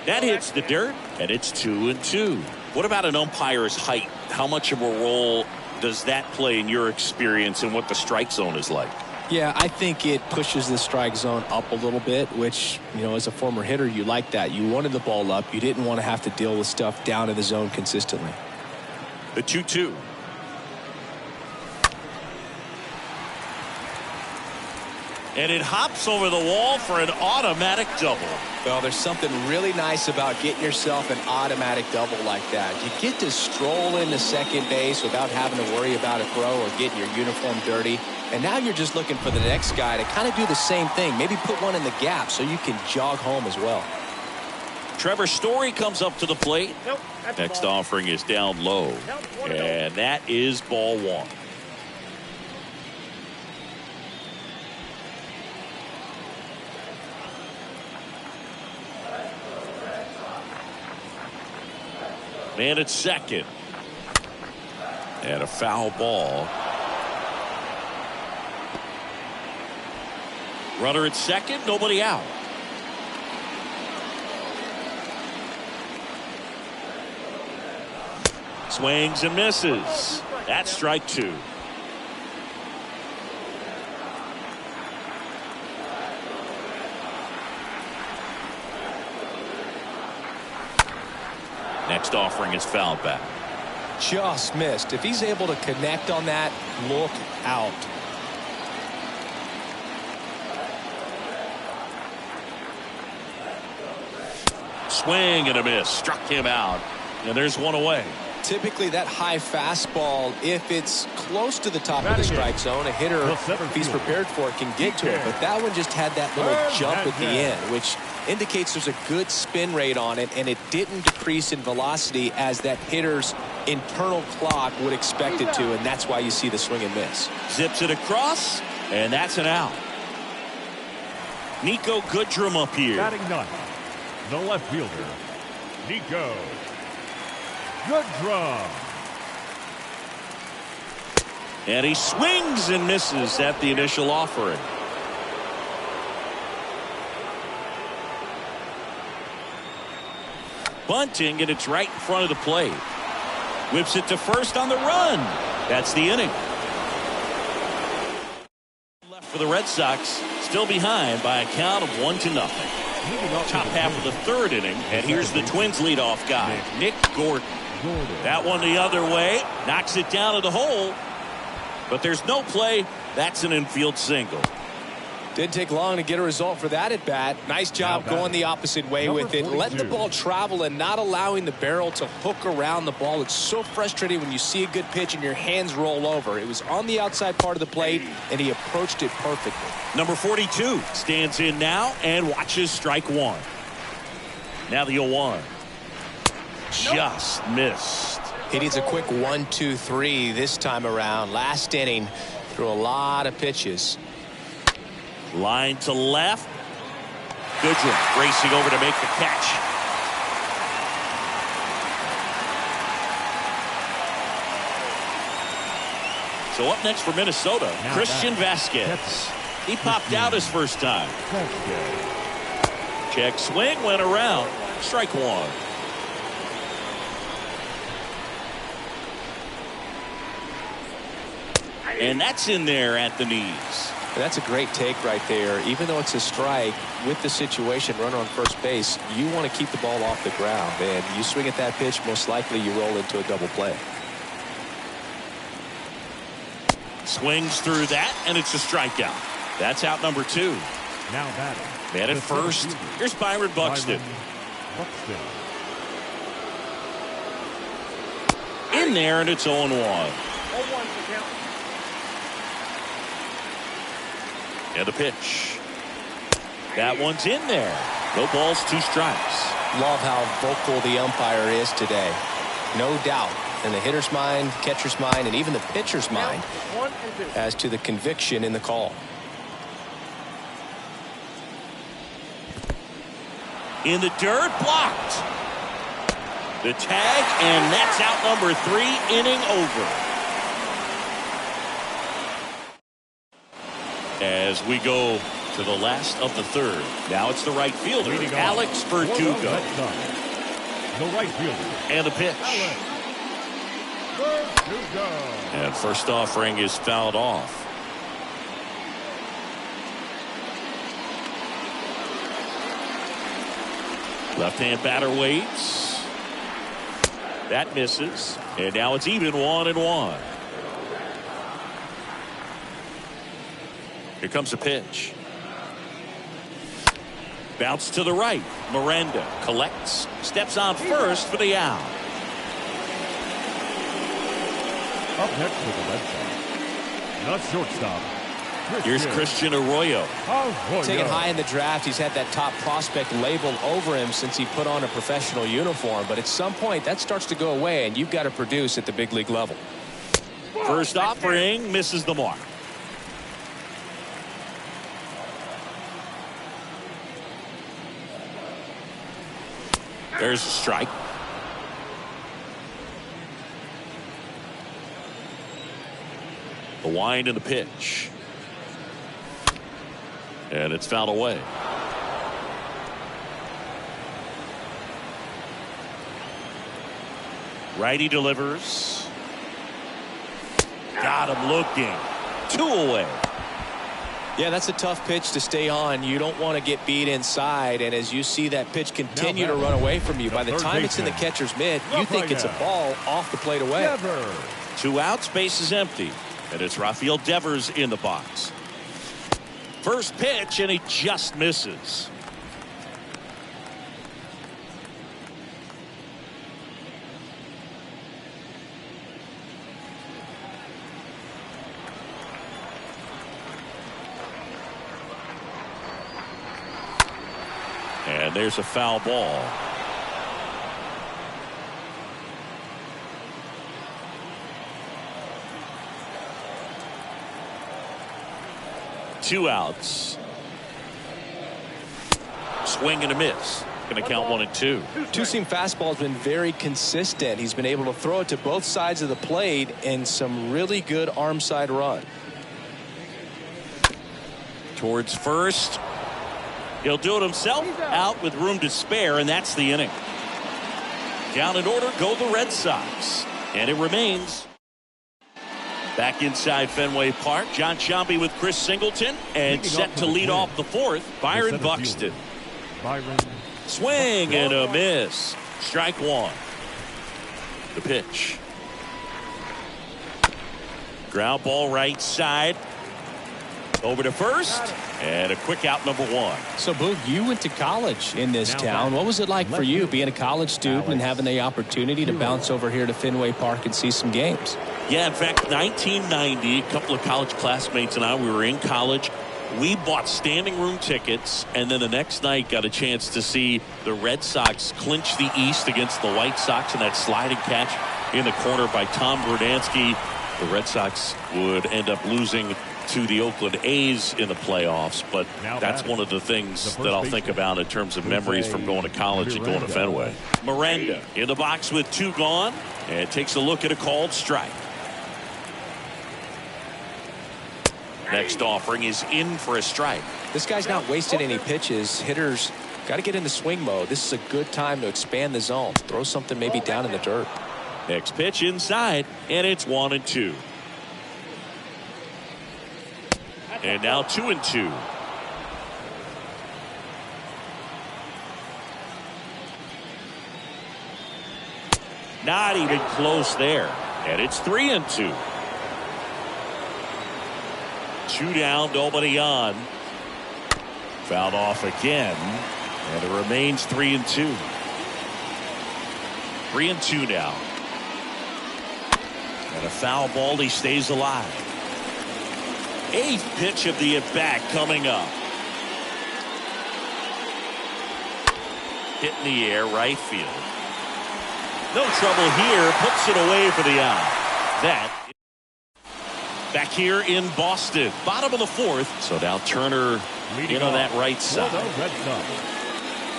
That hits the dirt, and it's 2-2. What about an umpire's height? How much of a role does that play in your experience and what the strike zone is like? Yeah, I think it pushes the strike zone up a little bit, which, you know, as a former hitter, you like that. You wanted the ball up. You didn't want to have to deal with stuff down in the zone consistently. The 2-2. And it hops over the wall for an automatic double. Well, there's something really nice about getting yourself an automatic double like that. You get to stroll into second base without having to worry about a throw or getting your uniform dirty. And now you're just looking for the next guy to kind of do the same thing. Maybe put one in the gap so you can jog home as well. Trevor Story comes up to the plate. Nope, that's Next ball. offering is down low. Nope, one to go. And that is ball one. Man at second. And a foul ball. Runner at second, nobody out. Swings and misses. That's strike two. Next offering is fouled back. Just missed. If he's able to connect on that, look out. Swing and a miss. Struck him out. And there's one away. Typically that high fastball, if it's close to the top of the strike zone, a hitter, if he's prepared for it, can get to it. But that one just had that little jump at the end, which indicates there's a good spin rate on it, and it didn't decrease in velocity as that hitter's internal clock would expect it to, and that's why you see the swing and miss. Zips it across, and that's an out. Niko Goodrum up here. Batting ninth, the left fielder, Niko Goodrum. And he swings and misses at the initial offering. Bunting, and it's right in front of the plate. Whips it to first on the run. That's the inning. Left for the Red Sox, still behind by a count of 1-0. Top half of the third inning, and here's the Twins leadoff guy, Nick Gordon. That one the other way, knocks it down to the hole, but there's no play. That's an infield single. Didn't take long to get a result for that at bat. Nice job going the opposite way with it, letting the ball travel and not allowing the barrel to hook around the ball. It's so frustrating when you see a good pitch and your hands roll over. It was on the outside part of the plate, and he approached it perfectly. Number 42 stands in now and watches strike one. Now the 0-1. Just missed. He needs a quick 1-2-3 this time around. Last inning, threw a lot of pitches. Line to left. Goodrum racing over to make the catch. So up next for Minnesota, Now Christian back. Vasquez. He popped out his first time. Vasquez. Check swing, went around. Strike one. And that's in there at the knees. And that's a great take right there. Even though it's a strike, with the situation, runner on first base, you want to keep the ball off the ground. And you swing at that pitch, most likely you roll into a double play. Swings through that, and it's a strikeout. That's out number two. Now batting. Man at the first. center fielder, Here's Byron Buxton. Buxton. In there, and it's 0-1. 0-1 for count. And the pitch. That one's in there. No balls, two strikes. Love how vocal the umpire is today. No doubt in the hitter's mind, catcher's mind, and even the pitcher's mind 1 and 2. as to the conviction in the call. In the dirt, blocked. The tag, and that's out number 3, inning over. As we go to the last of the third. Now it's the right fielder, Leading off Alex for the Verdugo. Red Sox, the right fielder, And the pitch. Verdugo. And first offering is fouled off. Left-hand batter waits. That misses. And now it's even 1-1. Here comes the pitch. Bounce to the right. Miranda collects, steps on first for the out. Up next for the Red Sox, the shortstop. Here's Christian Arroyo. Taken high in the draft, he's had that top prospect label over him since he put on a professional uniform. But at some point, that starts to go away, and you've got to produce at the big league level. First offering misses the mark. There's a strike. The wind and the pitch. And it's fouled away. Righty delivers. Got him looking. 2 away. Yeah, that's a tough pitch to stay on. You don't want to get beat inside, and as you see that pitch continue to run away from you, by the time it's in the catcher's mitt, you think it's a ball off the plate away. 2 outs, base is empty, and it's Rafael Devers in the box. First pitch, and he just misses. And there's a foul ball. Two outs. Swing and a miss. Going to count 1 and 2. Two-seam fastball has been very consistent. He's been able to throw it to both sides of the plate and some really good arm side run. Towards first. He'll do it himself. Out with room to spare, and that's the inning. Down in order go the Red Sox. And it remains. Back inside Fenway Park, John Sciambi with Chris Singleton, and set to lead off the 4th, Byron Buxton. Swing and a miss. Strike 1. The pitch. Ground ball right side. Over to first, and a quick out, number 1. So, Boog, you went to college in this town. What was it like for you being a college student and having the opportunity to bounce over here to Fenway Park and see some games? Yeah, in fact, 1990, a couple of college classmates and I, we were in college. We bought standing room tickets, and then the next night got a chance to see the Red Sox clinch the East against the White Sox in that sliding catch in the corner by Tom Verdansky. The Red Sox would end up losing to the Oakland A's in the playoffs, but that's one of the things that I'll think about in terms of memories from going to college and going to Fenway. Miranda in the box with 2 gone, and takes a look at a called strike. Next offering is in for a strike. This guy's not wasting any pitches. Hitters got to get into swing mode. This is a good time to expand the zone. Throw something maybe down in the dirt. Next pitch inside, and it's 1 and 2. And now 2 and 2. Not even close there. And it's 3 and 2. 2 down, nobody on. Fouled off again. And it remains 3 and 2. 3 and 2 now. And a foul ball, he stays alive. 8th pitch of the at-bat coming up. Hit in the air, right field. No trouble here, puts it away for the out. That back here in Boston, bottom of the 4th. So now Turner in on that right side. The Red Sox,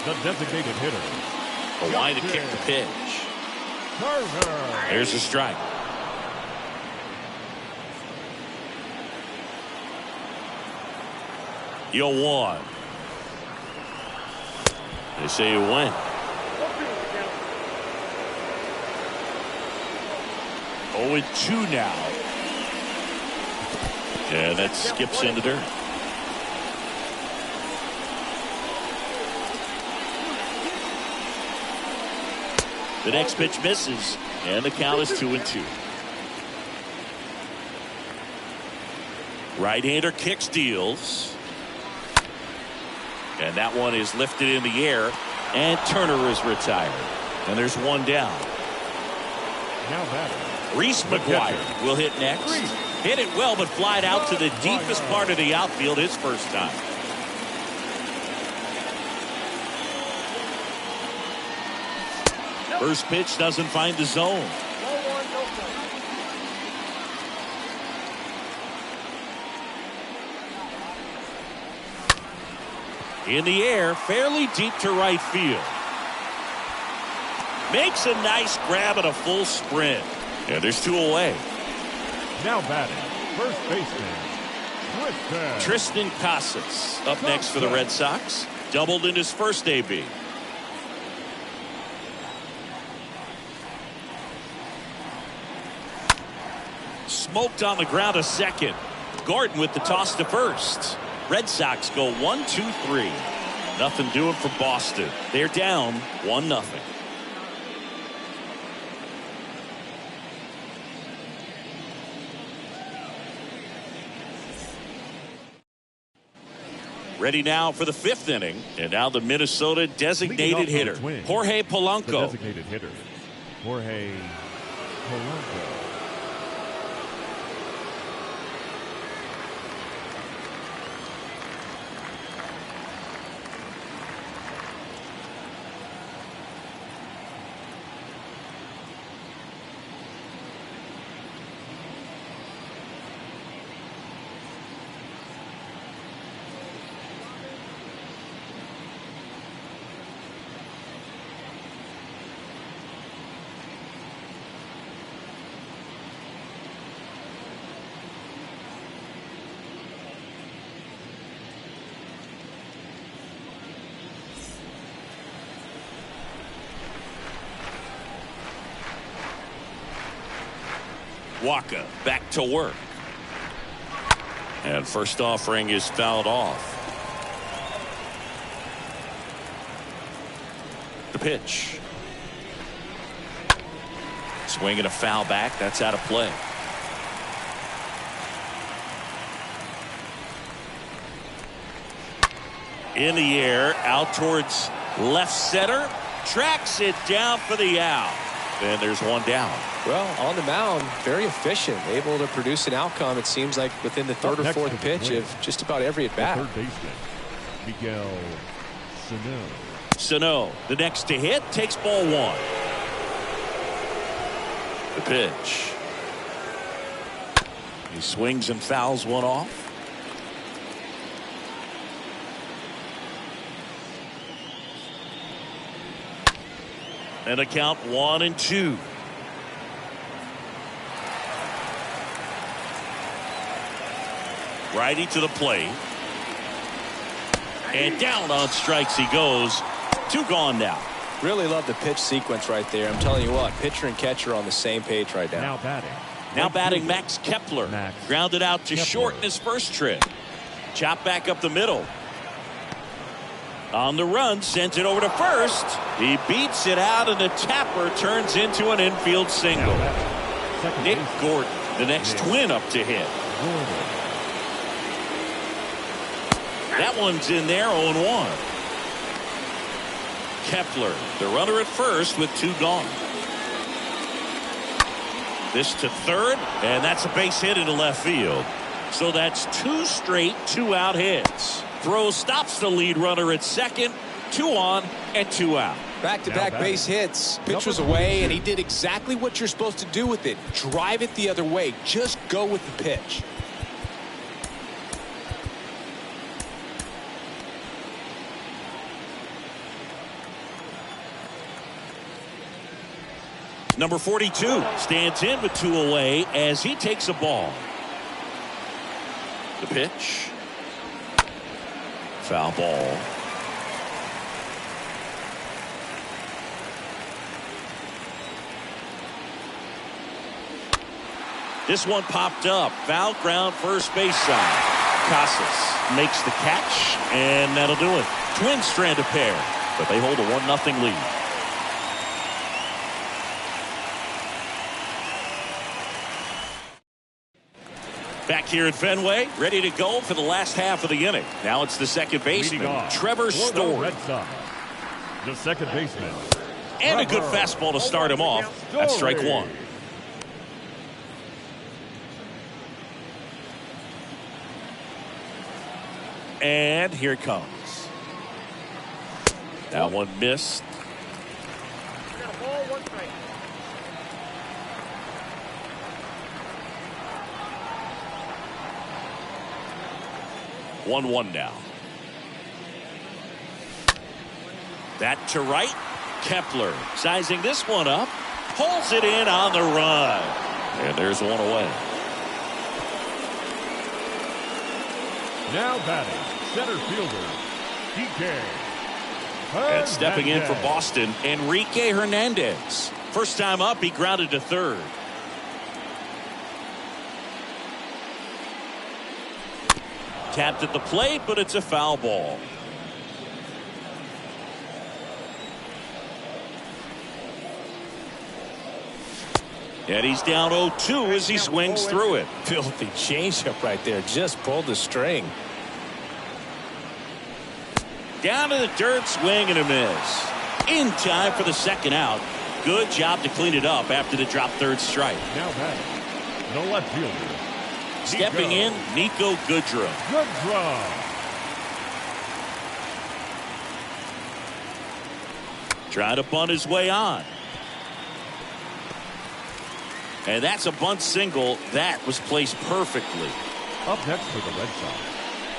the designated hitter. A line to kick the pitch. Turner. There's a strike. You won. They say you went. 0-2 now. And that skips into dirt. The next pitch misses, and the count is 2 and 2. Right-hander kicks, deals. And that one is lifted in the air, and Turner is retired. And there's one down. Now batting. Reese McGuire will hit next. Hit it well, but flied out to the deepest part of the outfield his first time. First pitch doesn't find the zone. In the air, fairly deep to right field. Makes a nice grab at a full sprint. And there's two away. Now batting, first baseman, Triston Casas up next for the Red Sox. Doubled in his first AB. Smoked on the ground to second. Gordon with the toss to first. Red Sox go 1-2-3. Nothing doing for Boston. They're down 1-0. Ready now for the fifth inning. And now the Minnesota designated hitter, Jorge Polanco. The designated hitter, Jorge Polanco. Waka back to work. And first offering is fouled off. The pitch. Swing and a foul back. That's out of play. In the air, out towards left center. Tracks it down for the out. And there's one down. Well, on the mound, very efficient, able to produce an outcome, it seems like, within the third or fourth pitch of just about every at-bat. Third baseman, Miguel Sano. Sano, the next to hit, takes ball one. The pitch. He swings and fouls one off. And a count 1-2. Righty to the plate. And down on strikes he goes. Two gone now. Really love the pitch sequence right there. I'm telling you what, pitcher and catcher on the same page right now. Now batting Max Kepler. Grounded out to short in his first trip. Chop back up the middle. On the run, sent it over to first. He beats it out, and the tapper turns into an infield single. Nick Gordon, the next twin up to hit. That one's in there, 0-1. Kepler, the runner at first with two gone. This to third, and that's a base hit into left field. So that's two straight two-out hits. Throw stops the lead runner at second. Two on and two out. Back-to-back base hits. Pitch was away, and he did exactly what you're supposed to do with it. Drive it the other way. Just go with the pitch. Number 42 stands in with two away as he takes a ball. The pitch. Foul ball. This one popped up. Foul ground first base side. Casas makes the catch, and that'll do it. Twins strand a pair, but they hold a 1-0 lead. Back here at Fenway, ready to go for the last half of the inning. Now it's the second baseman, Trevor Story. Red Sox, the second baseman. And a good fastball to start him off. That's strike one. And here it comes. That one missed. We got a ball, 1 strike. One now. That to right. Kepler sizing this one up. Pulls it in on the run. And there's one away. Now batting, center fielder, DK. And stepping in for Boston, Enrique Hernandez. First time up, he grounded to third. Tapped at the plate, but it's a foul ball. And he's down 0-2 as he swings through it. Filthy changeup right there. Just pulled the string. Down to the dirt, swing and a miss. In time for the second out. Good job to clean it up after the drop third strike. Now batting, the left fielder. Stepping in, Nico Goodrum. Trying to bunt his way on. And that's a bunt single that was placed perfectly. Up next for the Red Sox.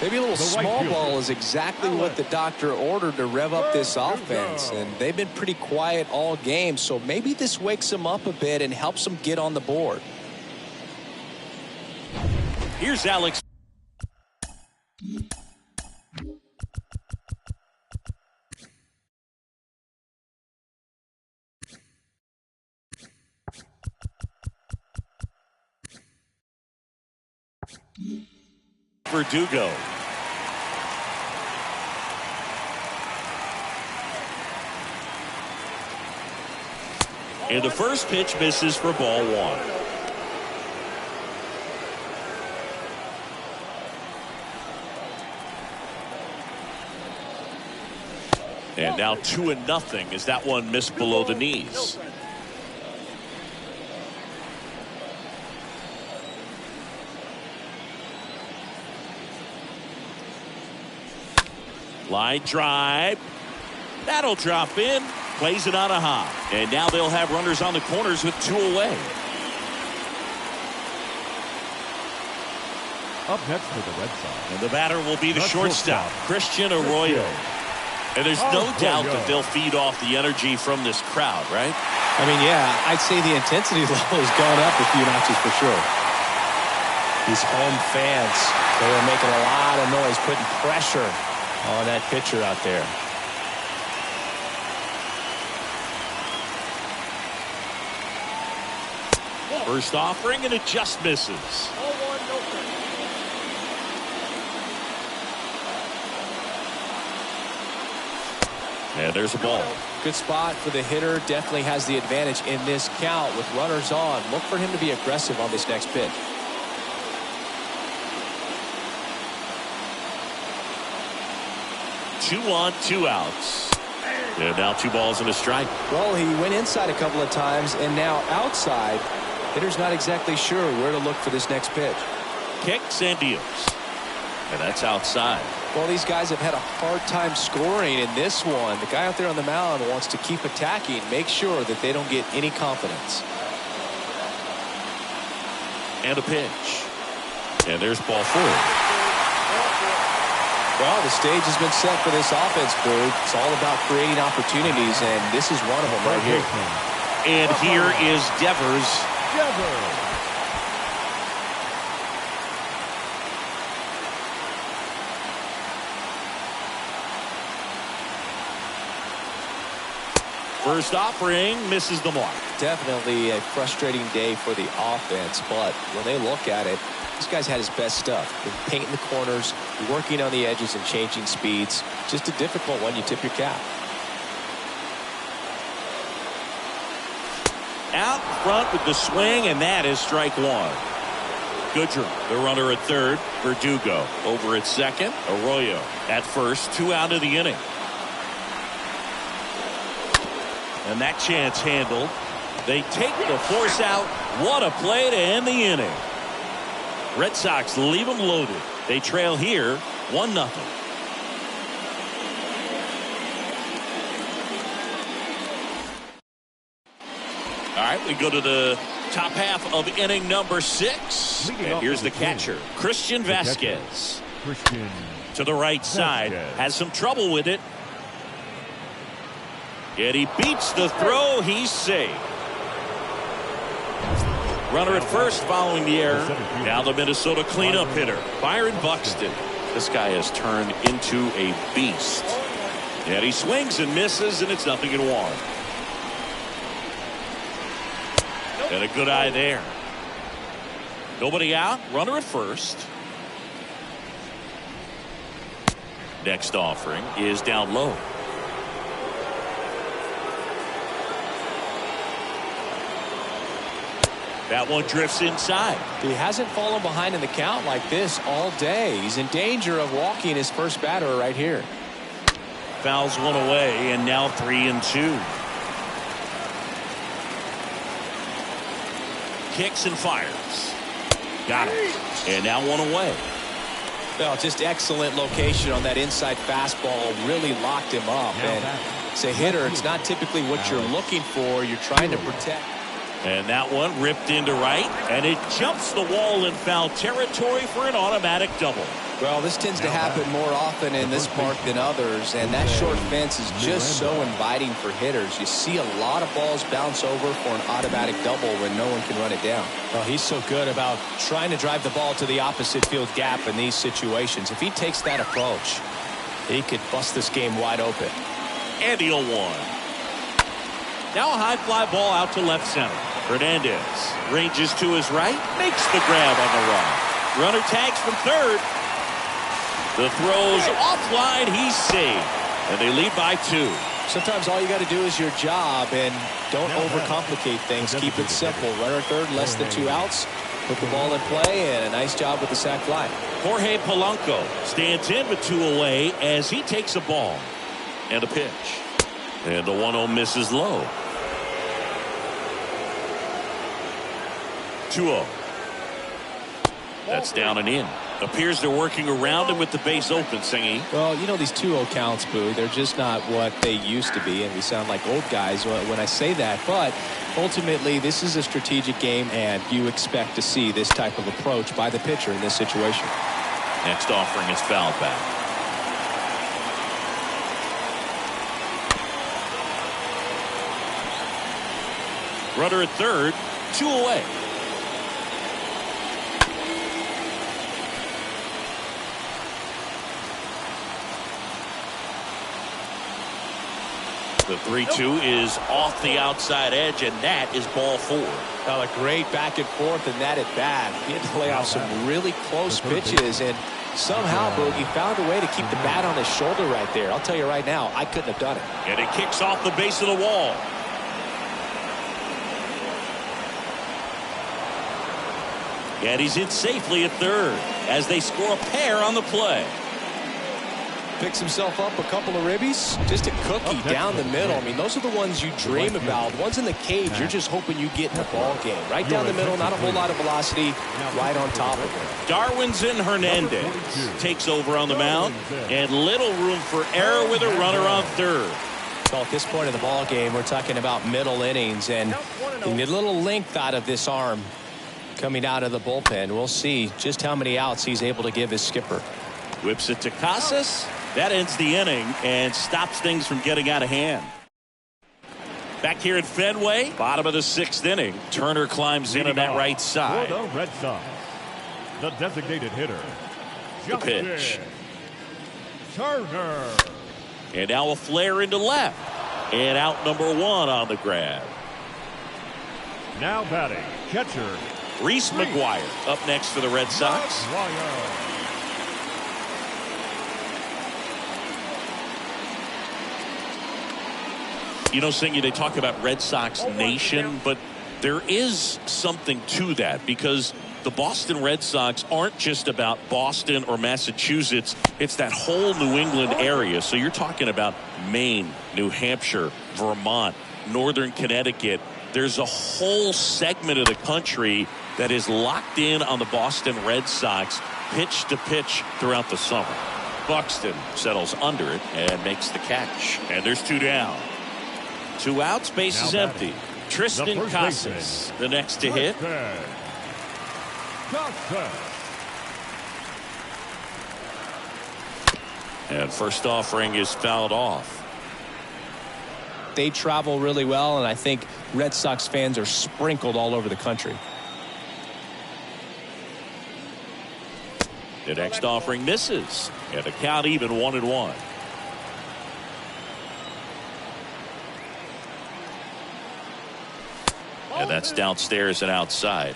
Maybe a little The right small fielder. ball is exactly what the doctor ordered to rev up this offense. And they've been pretty quiet all game. So maybe this wakes them up a bit and helps them get on the board. Here's Alex. Verdugo. And the first pitch misses for ball one. And now 2-0 as that one missed below the knees. Line drive. That'll drop in. Plays it on a hop. And now they'll have runners on the corners with 2 away. Up next for the Red Sox. And the batter will be the shortstop, Christian Arroyo. And there's no doubt that they'll feed off the energy from this crowd, right? I mean, yeah, I'd say the intensity level has gone up a few notches for sure. These home fans, they are making a lot of noise, putting pressure on that pitcher out there. First offering, and it just misses. Ball 1, no strike. And there's a ball. Good spot for the hitter. Definitely has the advantage in this count with runners on. Look for him to be aggressive on this next pitch. Two on, 2 outs. And now 2 balls and a strike. Well, he went inside a couple of times, and now outside. Hitter's not exactly sure where to look for this next pitch. Kicks and deals. And that's outside. Well, these guys have had a hard time scoring in this one. The guy out there on the mound wants to keep attacking, make sure that they don't get any confidence. And a pitch. And there's ball 4. Well, the stage has been set for this offense, Boog. It's all about creating opportunities, and this is one of them right here. And here is Devers. First offering misses the mark. Definitely a frustrating day for the offense, but when they look at it, this guy's had his best stuff. Been painting the corners, working on the edges and changing speeds. Just a difficult one. You tip your cap. Out front with the swing, and that is strike 1. Goodrum, the runner at third. Verdugo over at second. Arroyo at first. 2 out of the inning. And that chance handled. They take the force out. What a play to end the inning. Red Sox leave them loaded. They trail here 1-0. All right, we go to the top half of inning number 6. And here's the catcher, Christian Vasquez. Christian To the right side. Vasquez. Has some trouble with it. Yet he beats the throw. He's safe. Runner at first following the error. Now the Minnesota cleanup hitter, Byron Buxton. This guy has turned into a beast. Yet he swings and misses, and it's 0-1. And a good eye there. Nobody out. Runner at first. Next offering is down low. That one drifts inside. He hasn't fallen behind in the count like this all day. He's in danger of walking his first batter right here. Fouls one away, and now 3-2. Kicks and fires. Got it. And now 1 away. Well, just excellent location on that inside fastball. Really locked him up. And as a hitter, it's not typically what you're looking for. You're trying to protect. And that one ripped into right, and it jumps the wall in foul territory for an automatic double. Well, this tends to happen more often in this park than others, and that short fence is just so inviting for hitters. You see a lot of balls bounce over for an automatic double when no one can run it down. Well, he's so good about trying to drive the ball to the opposite field gap in these situations. If he takes that approach, he could bust this game wide open. And the 0-1. Now a high fly ball out to left center. Hernandez ranges to his right, makes the grab on the run. Runner tags from third. The throw's offline. He's saved, and they lead by 2. Sometimes all you got to do is your job and don't overcomplicate things. Keep it simple. Runner at third, less than 2 outs. Put the ball in play, and a nice job with the sac fly. Jorge Polanco stands in with 2 away as he takes a ball and a pitch. And the 1-0 misses low. 2-0. That's down and in. Appears they're working around him with the base open, Singy. Well, you know, these 2-0 counts, Boo, they're just not what they used to be, and we sound like old guys when I say that. But ultimately, this is a strategic game, and you expect to see this type of approach by the pitcher in this situation. Next offering is fouled back. Runner at third, 2 away. The 3-2 is off the outside edge, and that is ball 4. Well, a great back and forth, and that at bat. He had to lay off some really close pitches, and somehow, Boogie found a way to keep the bat on his shoulder right there. I'll tell you right now, I couldn't have done it. And it kicks off the base of the wall. And he's in safely at third as they score a pair on the play. Picks himself up a couple of ribbies. Just a cookie down the middle. I mean, those are the ones you dream about. Ones in the cage, you're just hoping you get in the ball game. Right down the middle, not a whole lot of velocity, right on top of it. Darwinzon Hernandez takes over on the mound, and little room for error with a runner on third. So at this point in the ball game, we're talking about middle innings, and you need a little length out of this arm coming out of the bullpen. We'll see just how many outs he's able to give his skipper. Whips it to Casas. That ends the inning and stops things from getting out of hand. Back here at Fenway, bottom of the 6th inning. Turner climbs in on that right side. For the Red Sox, the designated hitter, The pitch. Turner. And now a flare into left. And out number 1 on the grab. Now batting, catcher, Reese McGuire up next for the Red Sox. McGuire. You know, Singy, they talk about Red Sox Nation, but there is something to that because the Boston Red Sox aren't just about Boston or Massachusetts. It's that whole New England area. So you're talking about Maine, New Hampshire, Vermont, Northern Connecticut. There's a whole segment of the country that is locked in on the Boston Red Sox pitch to pitch throughout the summer. Buxton settles under it and makes the catch. And there's 2 down. 2 outs, base is empty. Tristan Casas, the next to hit. And first offering is fouled off. They travel really well, and I think Red Sox fans are sprinkled all over the country. The next offering misses, and the count even 1-1. And that's downstairs and outside.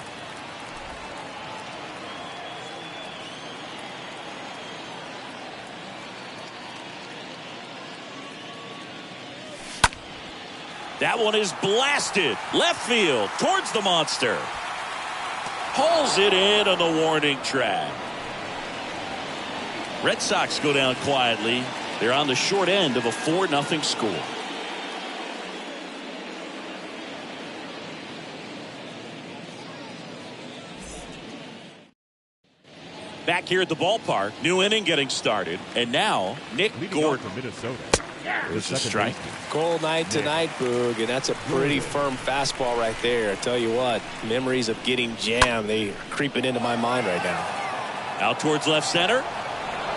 That one is blasted left field towards the monster. Pulls it in on the warning track. Red Sox go down quietly. They're on the short end of a 4-0 score. Back here at the ballpark, new inning getting started, and now Nick Gordon from Minnesota. This is a strike. Cold night tonight, Boog, and that's a pretty firm fastball right there. I tell you what, memories of getting jammed, they are creeping into my mind right now. Out towards left center.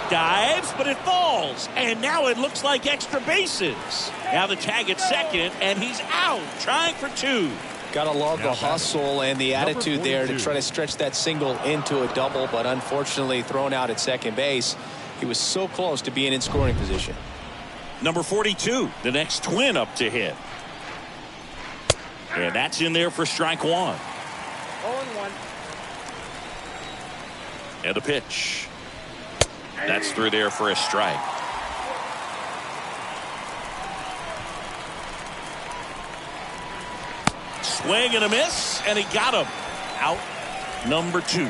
Dives, but it falls. And now it looks like extra bases. Now the tag at second, and he's out, trying for 2. Gotta love the hustle and the attitude there to try to stretch that single into a double, but unfortunately thrown out at second base. He was so close to being in scoring position. Number 42, the next twin up to hit. And that's in there for strike 1. 0-1. And the pitch. That's through there for a strike. Swing and a miss, and he got him. Out number 2.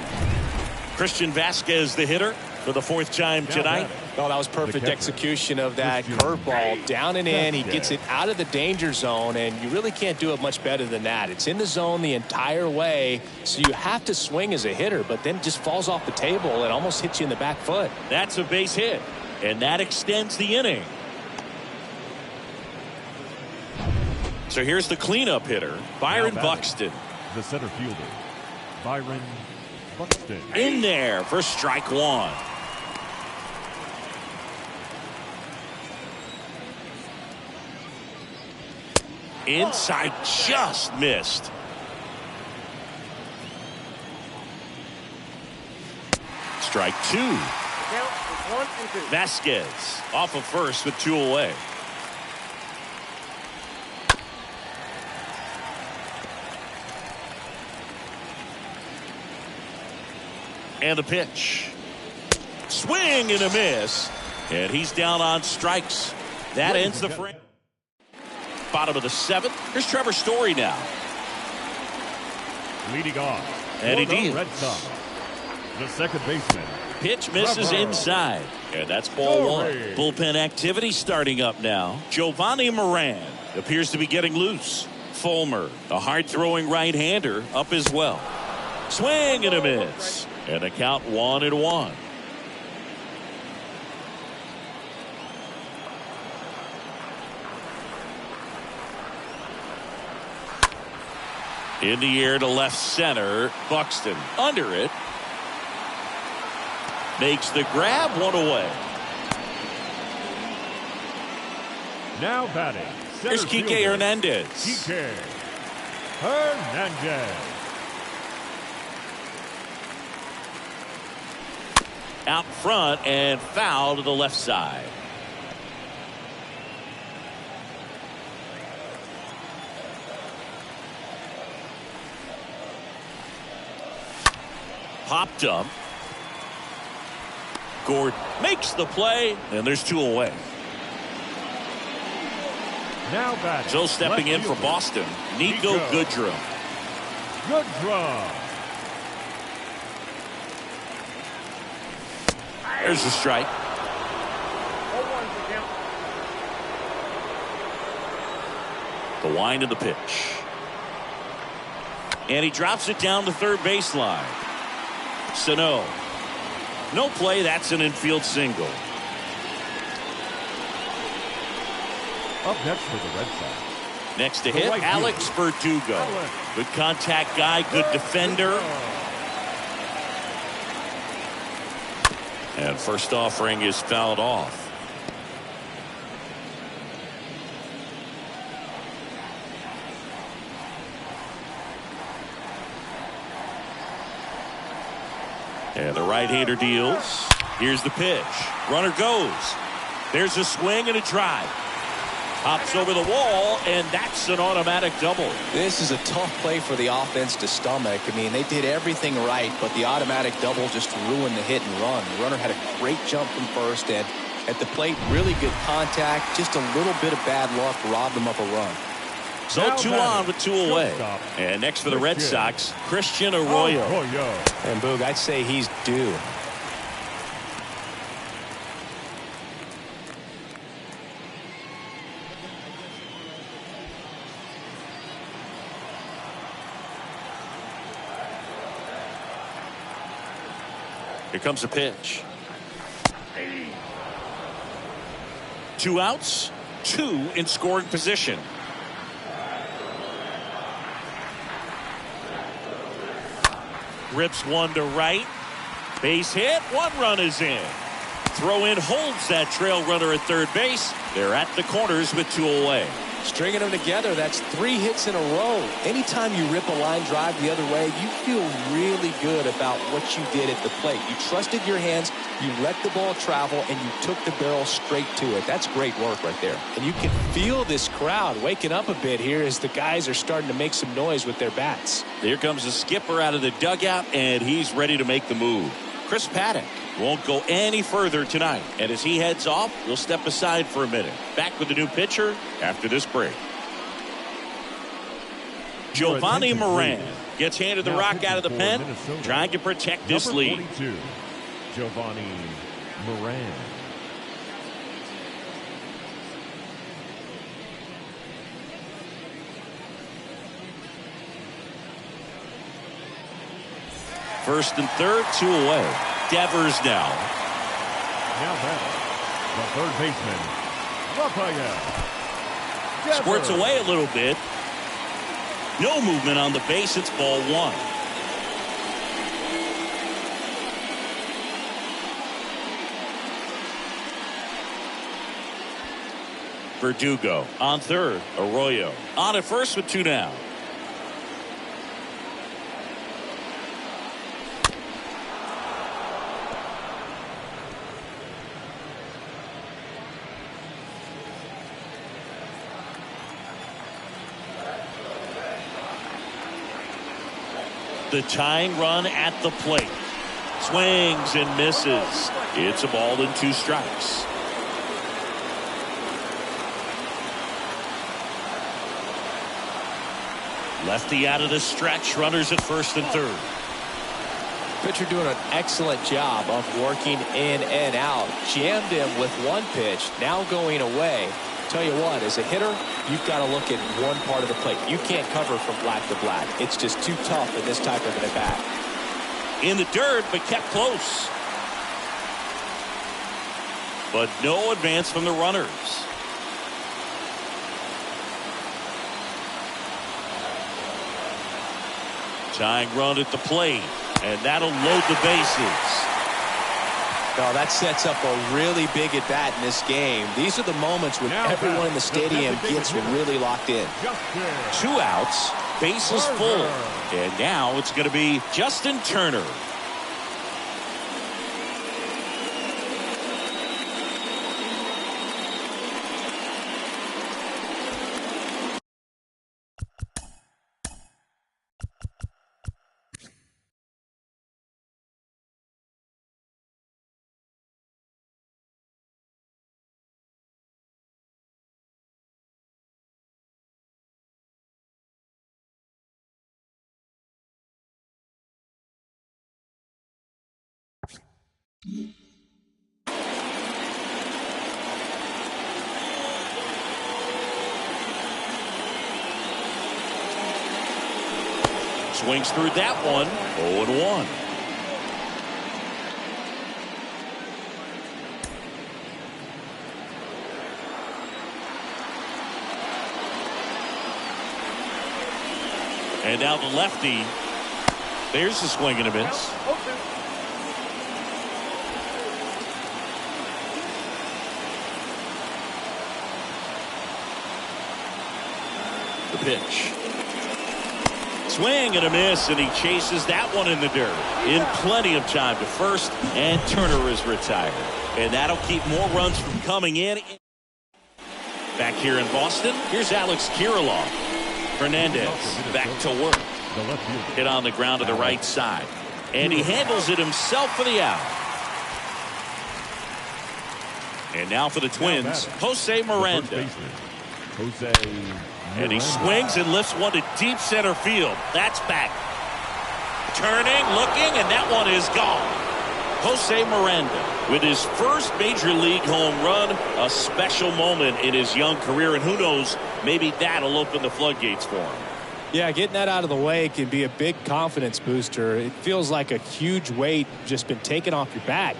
Christian Vasquez, the hitter, for the 4th time tonight. Oh, that was perfect execution of that curveball. Down and in. He gets it out of the danger zone, and you really can't do it much better than that. It's in the zone the entire way, so you have to swing as a hitter, but then it just falls off the table and almost hits you in the back foot. That's a base hit, and that extends the inning. So here's the cleanup hitter, Byron Buxton. The center fielder, Byron Buxton. In there for strike 1. Inside, just missed. Strike 2. Count is 1 and 2. Vasquez off of first with 2 away. And a pitch. Swing and a miss. And he's down on strikes. That ends the frame. Bottom of the 7th. Here's Trevor Story now. Leading off. Eddie for the Diaz. Red Sox, the second baseman. Pitch misses Trevor inside. And that's ball 1. Story. Bullpen activity starting up now. Giovanni Moran appears to be getting loose. Fulmer, a hard-throwing right-hander, up as well. Swing and a miss. And the count 1-1. In the air to left center. Buxton under it. Makes the grab, 1 away. Now batting. Here's center Kike fielder, Hernandez. Kike Hernandez. Out front and foul to the left side. Popped up. Gordon makes the play, and there's 2 away. Now batting. So stepping in left for fielder, Boston, Nico Goodrum. Goodrum. There's the strike. 0-1 to count. The wind of the pitch. And he drops it down the third baseline. Sano. No play. That's an infield single. Up next for the Red Sox. Next to The hit, right Alex fielder. Verdugo. Alex. Good contact guy, good defender. And first offering is fouled off. And the right-hander deals. Here's the pitch. Runner goes. There's a swing and a drive. Hops over the wall, and that's an automatic double. This is a tough play for the offense to stomach. I mean, they did everything right, but the automatic double just ruined the hit and run. The runner had a great jump from first, and at the plate, really good contact. Just a little bit of bad luck robbed them of a run. So Now 2 batting, on with 2 away. shortstop, And next for the Red Christian. Sox, Christian Arroyo. Arroyo. And Boog, I'd say he's due. Here comes the pitch. 2 outs, 2 in scoring position. Rips one to right. Base hit. 1 run is in. Throw in holds that trail runner at third base. They're at the corners with 2 away. Stringing them together, that's 3 hits in a row. Anytime you rip a line drive the other way, you feel really good about what you did at the plate. You trusted your hands, you let the ball travel, and you took the barrel straight to it. That's great work right there. And you can feel this crowd waking up a bit here as the guys are starting to make some noise with their bats. Here comes the skipper out of the dugout, and he's ready to make the move. Chris Paddock won't go any further tonight. And as he heads off, we'll step aside for a minute. Back with the new pitcher after this break. Giovanni attention, Moran please. gets handed the Now rock pitching out of the for pen, Minnesota. trying to protect this Number lead. 42, Giovanni Moran. First and third, 2 away. Devers now. Now batting, the third baseman, Rafael Squirts Devers. away a little bit. No movement on the base. It's ball 1. Verdugo on third. Arroyo on at first with 2 down. The tying run at the plate. Swings and misses. It's a ball and 2 strikes. Lefty out of the stretch. Runners at first and third. Pitcher doing an excellent job of working in and out. Jammed him with 1 pitch, now going away. Tell you what, as a hitter, you've got to look at one part of the plate. You can't cover from black to black. It's just too tough in this type of an at-bat. In the dirt, but kept close. But no advance from the runners. Tying run at the plate, and that'll load the bases. No, that sets up a really big at-bat in this game. These are the moments when Now everyone in the the stadium designated gets hitter. really locked in. Justin 2 outs, bases full, Turner. and now it's going to be Justin Turner. Swings through that one. 0-1. And now the lefty. There's the swing and a miss. The pitch. Swing and a miss, and he chases that one in the dirt. In plenty of time to first, and Turner is retired. And that'll keep more runs from coming in. Back here in Boston, here's Alex Kirilloff. Hernandez back to work. Hit on the ground to the right side. And he handles it himself for the out. And now for the Twins, Jose Miranda. And he swings and lifts one to deep center field. That's back. Turning, looking, and that one is gone. Jose Miranda with his first major league home run, a special moment in his young career, and who knows, maybe that'll open the floodgates for him. Yeah, getting that out of the way can be a big confidence booster. It feels like a huge weight just been taken off your back.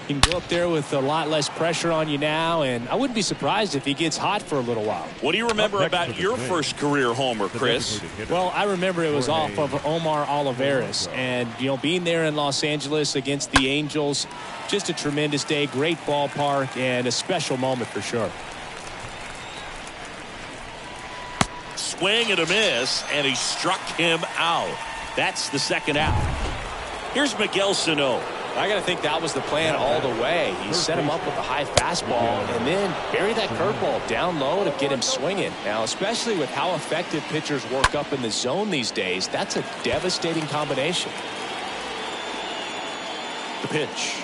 You can go up there with a lot less pressure on you now, and I wouldn't be surprised if he gets hot for a little while. What do you remember about your first career homer, Chris? Well, I remember it was off of Omar Olivares, and being there in Los Angeles against the Angels, just a tremendous day, great ballpark, and a special moment for sure. Swing and a miss, and he struck him out. That's the second out. Here's Miguel Sano. I got to think that was the plan all the way. He set him up with a high fastball and then bury that curveball down low to get him swinging. Now, especially with how effective pitchers work up in the zone these days, that's a devastating combination. The pitch.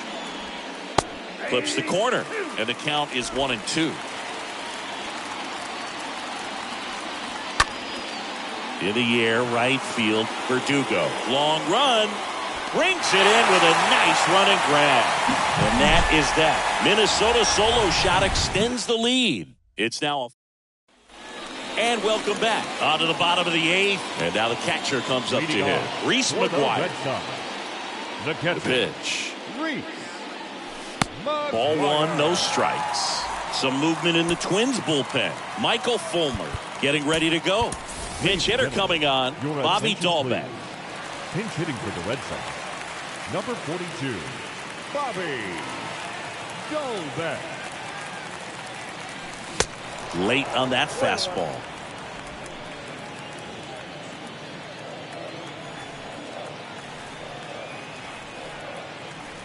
Clips the corner, and the count is 1-2. In the air, right field, Verdugo. Long run. Brings it in with a nice running grab. And that is that. Minnesota solo shot extends the lead. It's now and welcome back. On to the bottom of the eighth. And now the catcher comes up to him. Reese McGuire. The pitch. Ball one, no strikes. Some movement in the Twins bullpen. Michael Fulmer getting ready to go. Pinch hitter coming on. Bobby Dahlbeck. Pinch hitting for the Red Sox. Number 42, Bobby Dahlbeck. Late on that fastball.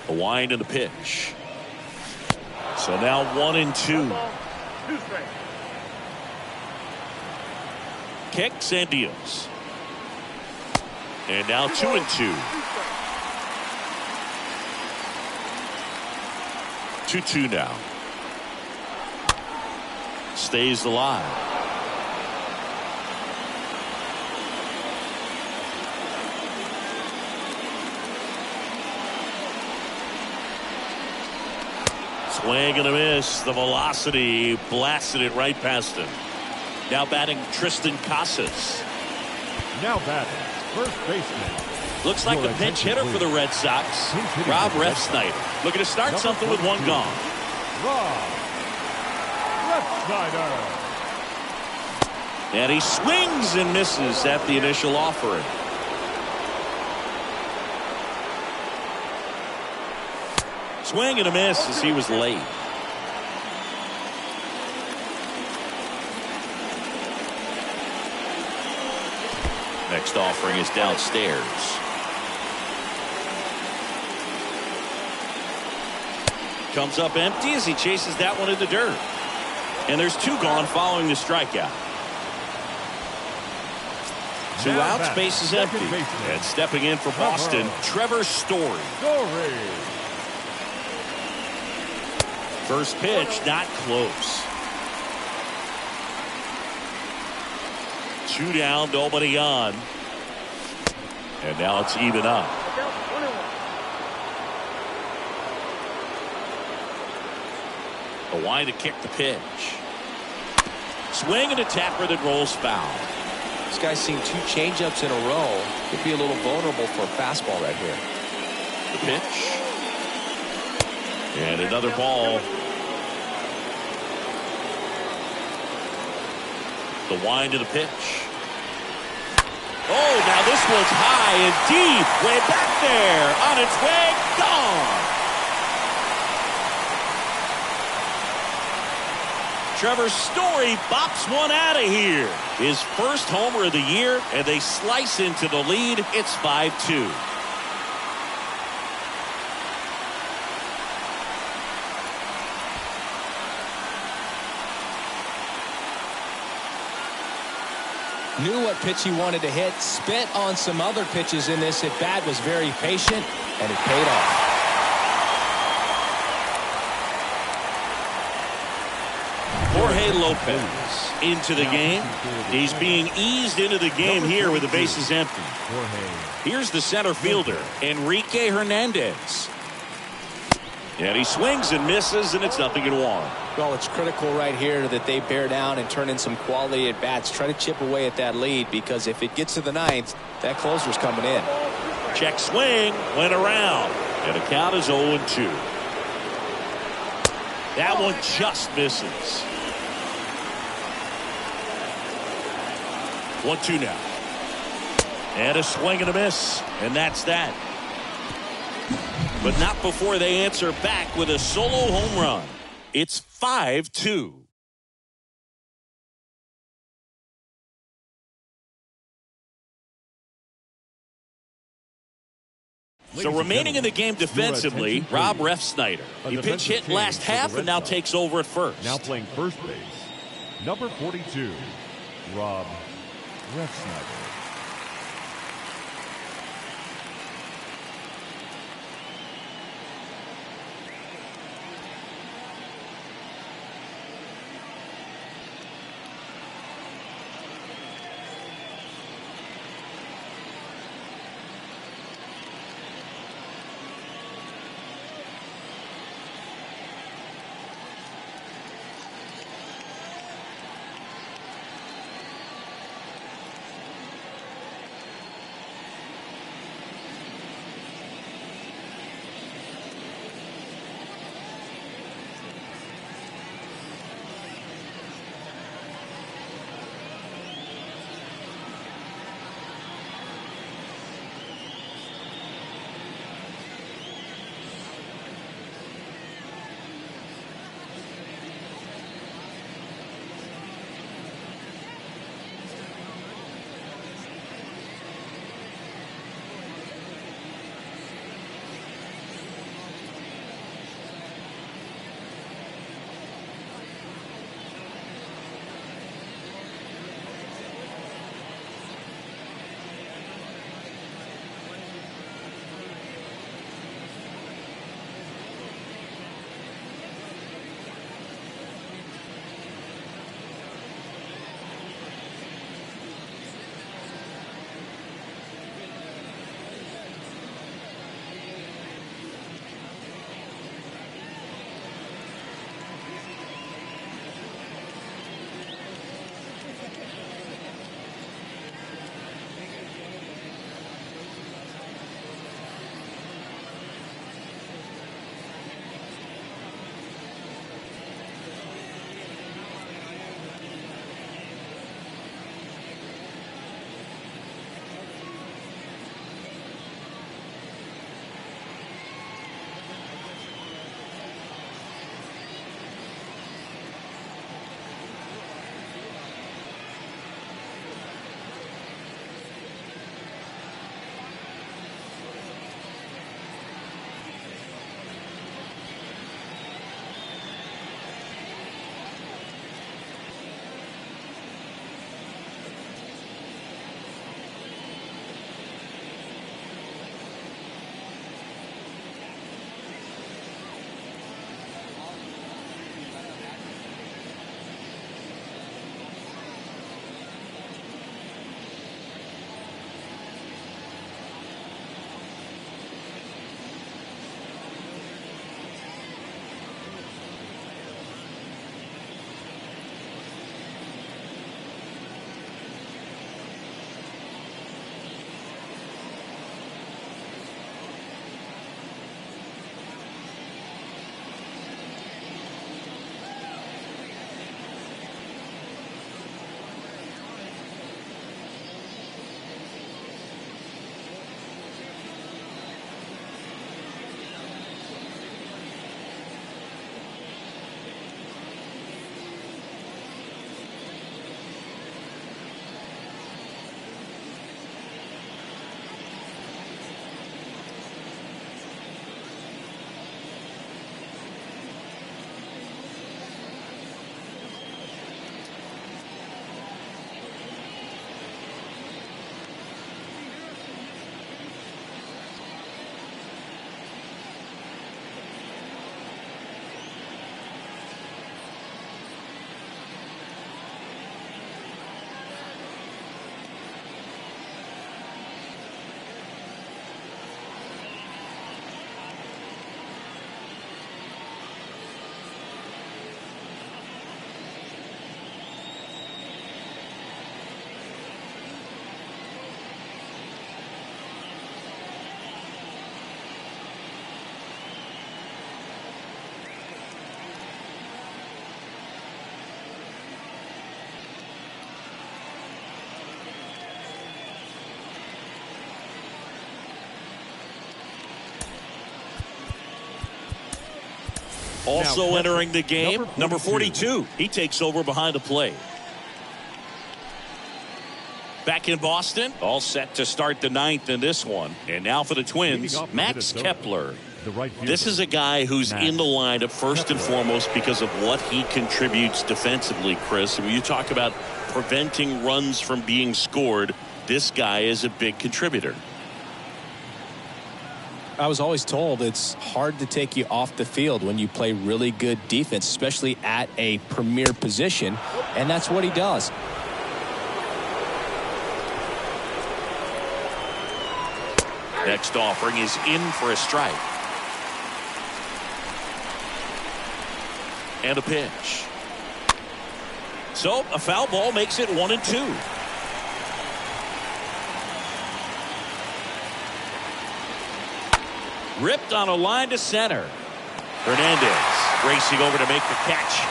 A wind in the pitch. So now 1-2. Kicks and deals. And now 2-2. 2-2 now. Stays alive. Swing and a miss. The velocity blasted it right past him. Now batting Tristan Casas. Now batting first baseman. Looks like the pinch hitter for the Red Sox, Rob Refsnyder. Looking to start something with one gone. Rob Refsnyder. And he swings and misses at the initial offering. Swing and a miss as he was late. Next offering is downstairs. Comes up empty as he chases that one in the dirt. And there's two gone following the strikeout. Two outs, base is empty. And stepping in for Boston, Trevor Story. First pitch, not close. Two down, nobody on. And now it's even up. A wind to kick the pitch. Swing and a tapper that rolls foul. This guy's seen 2 changeups in a row. Could be a little vulnerable for a fastball right here. The pitch. And another ball. The wind of the pitch. Oh, now this one's high and deep. Way back there. On its way. Gone. Trevor Story bops one out of here. His first homer of the year, and they slice into the lead. It's 5-2. Knew what pitch he wanted to hit. Spit on some other pitches in this at bat. Was very patient, and it paid off. Jorge Lopez into the game. He's being eased into the game here with the bases empty. Here's the center fielder, Enrique Hernandez. And he swings and misses, and it's 0-1. Well, it's critical right here that they bear down and turn in some quality at bats. Try to chip away at that lead, because if it gets to the 9th, that closer's coming in. Check swing, went around, and the count is 0-2. That one just misses. 1-2 now. And a swing and a miss, and that's that. But not before they answer back with a solo home run. It's 5-2. So remaining in the game defensively, Rob Refsnyder. He pinch hit last half and now takes over at first. Now playing first base, number 42, Rob Refsnyder. Also Now, entering the game, number 42. 42. He takes over behind the plate. Back in Boston, all set to start the ninth in this one. And now for the Twins, Leading off for Max Minnesota, Kepler. the right fielder. This is a guy who's Max in the lineup first and Kepler. foremost because of what he contributes defensively, Chris. And when you talk about preventing runs from being scored, this guy is a big contributor. I was always told it's hard to take you off the field when you play really good defense, especially at a premier position, and that's what he does. Next offering is in for a strike. And a pitch. So a foul ball makes it 1-2. Ripped on a line to center. Hernandez racing over to make the catch.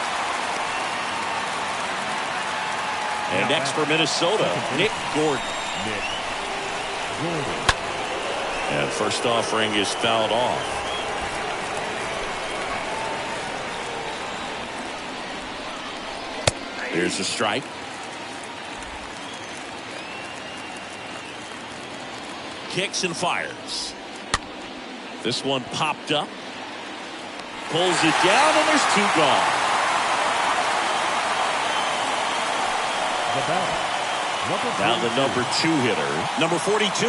And next for Minnesota, Nick Gordon. Nick Gordon. And first offering is fouled off. Here's a strike. Kicks and fires. This one popped up. Pulls it down, and there's two gone. The batter. Now the number 2 hitter, number 42.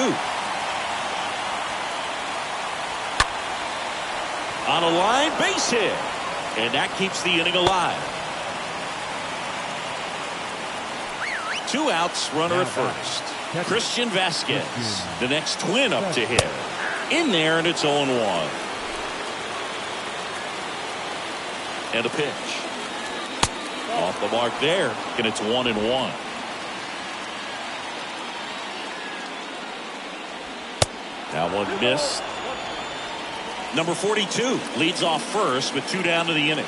On a line, base hit. And that keeps the inning alive. 2 outs, runner at first. Christian Vasquez, the next Twin up to hit. In there, and it's 0-1. And a pitch. Off the mark there, and it's 1-1. That one missed. Number 42 leads off first with 2 down to the inning.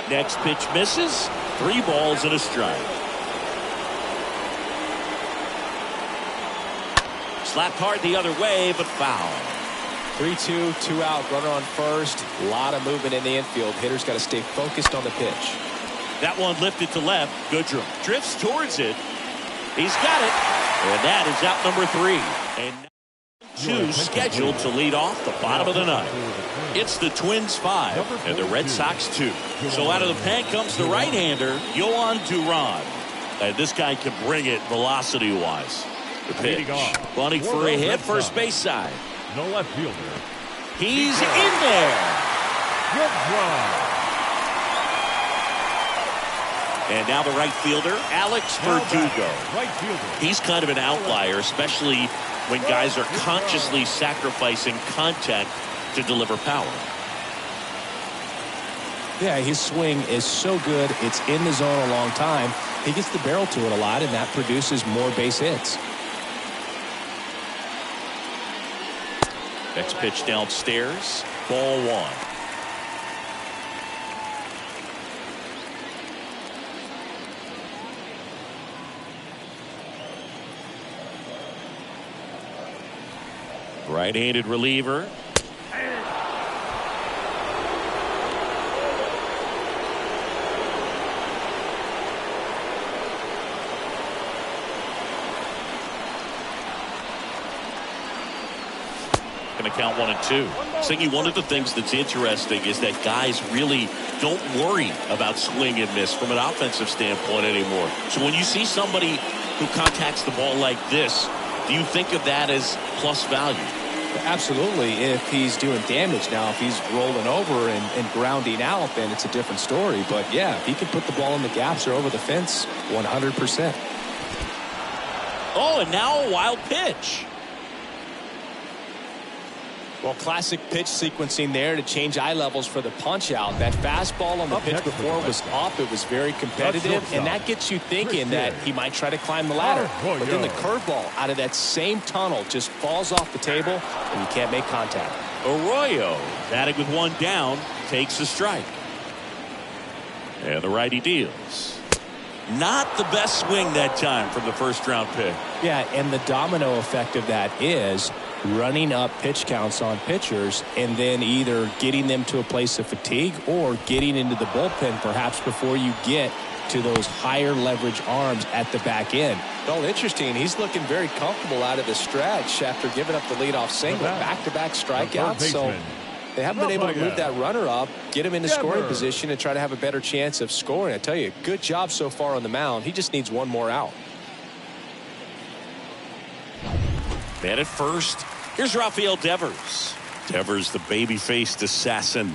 Next pitch misses. 3 balls and a strike. Slapped hard the other way, but foul. 3-2, 2 out, runner on first. A lot of movement in the infield. Hitter's got to stay focused on the pitch. That one lifted to left. Goodrum drifts towards it. He's got it. And that is out number 3. And 2 scheduled to lead off the bottom of the ninth. It's the Twins 5 and the Red Sox 2. So out of the pen comes the right-hander, Yohan Duran. And this guy can bring it velocity-wise. The pitch. Running for a hit, first base side. No left fielder. He's in there. Good drive. And now the right fielder, Alex Verdugo. Right fielder. He's kind of an outlier, especially when guys are consciously sacrificing contact to deliver power. Yeah, his swing is so good. It's in the zone a long time. He gets the barrel to it a lot, and that produces more base hits. Next pitch downstairs, ball 1. Right-handed reliever. Going to count 1-2. Siggy, one of the things that's interesting is that guys really don't worry about swing and miss from an offensive standpoint anymore. So when you see somebody who contacts the ball like this, do you think of that as plus value? Absolutely, if he's doing damage. Now, if he's rolling over and grounding out, then it's a different story. But, yeah, if he can put the ball in the gaps or over the fence, 100%. Oh, and now a wild pitch. Well, classic pitch sequencing there to change eye levels for the punch out. That fastball on the pitch before was up. It was very competitive, and that gets you thinking that he might try to climb the ladder. But then the curveball out of that same tunnel just falls off the table, and you can't make contact. Arroyo, batting with 1 down, takes a strike. And the righty deals. Not the best swing that time from the first-round pick. Yeah, and the domino effect of that is running up pitch counts on pitchers and then either getting them to a place of fatigue or getting into the bullpen perhaps before you get to those higher leverage arms at the back end. Well, interesting. He's looking very comfortable out of the stretch after giving up the leadoff single. Back-to-back strikeouts. So they haven't been able to move that runner up, get him into scoring position, and try to have a better chance of scoring. I tell you, good job so far on the mound. He just needs one more out. Man at first. Here's Rafael Devers. Devers, the baby-faced assassin.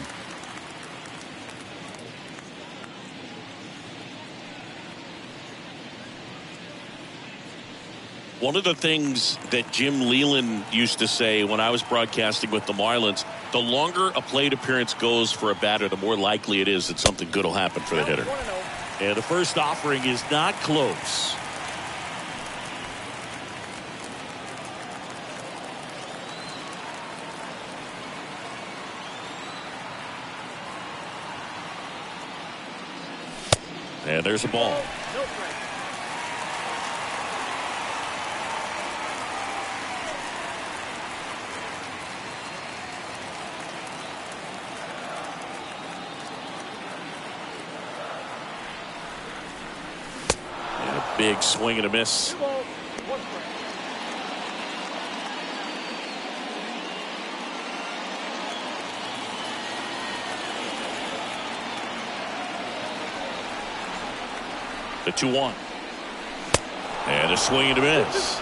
One of the things that Jim Leland used to say when I was broadcasting with the Marlins, the longer a plate appearance goes for a batter, the more likely it is that something good will happen for the hitter. And the first offering is not close. And there's a ball. And a big swing and a miss. The 2-1. And a swing and a miss.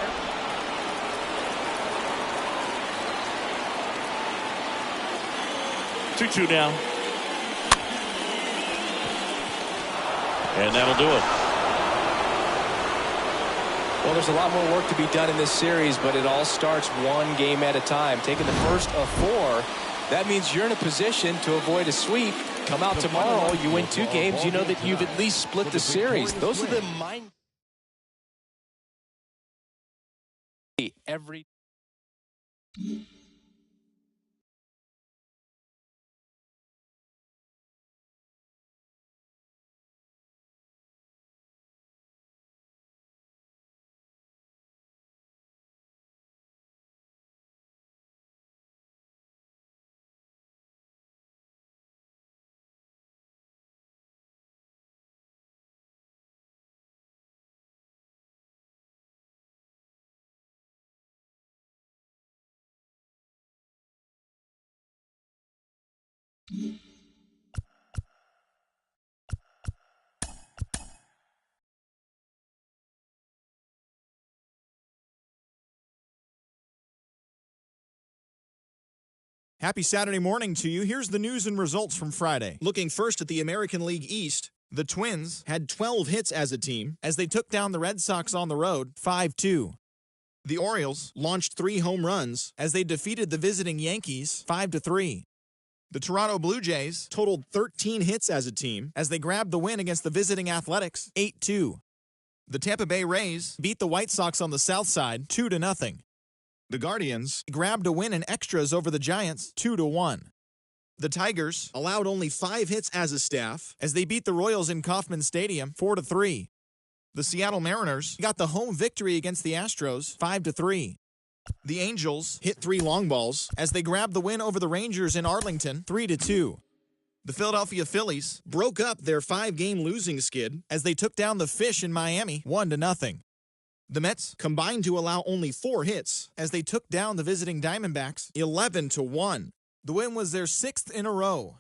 Two now. And that'll do it. Well, there's a lot more work to be done in this series, but it all starts one game at a time. Taking the first of 4, that means you're in a position to avoid a sweep. Come out tomorrow, you win 2 games, you know that you've at least split the series. Those are the mind every Happy Saturday morning to you. Here's the news and results from Friday. Looking first at the American League East, the Twins had 12 hits as a team as they took down the Red Sox on the road 5-2. The Orioles launched 3 home runs as they defeated the visiting Yankees 5-3. The Toronto Blue Jays totaled 13 hits as a team as they grabbed the win against the visiting Athletics 8-2. The Tampa Bay Rays beat the White Sox on the south side 2-0. The Guardians grabbed a win in extras over the Giants 2-1. The Tigers allowed only 5 hits as a staff as they beat the Royals in Kauffman Stadium 4-3. The Seattle Mariners got the home victory against the Astros 5-3. The Angels hit 3 long balls as they grabbed the win over the Rangers in Arlington 3-2. The Philadelphia Phillies broke up their 5-game losing skid as they took down the Fish in Miami 1-0. The Mets combined to allow only 4 hits as they took down the visiting Diamondbacks 11-1. The win was their 6th in a row.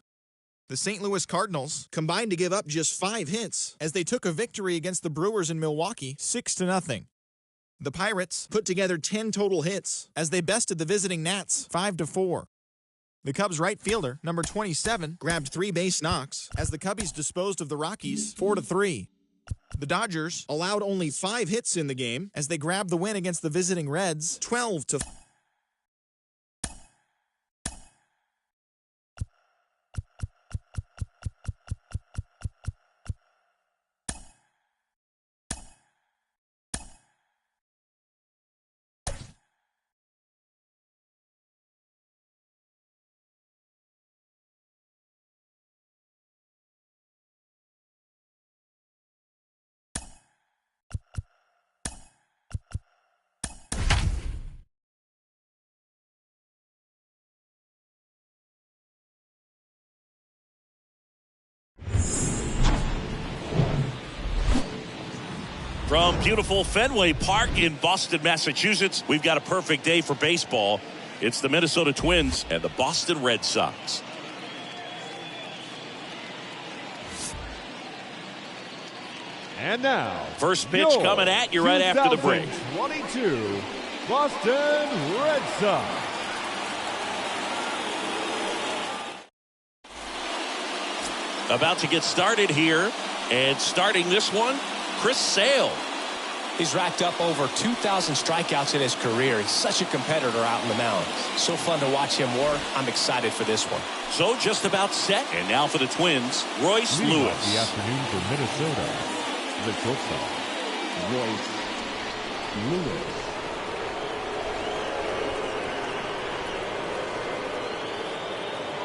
The St. Louis Cardinals combined to give up just 5 hits as they took a victory against the Brewers in Milwaukee 6-0. The Pirates put together 10 total hits as they bested the visiting Nats 5-4. The Cubs right fielder, number 27, grabbed 3 base knocks as the Cubbies disposed of the Rockies 4-3. The Dodgers allowed only 5 hits in the game as they grabbed the win against the visiting Reds 12-4. From beautiful Fenway Park in Boston, Massachusetts, we've got a perfect day for baseball. It's the Minnesota Twins and the Boston Red Sox. And now, first pitch coming at you right after the break. 2022 Boston Red Sox. About to get started here, and starting this one, Chris Sale. He's racked up over 2,000 strikeouts in his career. He's such a competitor out in the mound. So fun to watch him work. I'm excited for this one. So just about set. And now for the Twins, Royce Lewis. The afternoon for Minnesota, the shortstop, Royce Lewis.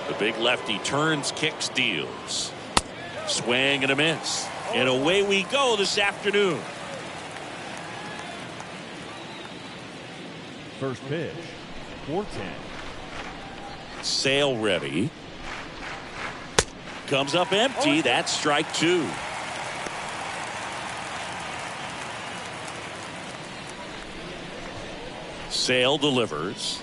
The big lefty turns, kicks, deals. Swing and a miss. And away we go this afternoon. First pitch, 4-10. Sale ready. Comes up empty. That's strike two. Sale delivers.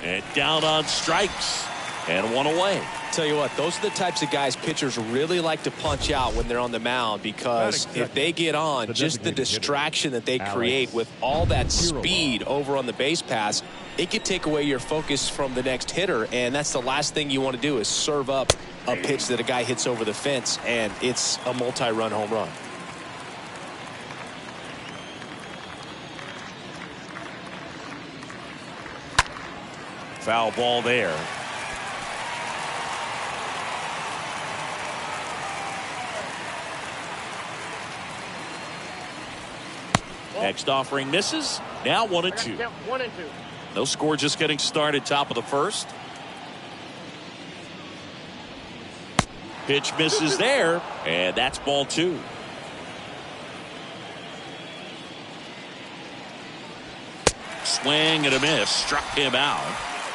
And down on strikes. And one away. Tell you what, those are the types of guys pitchers really like to punch out when they're on the mound, because if they get on, just the distraction that they create with all that speed over on the base pass, it could take away your focus from the next hitter, and that's the last thing you want to do is serve up a pitch that a guy hits over the fence, and it's a multi-run home run. Foul ball there. Next offering misses. Now 1-2. 1-2. No score, just getting started. Top of the first. Pitch misses there, and that's ball two. Swing and a miss. Struck him out.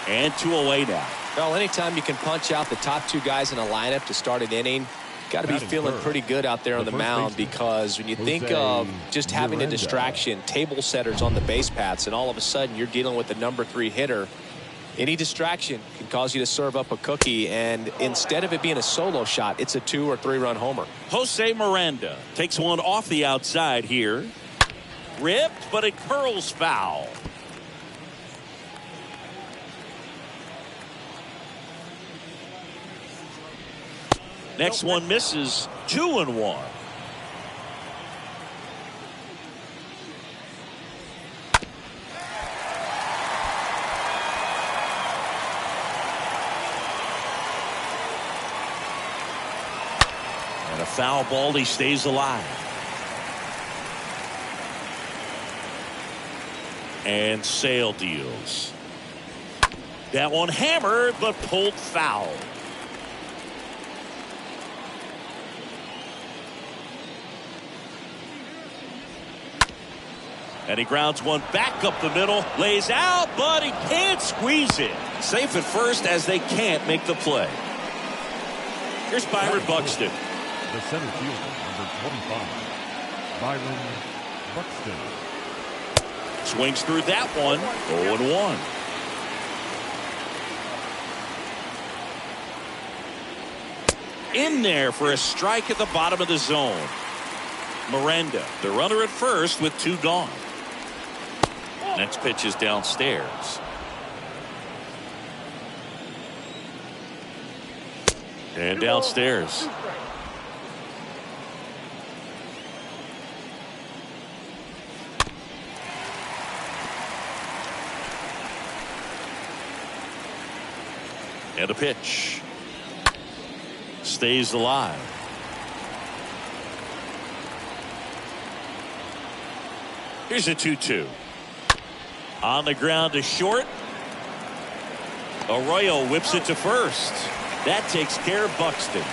And two away now. Well, anytime you can punch out the top two guys in a lineup to start an inning, got to be feeling pretty good out there on the mound, because when you think of just having a distraction, table setters on the base paths, and all of a sudden you're dealing with the number 3 hitter, any distraction can cause you to serve up a cookie, and instead of it being a solo shot, it's a 2 or 3 run homer. Jose Miranda takes one off the outside here. Ripped, but it curls foul. Next one misses. 2-1. And a foul ball. He stays alive. And Sale deals. That one hammered, but pulled foul. And he grounds one back up the middle, lays out, but he can't squeeze it. Safe at first as they can't make the play. Here's Byron Buxton. The center fielder, number 25, Byron Buxton. Swings through that one, 0-1. In there for a strike at the bottom of the zone. Miranda, the runner at first with 2 gone. Next pitch is downstairs. And downstairs. And a pitch. Stays alive. Here's a 2-2. On the ground to short. Arroyo whips it to first. That takes care of Buxton.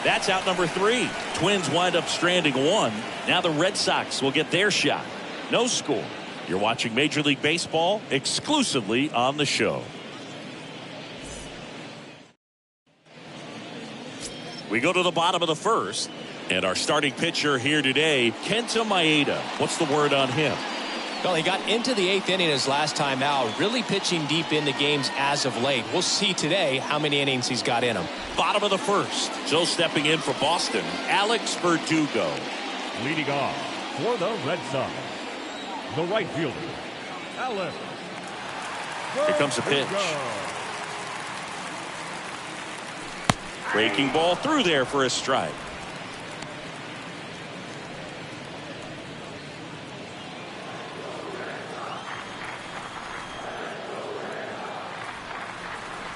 That's out number 3. Twins wind up stranding 1. Now the Red Sox will get their shot. No score. You're watching Major League Baseball exclusively on the show. We go to the bottom of the first. And our starting pitcher here today, Kenta Maeda. What's the word on him? Well, he got into the 8th inning his last time out, really pitching deep into games as of late. We'll see today how many innings he's got in him. Bottom of the first. So stepping in for Boston, Alex Verdugo. Leading off for the Red Sox, the right fielder, Alex. Here comes a pitch. Breaking ball through there for a strike.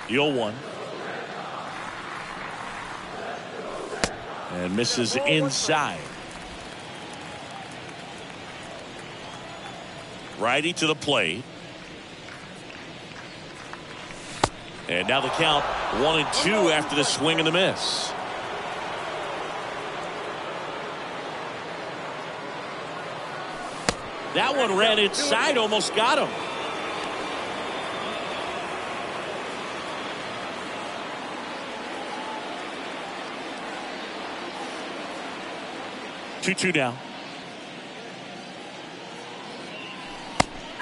The 0-1. And misses inside. Righty to the plate. And now the count 1-2 after the swing and the miss. That one ran inside, almost got him. Two down.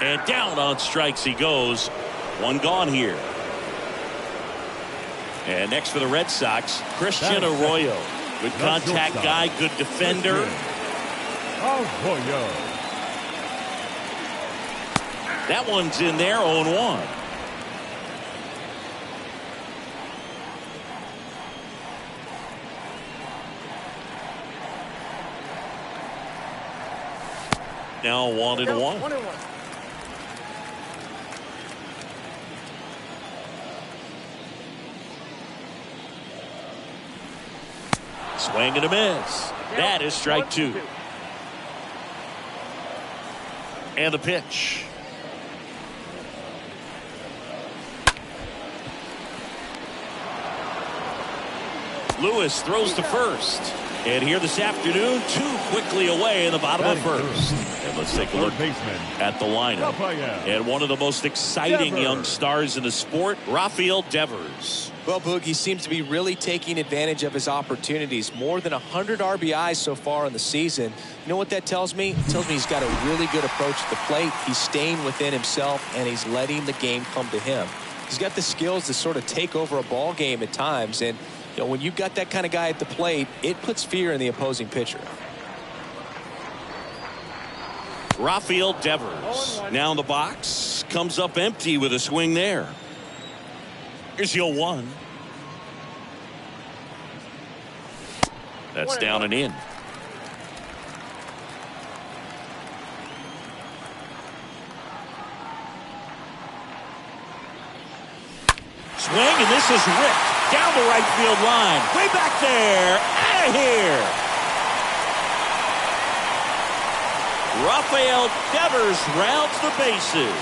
And down on strikes he goes. One gone here. And next for the Red Sox, Christian Arroyo. Good contact guy, good defender. Arroyo. That one's in there, 0-1. Now 1-1. Swing and a miss. That is strike 2. And the pitch. Lewis throws to first. And here this afternoon, 2 quickly away in the bottom of first. And let's take a look at the lineup. And one of the most exciting young stars in the sport, Rafael Devers. Well, Boogie seems to be really taking advantage of his opportunities. More than 100 RBIs so far in the season. You know what that tells me? It tells me he's got a really good approach to the plate. He's staying within himself, and he's letting the game come to him. He's got the skills to sort of take over a ball game at times, and you know, when you've got that kind of guy at the plate, it puts fear in the opposing pitcher. Rafael Devers now in the box, comes up empty with a swing there. Here's the 0-1. That's down and in. Swing, and this is ripped down the right field line. Way back there. Out of here. Rafael Devers rounds the bases.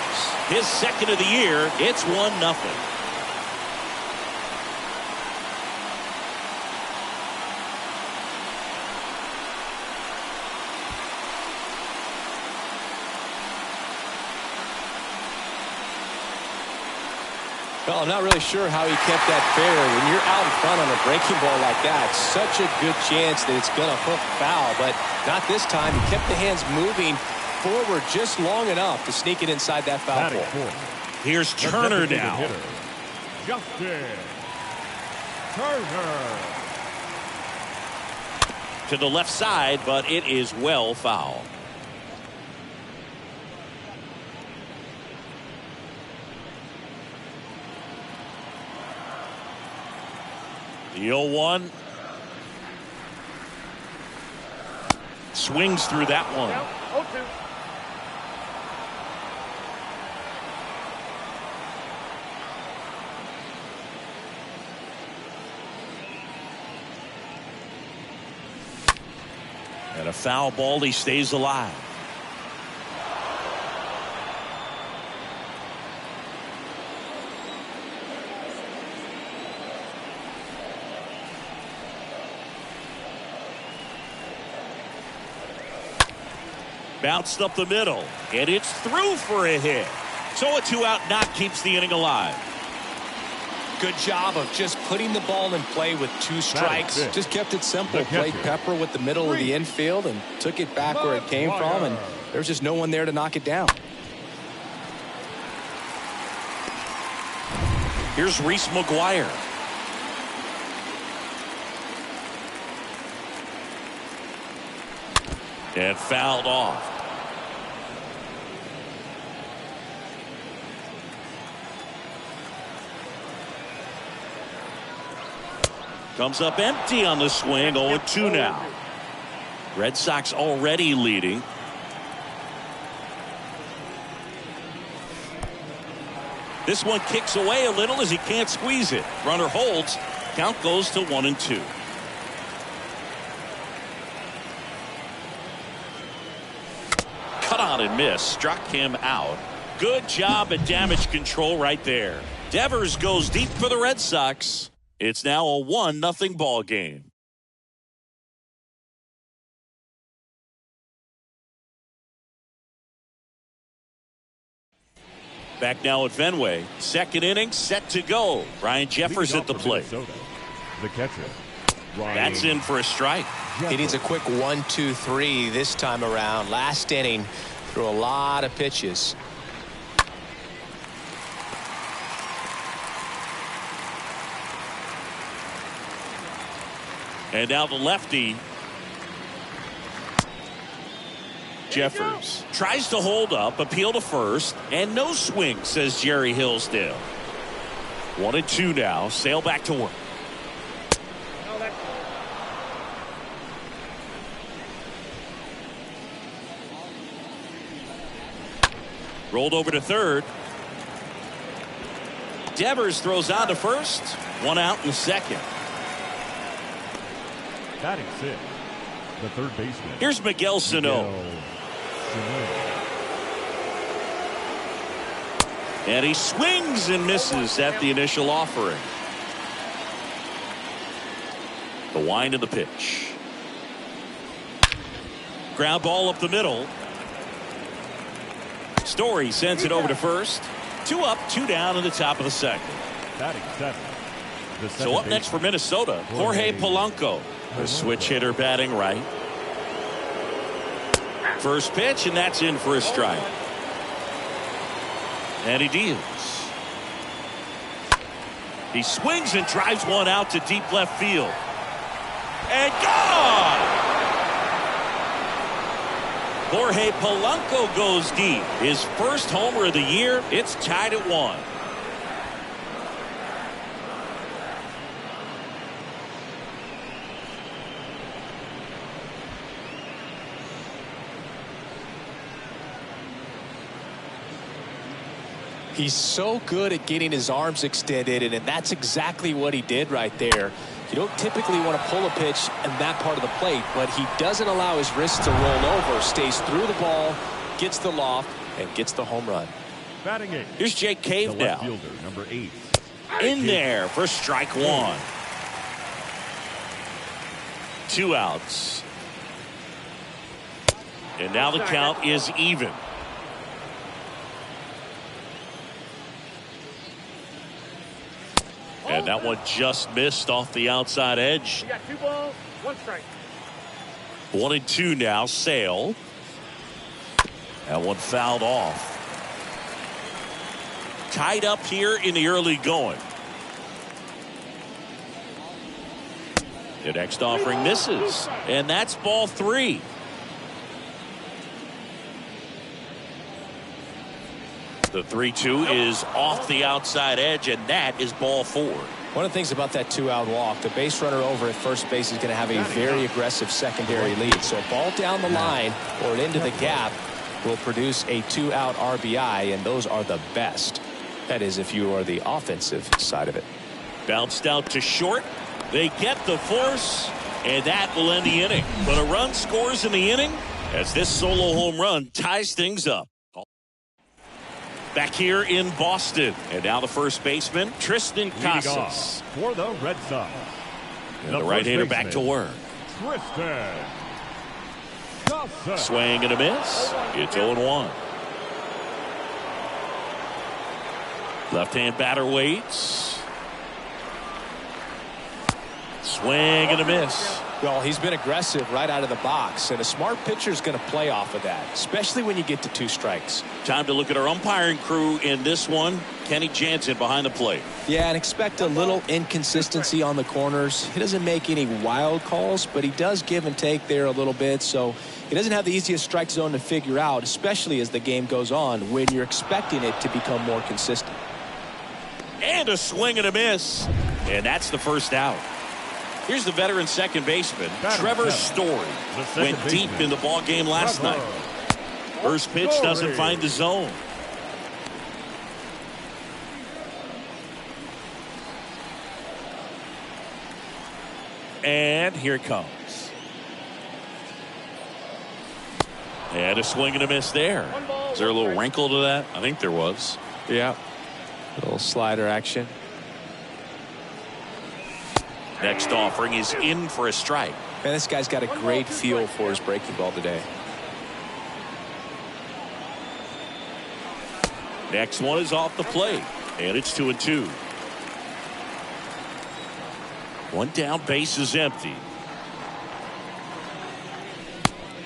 His second of the year. It's 1-0. Well, I'm not really sure how he kept that fair. When you're out in front on a breaking ball like that, such a good chance that it's going to hook foul, but not this time. He kept the hands moving forward just long enough to sneak it inside that foul pole. Here's Turner now. Justin Turner. To the left side, but it is well foul. The 0-1. Swings through that one. 0-2. And a foul ball, he stays alive. Bounced up the middle, and it's through for a hit. So a 2-out knock keeps the inning alive. Good job of just putting the ball in play with 2 strikes. Just kept it simple. Played Pepper with the middle of the infield and took it back where it came from, and there's just no one there to knock it down. Here's Reese McGuire. And fouled off. Comes up empty on the swing. 0-2 now. Red Sox already leading. This one kicks away a little as he can't squeeze it. Runner holds. Count goes to 1-2. Cut on and miss. Struck him out. Good job at damage control right there. Devers goes deep for the Red Sox. It's now a 1-0 ball game. Back now at Fenway. Second inning set to go. Ryan Jeffers at the plate. The catcher. That's in for a strike. He needs a quick 1-2-3 this time around. Last inning threw a lot of pitches. And now the lefty. Jeffers tries to hold up, appeal to first, and no swing, says Jerry Hillsdale. 1-2 now. Sale back to work. Rolled over to third. Devers throws on to first. 1 out in the second. Batting 6, the third baseman. Here's Miguel Sano. And he swings and misses at the initial offering. The wind of the pitch. Ground ball up the middle. Story sends it over to first. 2 up, 2 down in the top of the second. Batting 7. So up next for Minnesota, Jorge Polanco. The switch hitter batting right. First pitch, and that's in for a strike. And he deals. He swings and drives one out to deep left field. And gone! Jorge Polanco goes deep. His first homer of the year. It's tied at 1. He's so good at getting his arms extended, and that's exactly what he did right there. You don't typically want to pull a pitch in that part of the plate, but he doesn't allow his wrist to roll over, stays through the ball, gets the loft, and gets the home run. Batting 8. Here's Jake Cave The left now. fielder, number 8. In there for strike 1. 2 outs. And now the count is even. And that one just missed off the outside edge. You got 2 balls, 1 strike. 1-2 now. Sale. That one fouled off. Tied up here in the early going. The next offering misses. And that's ball 3. The 3-2 is off the outside edge, and that is ball 4. One of the things about that 2-out walk, the base runner over at first base is going to have a very aggressive secondary lead. So a ball down the line or into the gap will produce a 2-out RBI, and those are the best. That is, if you are the offensive side of it. Bounced out to short. They get the force, and that will end the inning. But a run scores in the inning as this solo home run ties things up. Back here in Boston. And now the first baseman, Tristan Casas. For the Red Sox. And the right-hander back to work. Tristan Casas. Swing and a miss. It's 0-1. Left-hand batter waits. Swing and a miss. Well, he's been aggressive right out of the box, and a smart pitcher is going to play off of that, especially when you get to 2 strikes. Time to look at our umpiring crew in this one. Kenny Jansen behind the plate. Yeah, and expect a little inconsistency on the corners. He doesn't make any wild calls, but he does give and take there a little bit, so he doesn't have the easiest strike zone to figure out, especially as the game goes on when you're expecting it to become more consistent. And a swing and a miss. And that's the first out. Here's the veteran second baseman, Trevor Story. Went deep in the ball game last night. First pitch doesn't find the zone. And here it comes. And a swing and a miss there. Is there a little wrinkle to that? I think there was. Yeah. A little slider action. Next offering is in for a strike. Man, this guy's got a great feel for his breaking ball today. Next one is off the plate. And it's 2-2. One down, base is empty.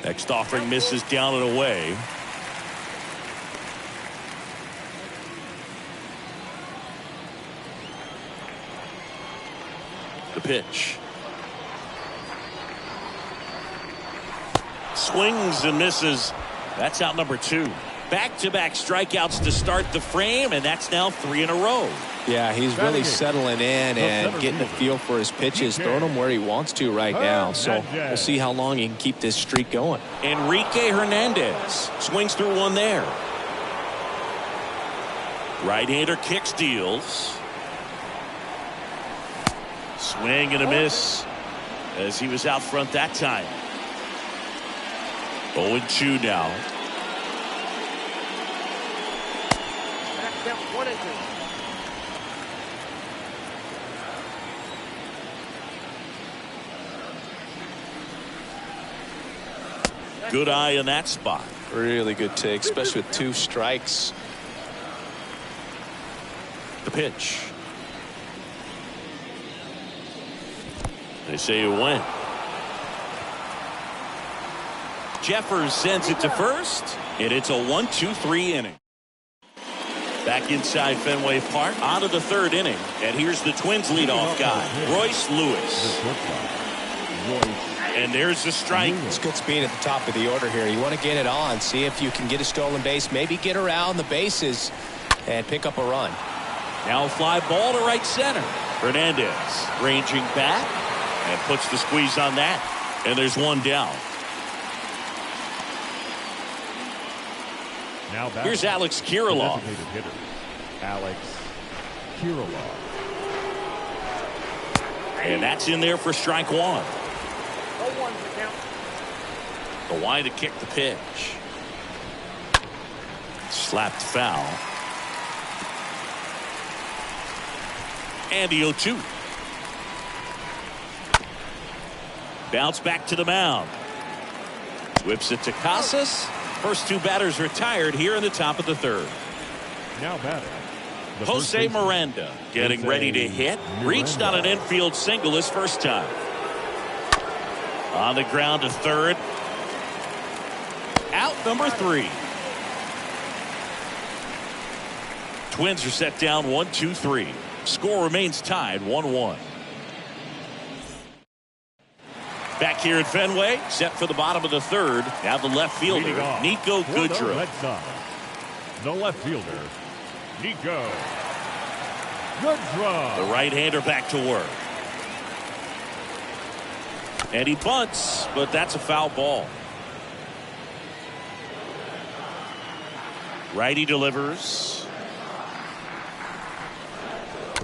Next offering misses down and away. The pitch. Swings and misses. That's out number 2. Back-to-back strikeouts to start the frame, and that's now 3 in a row. Yeah, he's really settling in and getting a feel for his pitches, throwing them where he wants to right now. So we'll see how long he can keep this streak going. Enrique Hernandez swings through one there. Right-hander kicks, deals. Swing and a miss as he was out front that time. 0-2 now. Count 1-2. Good eye in that spot. Really good take, especially with 2 strikes. The pitch. They say it went. Jeffers sends it to first, and it's a 1-2-3 inning. Back inside Fenway Park, on to the 3rd inning, and here's the Twins leadoff guy, Royce Lewis. And there's the strike. It's good speed at the top of the order here. You want to get it on, see if you can get a stolen base, maybe get around the bases and pick up a run. Now a fly ball to right center. Hernandez ranging back and puts the squeeze on that, and there's one down. Now here's Alex Kirilloff. Designated hitter, Alex Kirilloff. And that's in there for strike 1. 0-1 to count. The wide to kick the pitch. Slapped foul. And the 0-2. Bounce back to the mound. Whips it to Casas. First 2 batters retired here in the top of the 3rd. Now batting, Jose Miranda getting ready to hit. Reached on an infield single his first time. On the ground to 3rd. Out number 3. Twins are set down 1-2-3. Score remains tied 1-1. Back here at Fenway, set for the bottom of the 3rd. Now the left fielder, Nico Goodrum. The left fielder, Nico Goodrum. The right-hander back to work. And he bunts, but that's a foul ball. Righty delivers.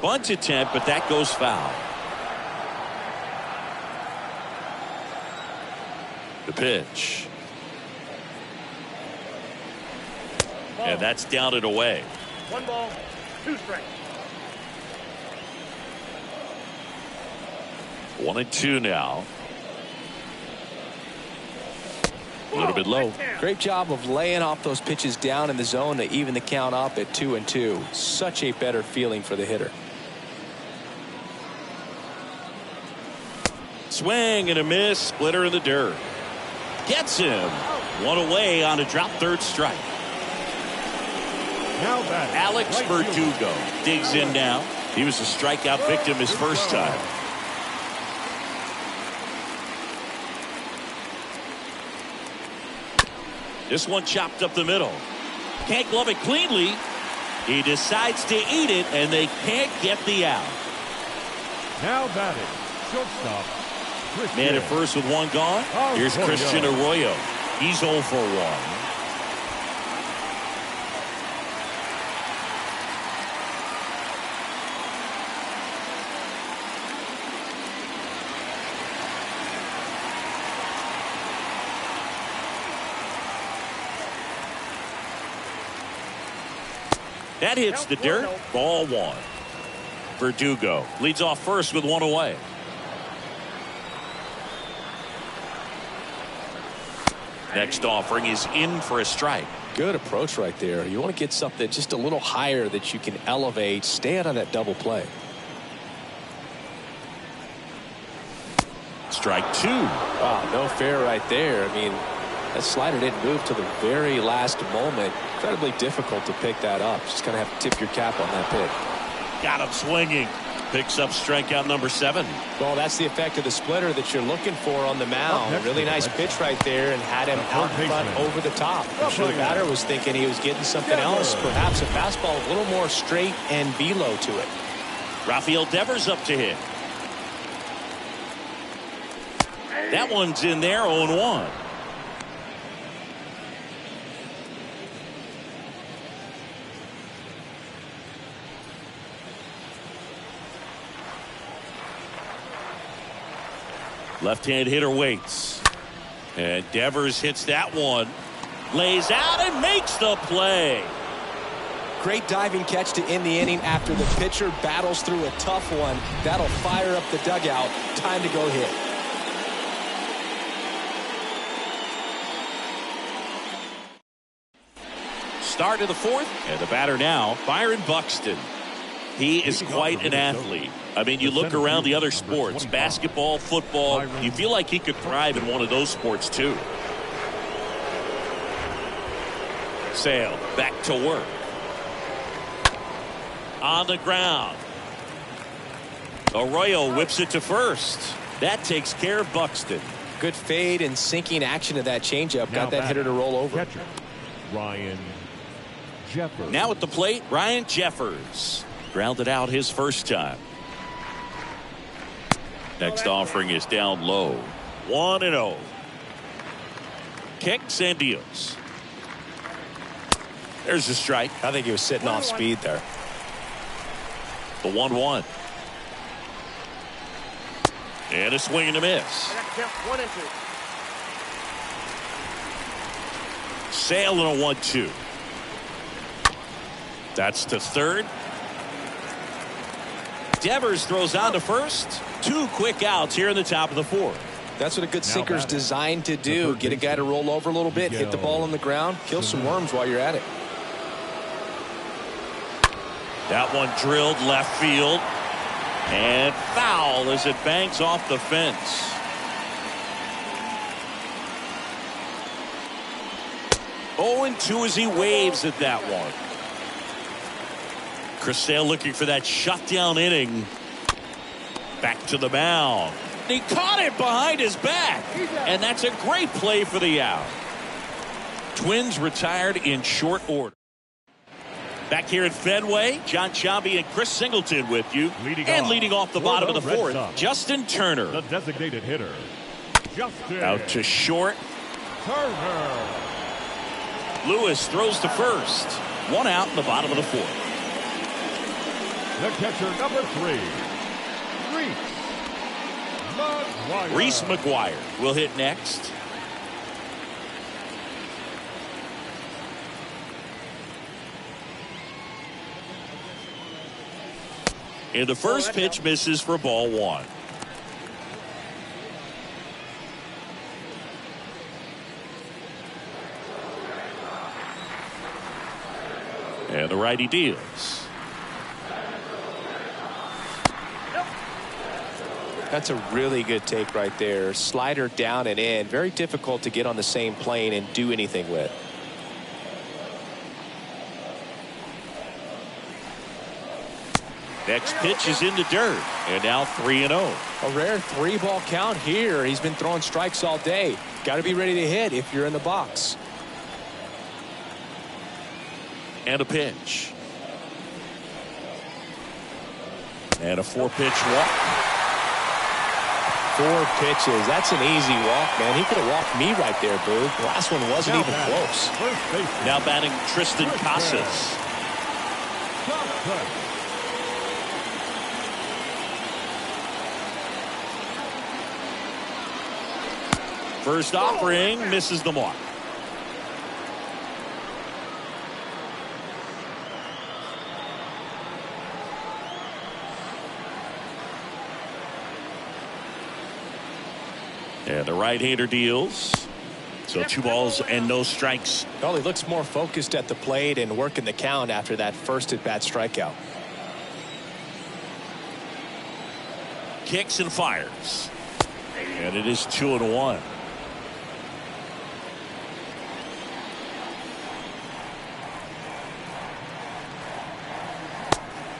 Bunt attempt, but that goes foul. The pitch. And that's down and away. 1 ball, 2 strikes. 1-2 now. A little bit low. Great job of laying off those pitches down in the zone to even the count up at 2-2. Such a better feeling for the hitter. Swing and a miss. Splitter in the dirt. Gets him. One away on a drop third strike. Now that Alex Verdugo digs in now. He was a strikeout victim his first time. This one chopped up the middle. Can't glove it cleanly. He decides to eat it, and they can't get the out. Now batting, shortstop. Man at first with one gone. Here's Christian Arroyo. He's 0 for 1. That hits the dirt. Ball 1. Verdugo leads off first with one away. Next offering is in for a strike. Good approach right there. You want to get something just a little higher that you can elevate. Stay out on that double play. Strike 2. Wow, no fair right there. I mean, that slider didn't move to the very last moment. Incredibly difficult to pick that up. Just kind of have to tip your cap on that pick. Got him swinging. Picks up strikeout number 7. Well, that's the effect of the splitter that you're looking for on the mound. Really nice pitch right there and had him out in front over the top. I'm sure the batter was thinking he was getting something else. Perhaps a fastball a little more straight and velo to it. Rafael Devers up to hit. That one's in there, 0-1. Left-hand hitter waits. And Devers hits that one. Lays out and makes the play. Great diving catch to end the inning after the pitcher battles through a tough one. That'll fire up the dugout. Time to go hit. Start of the 4th. And the batter now, Byron Buxton. He is quite an athlete. I mean, you look around the other sports, basketball, football, you feel like he could thrive in one of those sports too. Sale back to work. On the ground. Arroyo whips it to first. That takes care of Buxton. Good fade and sinking action of that changeup. Got that hitter to roll over. Catcher, Ryan Jeffers. Now at the plate, Ryan Jeffers. Grounded out his first time. Next offering is down low. 1-0. Kicks and deals. There's a strike. I think he was sitting off speed there. The 1-1. And a swing and a miss. One and two. Sale and a 1-2. That's to third. Devers throws on to first. 2 quick outs here in the top of the 4th. That's what a good sinker's designed to do. Get a guy to roll over a little bit, hit the ball on the ground, kill some worms while you're at it. That one drilled left field. And foul as it bangs off the fence. Oh, and 2 as he waves at that one. Chris Sale looking for that shutdown inning. Back to the mound. He caught it behind his back. And that's a great play for the out. Twins retired in short order. Back here at Fenway, John Sciambi and Chris Singleton with you. Leading off the bottom of the 4th, Justin Turner. The designated hitter, Justin Out to short. Turner. Lewis throws to first. 1 out in the bottom of the 4th. The catcher, number 3, Reese McGuire will hit next. And the first pitch misses for ball 1. And the righty deals. That's a really good take right there. Slider down and in. Very difficult to get on the same plane and do anything with. Next pitch is in the dirt. And now 3-0. A rare 3-ball count here. He's been throwing strikes all day. Got to be ready to hit if you're in the box. And a pitch. And a 4-pitch walk. 4 pitches. That's an easy walk, man. He could have walked me right there, Boog. The last one wasn't even close. Now batting Tristan Casas. First offering misses the mark. And the right-hander deals. So 2 balls and no strikes. Well, he looks more focused at the plate and working the count after that first at-bat strikeout. Kicks and fires. And it is 2-1.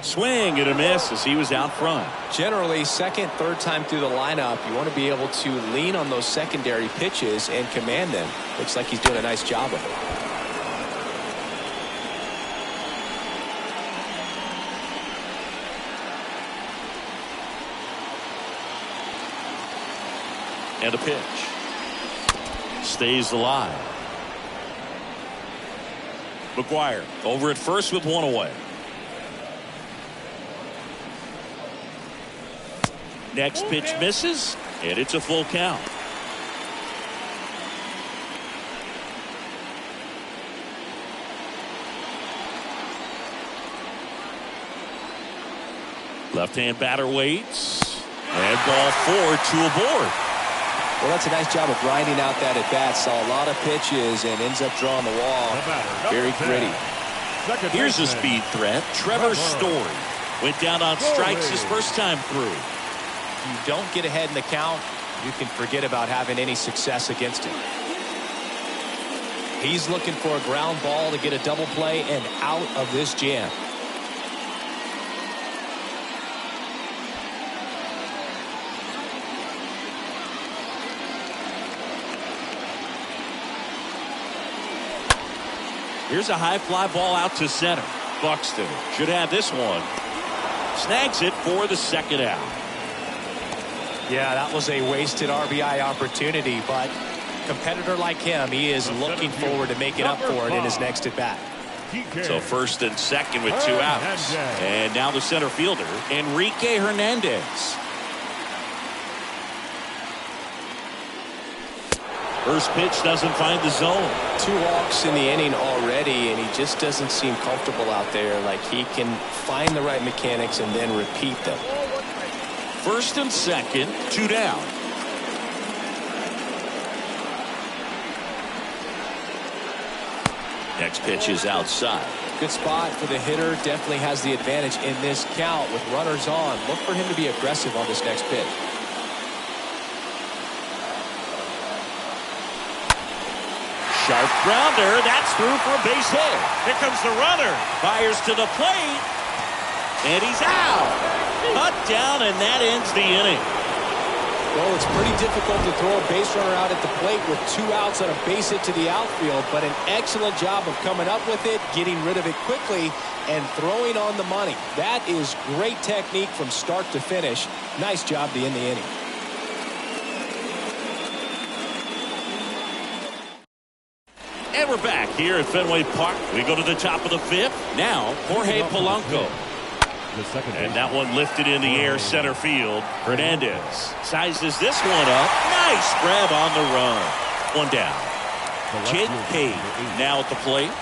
Swing and a miss as he was out front. Generally, second, third time through the lineup, you want to be able to lean on those secondary pitches and command them. Looks like he's doing a nice job of it. And a pitch. Stays alive. McGuire over at first with 1 away. Next pitch misses, and it's a full count. Left-hand batter waits, and ball 4, 2 aboard. Well, that's a nice job of grinding out that at-bat. Saw a lot of pitches and ends up drawing the wall. Very gritty. Here's a speed threat. Trevor Story went down on strikes his first time through. If you don't get ahead in the count, you can forget about having any success against him. He's looking for a ground ball to get a double play and out of this jam. Here's a high fly ball out to center. Buxton should have this one. Snags it for the second out. Yeah, that was a wasted RBI opportunity, but a competitor like him, he is looking forward to making up for it in his next at bat. So first and second with 2 outs. And now the center fielder, Enrique Hernandez. First pitch doesn't find the zone. 2 walks in the inning already, and he just doesn't seem comfortable out there. Like he can find the right mechanics and then repeat them. First and second, 2 down. Next pitch is outside. Good spot for the hitter. Definitely has the advantage in this count with runners on. Look for him to be aggressive on this next pitch. Sharp grounder. That's through for a base hit. Here comes the runner. Fires to the plate. And he's out. Cut down, and that ends the inning. Well, it's pretty difficult to throw a base runner out at the plate with 2 outs on a base hit to the outfield, but an excellent job of coming up with it, getting rid of it quickly, and throwing on the money. That is great technique from start to finish. Nice job to end the inning. And we're back here at Fenway Park. We go to the top of the 5th. Now, Jorge Polanco. And that one lifted in the air center field. Hernandez sizes this one up. Nice grab on the run. 1 down. Kid Cade now at the plate.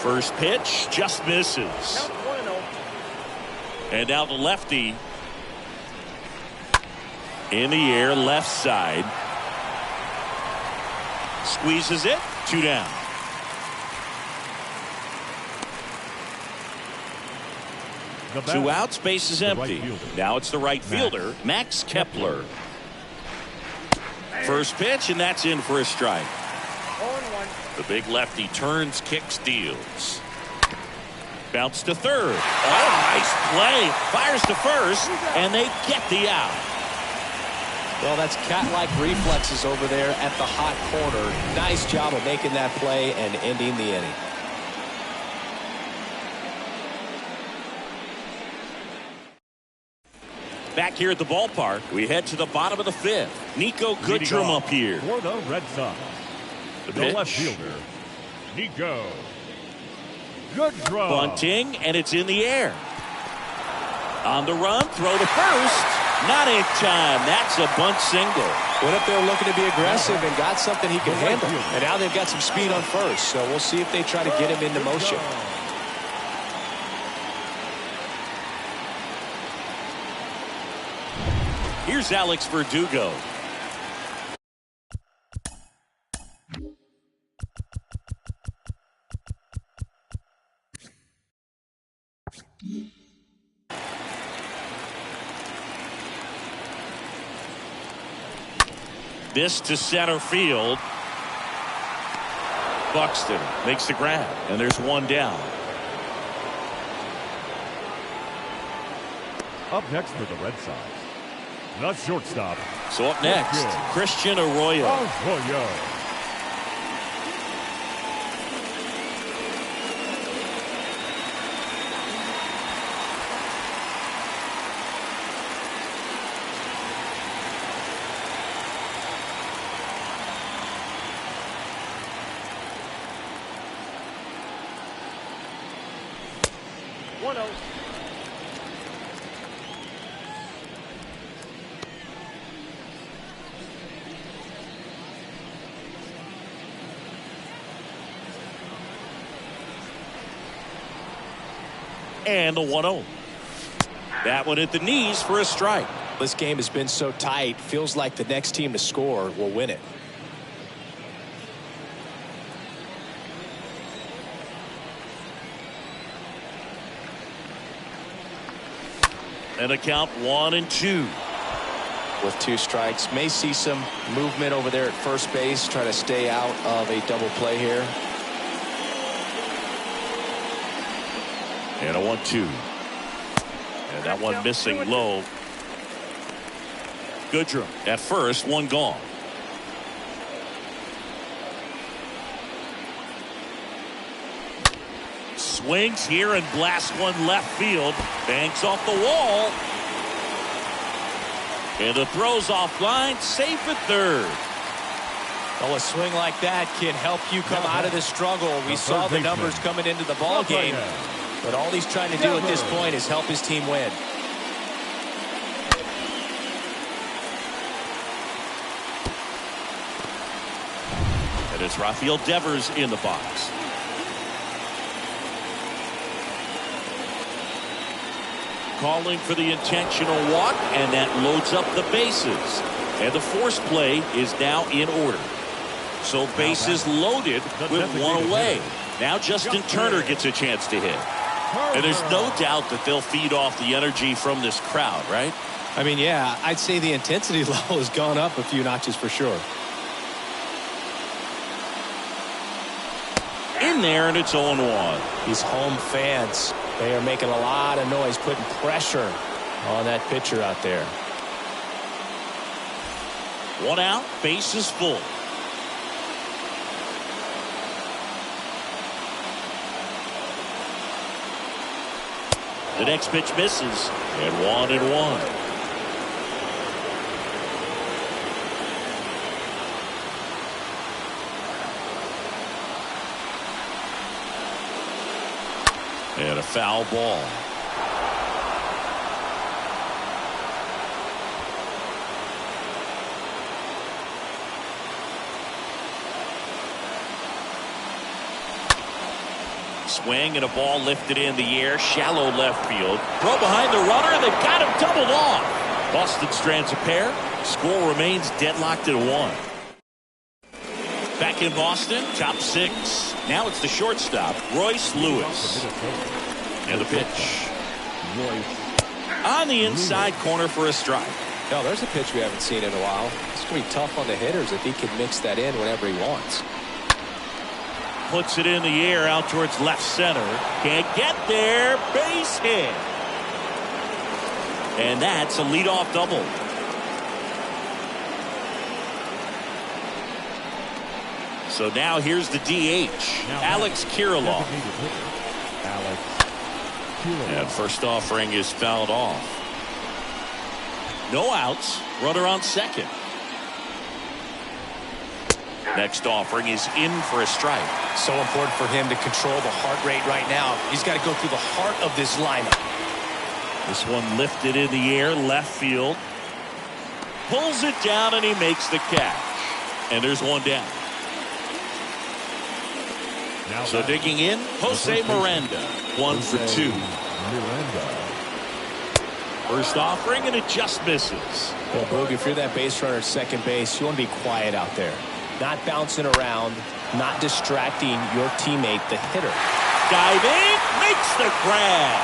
First pitch just misses. And now the lefty in the air left side. Squeezes it. 2 down. The 2 batter, outs, base is the empty. right fielder. Now it's the right fielder, Max Kepler. First pitch, and that's in for a strike. 0-1. The big lefty turns, kicks, deals. Bounce to third. Oh, nice play. Fires to first, and they get the out. Well, that's cat-like reflexes over there at the hot corner. Nice job of making that play and ending the inning. Back here at the ballpark, we head to the bottom of the 5th. Nico Leading Goodrum off up here. for the Red Sox. The The pitch. left fielder, Nico Goodrum. Bunting, and it's in the air. On the run, throw to first. Not in time. That's a bunt single. Went up there looking to be aggressive and got something he can The right handle. fielder. And now they've got some speed on first, so we'll see if they try to get him into motion. Here's Alex Verdugo. This to center field. Buxton makes the grab, and there's one down. Up next for the Red Sox, the shortstop, So up next, Christian Arroyo. Arroyo. And the 1-0. That one at the knees for a strike. This game has been so tight, feels like the next team to score will win it. And a count 1-2. With 2 strikes, may see some movement over there at first base, try to stay out of a double play here. And a 1-2. And that one missing low. Goodrum at first, one gone. Swings here and blasts one left field. Banks off the wall. And the throw's offline, safe at third. Well, a swing like that can help you come out of the struggle. We saw the numbers coming into the ball game, but all he's trying to do at this point is help his team win. And it's Rafael Devers in the box. Calling for the intentional walk, and that loads up the bases. And the force play is now in order. So bases loaded with one away. Now Justin Turner gets a chance to hit. And there's no doubt that they'll feed off the energy from this crowd, right? I mean, yeah, I'd say the intensity level has gone up a few notches for sure. In there, and it's 0-1. These home fans, they are making a lot of noise, putting pressure on that pitcher out there. One out, base is full. The next pitch misses, and 1-1. And a foul ball. Swing and a ball lifted in the air, shallow left field. Throw behind the runner, and they've got him doubled off. Boston strands a pair. Score remains deadlocked at 1. Back in Boston, top 6. Now it's the shortstop, Royce Lewis. And the pitch. Royce. On the inside corner for a strike. No, there's a pitch we haven't seen in a while. It's going to be tough on the hitters if he can mix that in whenever he wants. Puts it in the air out towards left center. Can't get there. Base hit. And that's a leadoff double. So now here's the DH, Alex Kirilloff. Alex Kirilloff. And first offering is fouled off. No outs. Runner on second. Next offering is in for a strike. So important for him to control the heart rate right now. He's got to go through the heart of this lineup. This one lifted in the air, left field. Pulls it down and he makes the catch. And there's one down. Now So digging in, Jose Miranda. 1 for 2. Miranda. First offering and it just misses. Well, Boog, if you're that base runner at second base, you want to be quiet out there. Not bouncing around, not distracting your teammate, the hitter. Diving, makes the grab.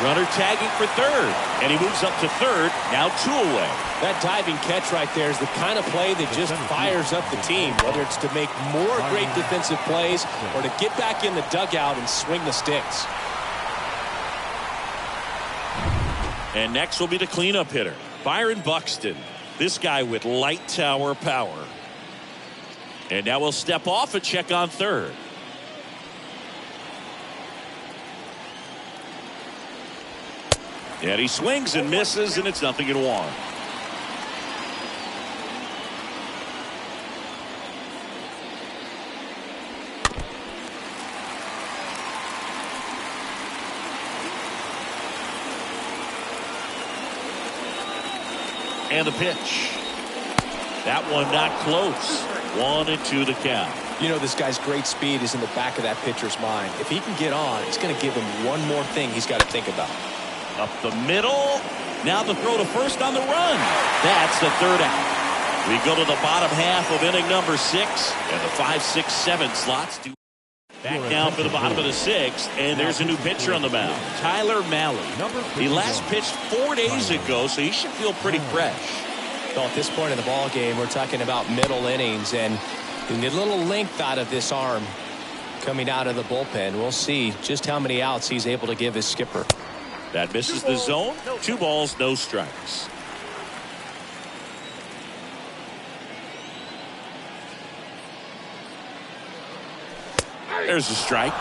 Runner tagging for third. And he moves up to third, now 2 away. That diving catch right there is the kind of play that just fires up the team, whether it's to make more great defensive plays or to get back in the dugout and swing the sticks. And next will be the cleanup hitter, Byron Buxton. This guy with light tower power. And now we'll step off and check on third. And he swings and misses, and it's 0-1. And the pitch. That one not close. 1-2 the count. You know, this guy's great speed is in the back of that pitcher's mind. If he can get on, it's going to give him one more thing he's got to think about. Up the middle. Now the throw to first on the run. That's the third out. We go to the bottom half of inning number 6. And the 5, 6, 7 slots do. Back now for the bottom of the 6th. And there's a new pitcher on the mound. Tyler Mahle. He last pitched 4 days ago, so he should feel pretty fresh. Well, at this point in the ball game, we're talking about middle innings, and you need a little length out of this arm coming out of the bullpen. We'll see just how many outs he's able to give his skipper. That misses the zone. 2 balls, no strikes. There's a strike.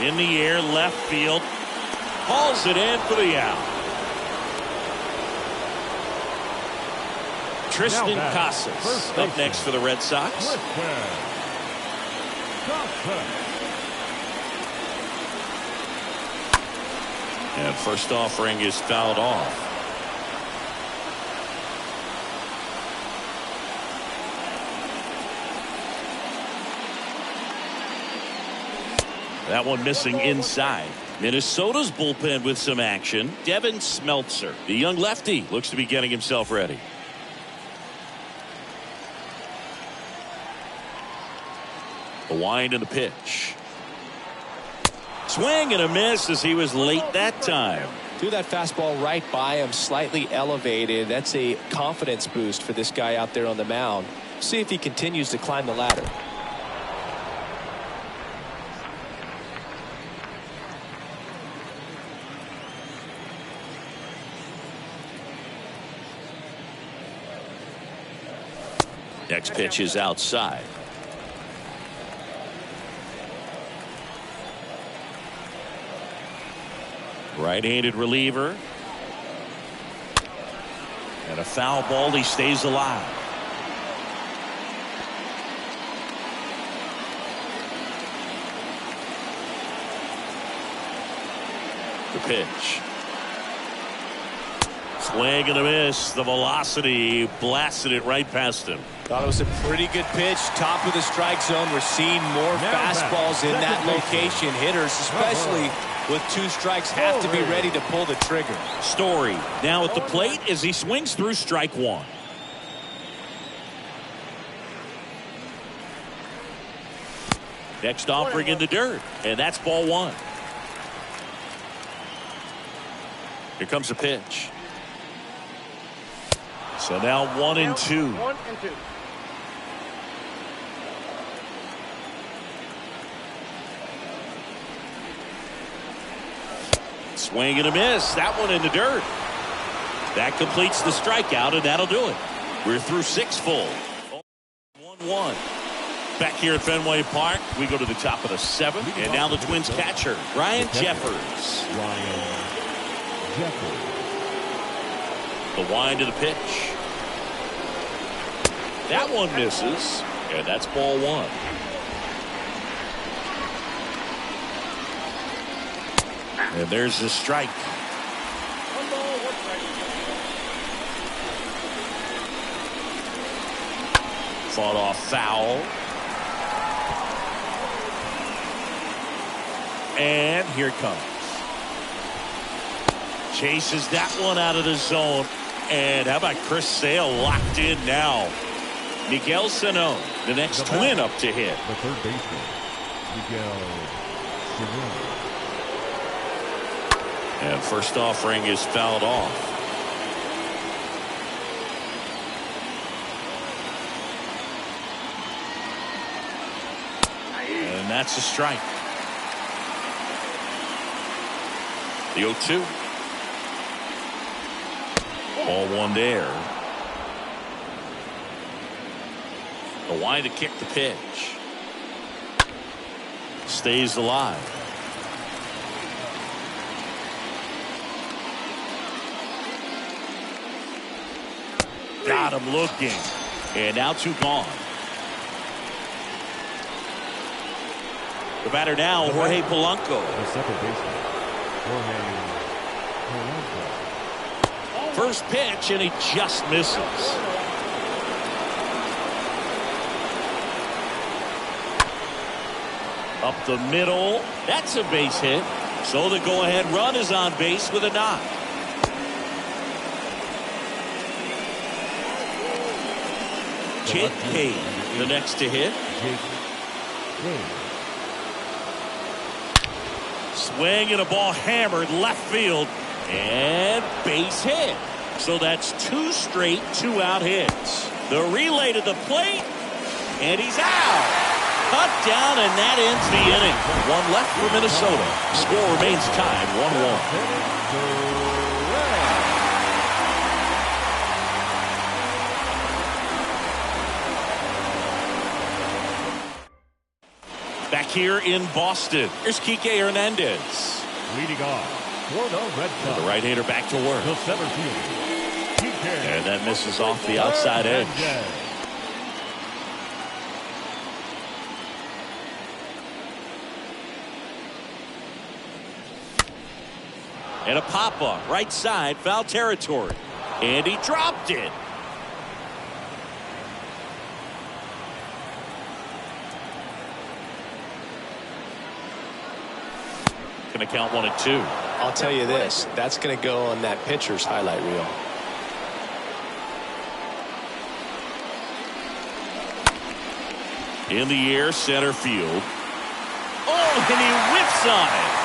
In the air, left field. Hauls it in for the out. Tristan Casas up next for the Red Sox. And first offering is fouled off. That one missing inside. Minnesota's bullpen with some action. Devin Smeltzer, the young lefty, looks to be getting himself ready. The wind and the pitch. Swing and a miss as he was late that time. Threw that fastball right by him, slightly elevated. That's a confidence boost for this guy out there on the mound. See if he continues to climb the ladder. Next pitch is outside. Right-handed reliever. And a foul ball. He stays alive. The pitch. Swing and a miss. The velocity blasted it right past him. Thought it was a pretty good pitch. Top of the strike zone. We're seeing more fastballs in that location. Hitters, especially with 2 strikes, have to be ready to pull the trigger. Story now at the plate as he swings through strike 1. Next offering in the dirt, and that's ball one. Here comes the pitch. So now 1-2. 1-2. Swing and a miss. That one in the dirt. That completes the strikeout, and that'll do it. We're through 6 full. 1-1. Back here at Fenway Park, we go to the top of the 7th, and now the Twins catcher, Ryan Jeffers. The wind to the pitch. That one misses, and that's ball one. And there's the strike. 1 ball, 1 strike. Fought off foul. And here it comes. Chases that one out of the zone. And how about Chris Sale locked in now? Miguel Sano, the next Twin up to hit. The third baseman, Miguel Sano. And first offering is fouled off. And that's a strike. The 0-2. Ball one there. The wind to kick the pitch. Stays alive. Got him looking. And now 2 gone. The batter now, Jorge Polanco. The second baseman, Jorge Polanco. First pitch, and he just misses. Up the middle. That's a base hit. So the go-ahead run is on base with a knock. Jake Cave, the next to hit. Swing and a ball hammered left field. And base hit. So that's 2 straight 2-out hits. The relay to the plate. And he's out. Cut down, and that ends the inning. 1 left for Minnesota. Score remains tied 1-1. Back here in Boston, here's Kike Hernandez. Leading off for the Red Sox. The right-hander back to work. The center fielder, Kike. And that misses off the outside edge. And a pop-up, right side, foul territory. And he dropped it. Going to count 1-2. I'll tell you this, that's going to go on that pitcher's highlight reel. In the air, center field. Oh, and he whiffs on it.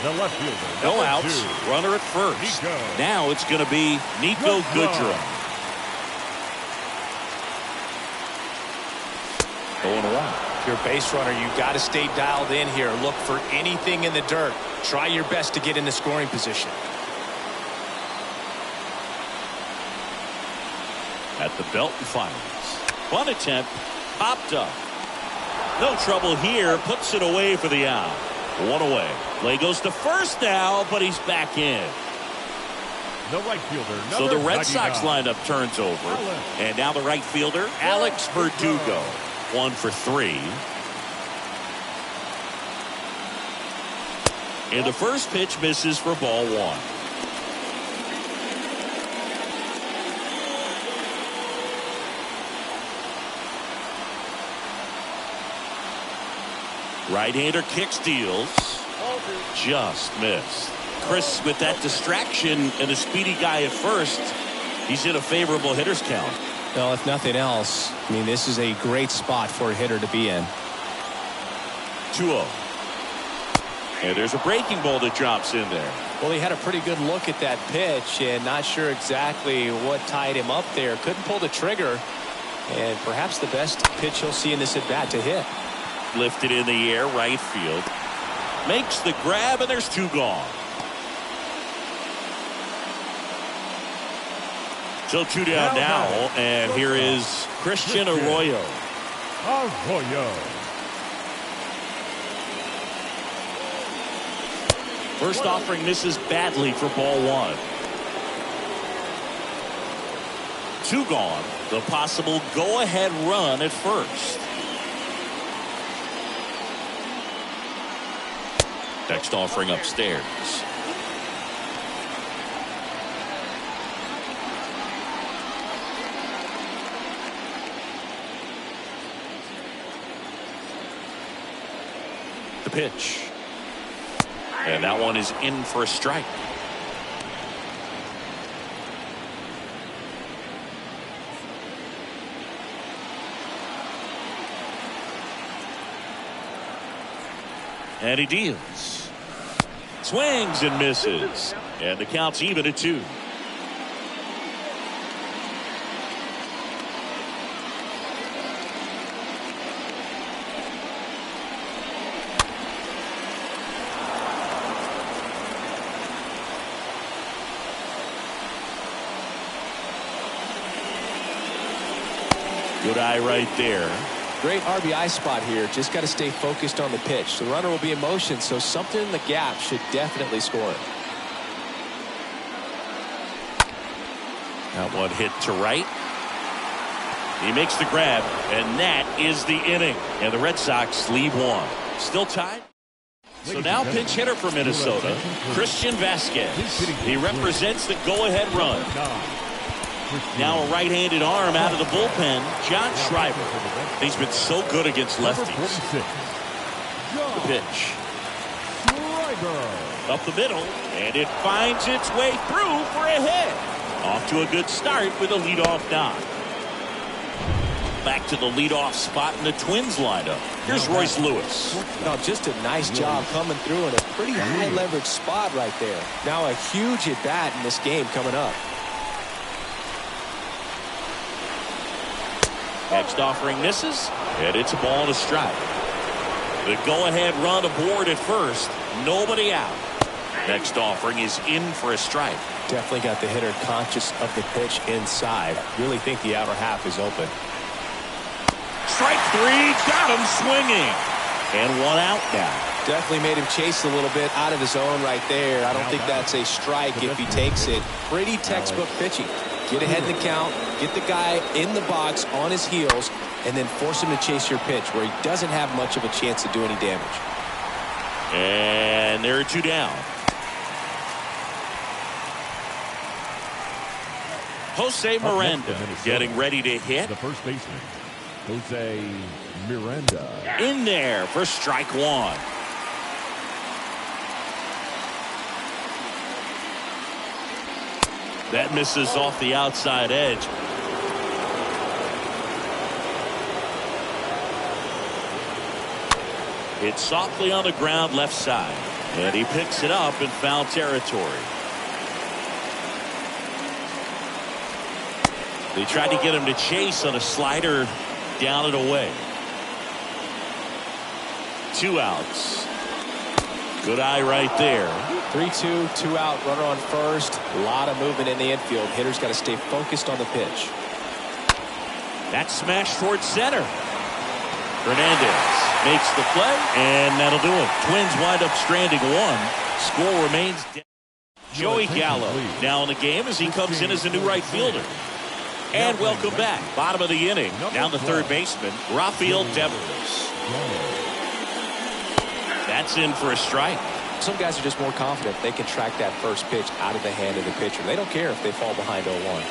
The left fielder. No outs. Runner at first. Nico. Now it's going to be Nico Goodrum. 0-1. If you're a base runner, you got to stay dialed in here. Look for anything in the dirt. Try your best to get in the scoring position. At the Belton Finals. Bunt attempt. Popped up. No trouble here. Puts it away for the out. 1 away. Play goes to first now, but he's back in. The right fielder. So the Red Sox lineup turns over. And now the right fielder, Alex Verdugo. 1 for 3. And the first pitch misses for ball 1. Right-hander kick steals. Just missed. Chris, with that distraction and a speedy guy at first, he's in a favorable hitter's count. Well, if nothing else, I mean, this is a great spot for a hitter to be in. 2-0. And there's a breaking ball that drops in there. Well, he had a pretty good look at that pitch and not sure exactly what tied him up there. Couldn't pull the trigger, and perhaps the best pitch he'll see in this at bat to hit. Lifted in the air, right field. Makes the grab, and there's 2 gone. So 2 down now, and here is Christian Arroyo. First offering misses badly for ball 1. 2 gone. The possible go-ahead run at first. Next offering upstairs. The pitch. And that one is in for a strike. And he deals. Swings and misses. And the count's even at 2. Good eye right there. Great RBI spot here. Just got to stay focused on the pitch. The runner will be in motion, so something in the gap should definitely score it. That one hit to right. He makes the grab, and that is the inning. And the Red Sox lead 1. Still tied. So now pinch hitter for Minnesota, Christian Vasquez. He represents the go-ahead run. Now a right-handed arm out of the bullpen, John Schreiber. He's been so good against lefties. The pitch. Up the middle, and it finds its way through for a hit. Off to a good start with a leadoff knock. Back to the leadoff spot in the Twins lineup. Here's Royce Lewis. No, just a nice job coming through in a pretty high leverage spot right there. Now a huge at bat in this game coming up. Next offering misses, and it's a ball and a strike. The go-ahead run aboard at first. Nobody out. Next offering is in for a strike. Definitely got the hitter conscious of the pitch inside. Really think the outer half is open. Strike 3, got him swinging. And 1 out now. Definitely made him chase a little bit out of his zone right there. I don't think that's a strike if he takes it. Pretty textbook pitching. Get ahead in the count, get the guy in the box on his heels, and then force him to chase your pitch where he doesn't have much of a chance to do any damage. And there are 2 down. Jose Miranda getting ready to hit. The first baseman, Jose Miranda. In there for strike 1. That misses off the outside edge. It's softly on the ground left side. And he picks it up in foul territory. They tried to get him to chase on a slider down and away. 2 outs. Good eye right there. 3-2, 2 out, runner on first. A lot of movement in the infield. Hitter's got to stay focused on the pitch. That smash towards center. Hernandez makes the play, and that'll do it. Twins wind up stranding 1. Score remains down. Joey Gallo now in the game as he comes in as a new right fielder. And welcome back. Bottom of the inning. Down the third baseman, Rafael Devers. That's in for a strike. Some guys are just more confident they can track that first pitch out of the hand of the pitcher. They don't care if they fall behind 0-1.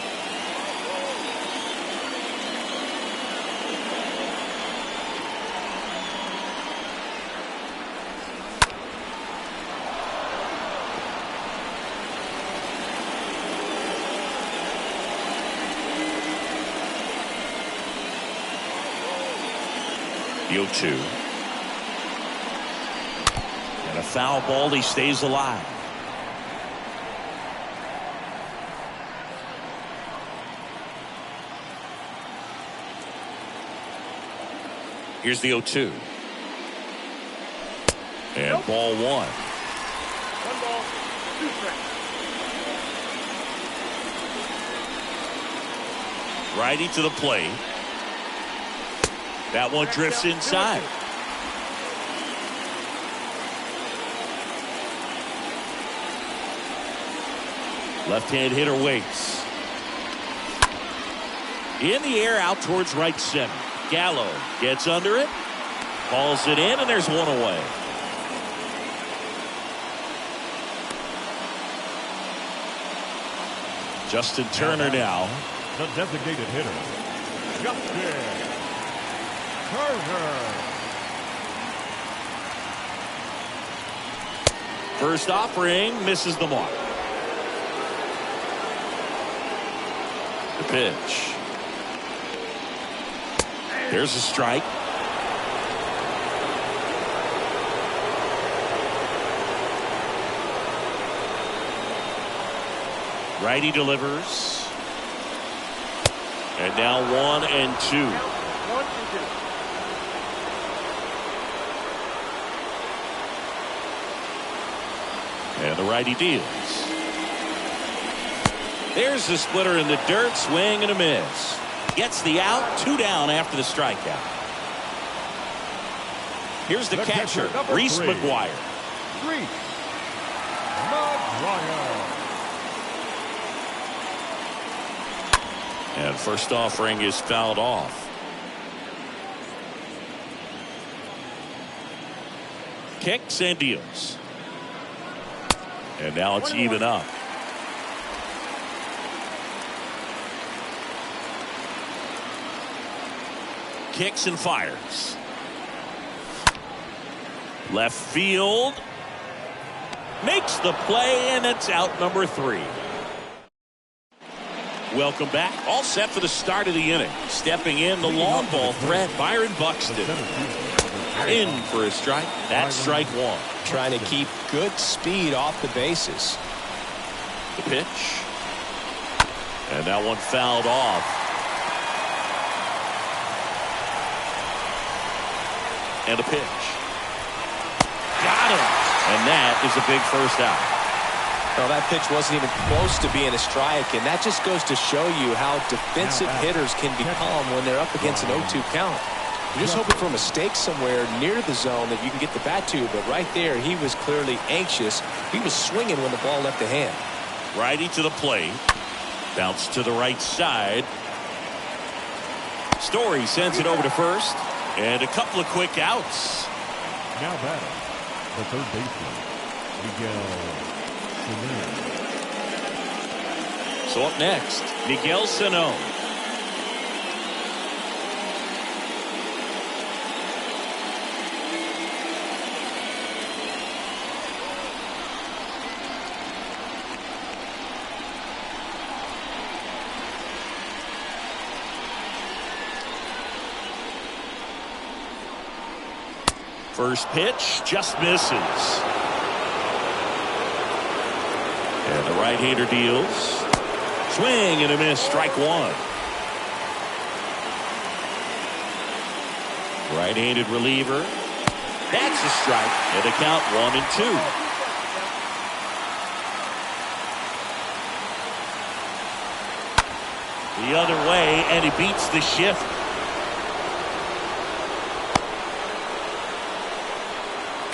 The 0-2. And a foul ball. He stays alive. Here's the 0-2. And ball 1. 1 ball, 2 strikes. Righty to the plate. That one drifts inside. Left-hand hitter waits. In the air out towards right center. Gallo gets under it. Hauls it in, and there's one away. Justin Turner now. The designated hitter, Justin Turner. First offering misses the mark. The pitch. There's a strike. Righty delivers. And now 1 and 2. 1 and 2. And the righty deals. There's the splitter in the dirt. Swing and a miss. Gets the out. 2 down after the strikeout. Here's the catcher, Reese McGuire. Reese McGuire. And first offering is fouled off. Kicks and deals. And now it's even up. Kicks and fires. Left field. Makes the play, and it's out number 3. Welcome back. All set for the start of the inning. Stepping in, the long ball threat, Byron Buxton. In for a strike. That's strike 1. Trying to keep good speed off the bases. The pitch. And that one fouled off. And a pitch. Got him. And that is a big first out. Well, that pitch wasn't even close to being a strike, and that just goes to show you how defensive hitters can become when they're up against an 0-2 count. You're just hoping for a mistake somewhere near the zone that you can get the bat to, but right there, he was clearly anxious. He was swinging when the ball left the hand. Righty to the plate. Bounce to the right side. Story sends it over to first, and a couple of quick outs. Now batting, the third baseman, Miguel. So up next, Miguel Sano. First pitch just misses. And the right-hander deals. Swing and a miss. Strike 1. Right-handed reliever. That's a strike. And the count 1 and 2. The other way, and he beats the shift.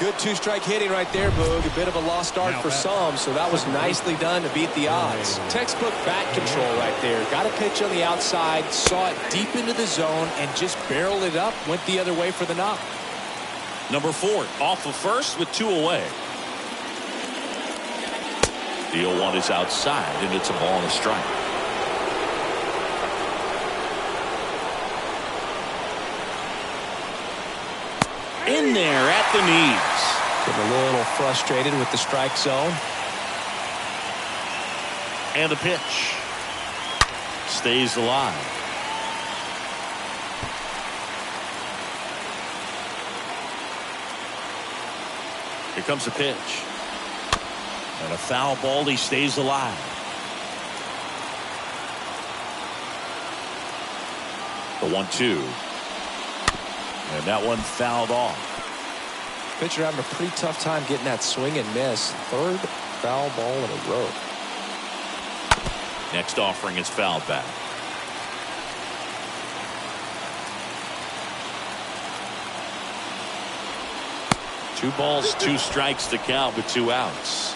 Good 2-strike hitting right there, Boog. A bit of a lost start for some, so that was nicely done to beat the odds. Textbook bat control right there. Got a pitch on the outside, saw it deep into the zone, and just barreled it up. Went the other way for the knock. Number 4 off of first with 2 away. The 0-1 is outside, and it's a ball and a strike. In there at the knees. Getting a little frustrated with the strike zone. And the pitch. Stays alive. Here comes the pitch. And a foul ball. He stays alive. The 1-2. And that one fouled off. Pitcher having a pretty tough time getting that swing and miss. Third foul ball in a row. Next offering is fouled back. Two balls, 2 strikes to count with 2 outs.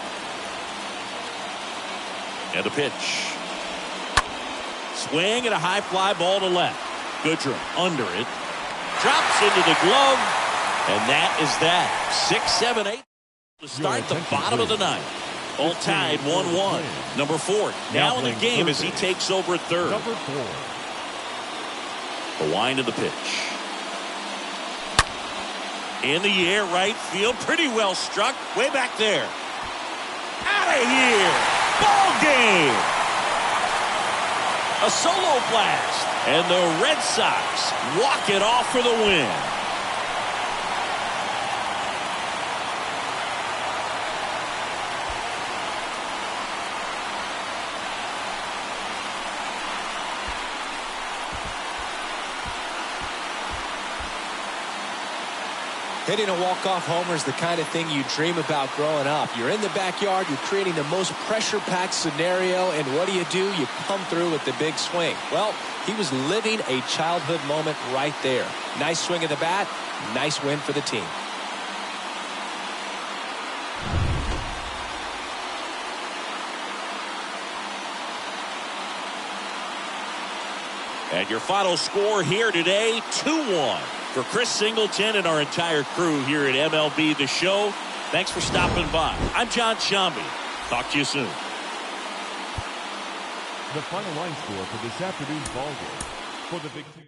And the pitch. Swing and a high fly ball to left. Goodrum under it. Drops into the glove. And that is that. 6, 7, 8 to start the bottom of the ninth. All tied 1-1. Number 4 now in the game as he takes over at third. Number 4. The wind of the pitch. In the air, right field. Pretty well struck. Way back there. Out of here. Ball game. A solo blast. And the Red Sox walk it off for the win. Hitting a walk-off homer is the kind of thing you dream about growing up. You're in the backyard, you're creating the most pressure-packed scenario, and what do? You come through with the big swing. Well, he was living a childhood moment right there. Nice swing of the bat, nice win for the team. And your final score here today, 2-1. For Chris Singleton and our entire crew here at MLB The Show, thanks for stopping by. I'm John Shambi. Talk to you soon. The final line score for this afternoon's ball game for the Big Six.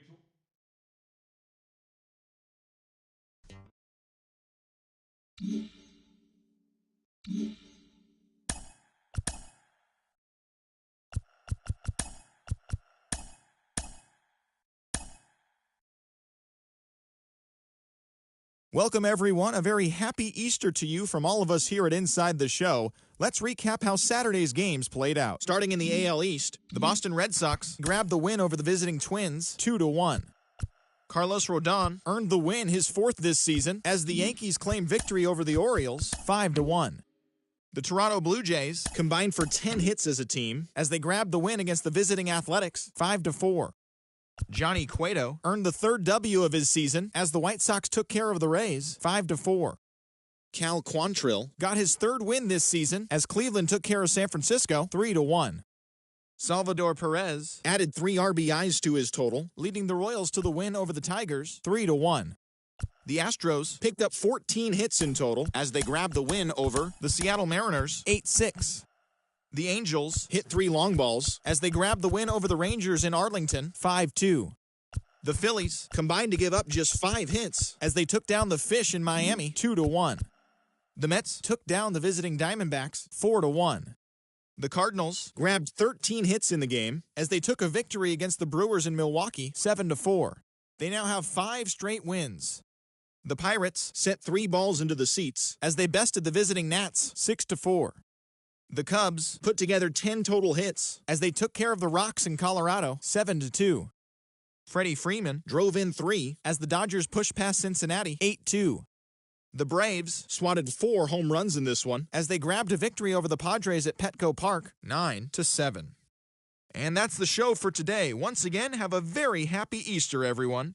Welcome, everyone. A very happy Easter to you from all of us here at Inside the Show. Let's recap how Saturday's games played out. Starting in the AL East, the Boston Red Sox grabbed the win over the visiting Twins 2-1. Carlos Rodon earned the win, his 4th this season, as the Yankees claimed victory over the Orioles 5-1. The Toronto Blue Jays combined for 10 hits as a team as they grabbed the win against the visiting Athletics 5-4. Johnny Cueto earned the 3rd W of his season as the White Sox took care of the Rays 5-4. Cal Quantrill got his 3rd win this season as Cleveland took care of San Francisco 3-1. Salvador Perez added 3 RBIs to his total, leading the Royals to the win over the Tigers 3-1. The Astros picked up 14 hits in total as they grabbed the win over the Seattle Mariners 8-6. The Angels hit 3 long balls as they grabbed the win over the Rangers in Arlington 5-2. The Phillies combined to give up just 5 hits as they took down the Fish in Miami 2-1. The Mets took down the visiting Diamondbacks 4-1. The Cardinals grabbed 13 hits in the game as they took a victory against the Brewers in Milwaukee 7-4. They now have 5 straight wins. The Pirates sent 3 balls into the seats as they bested the visiting Nats 6-4. The Cubs put together 10 total hits as they took care of the Rocks in Colorado 7-2. Freddie Freeman drove in 3 as the Dodgers pushed past Cincinnati 8-2. The Braves swatted 4 home runs in this one as they grabbed a victory over the Padres at Petco Park 9-7. And that's the show for today. Once again, have a very happy Easter, everyone.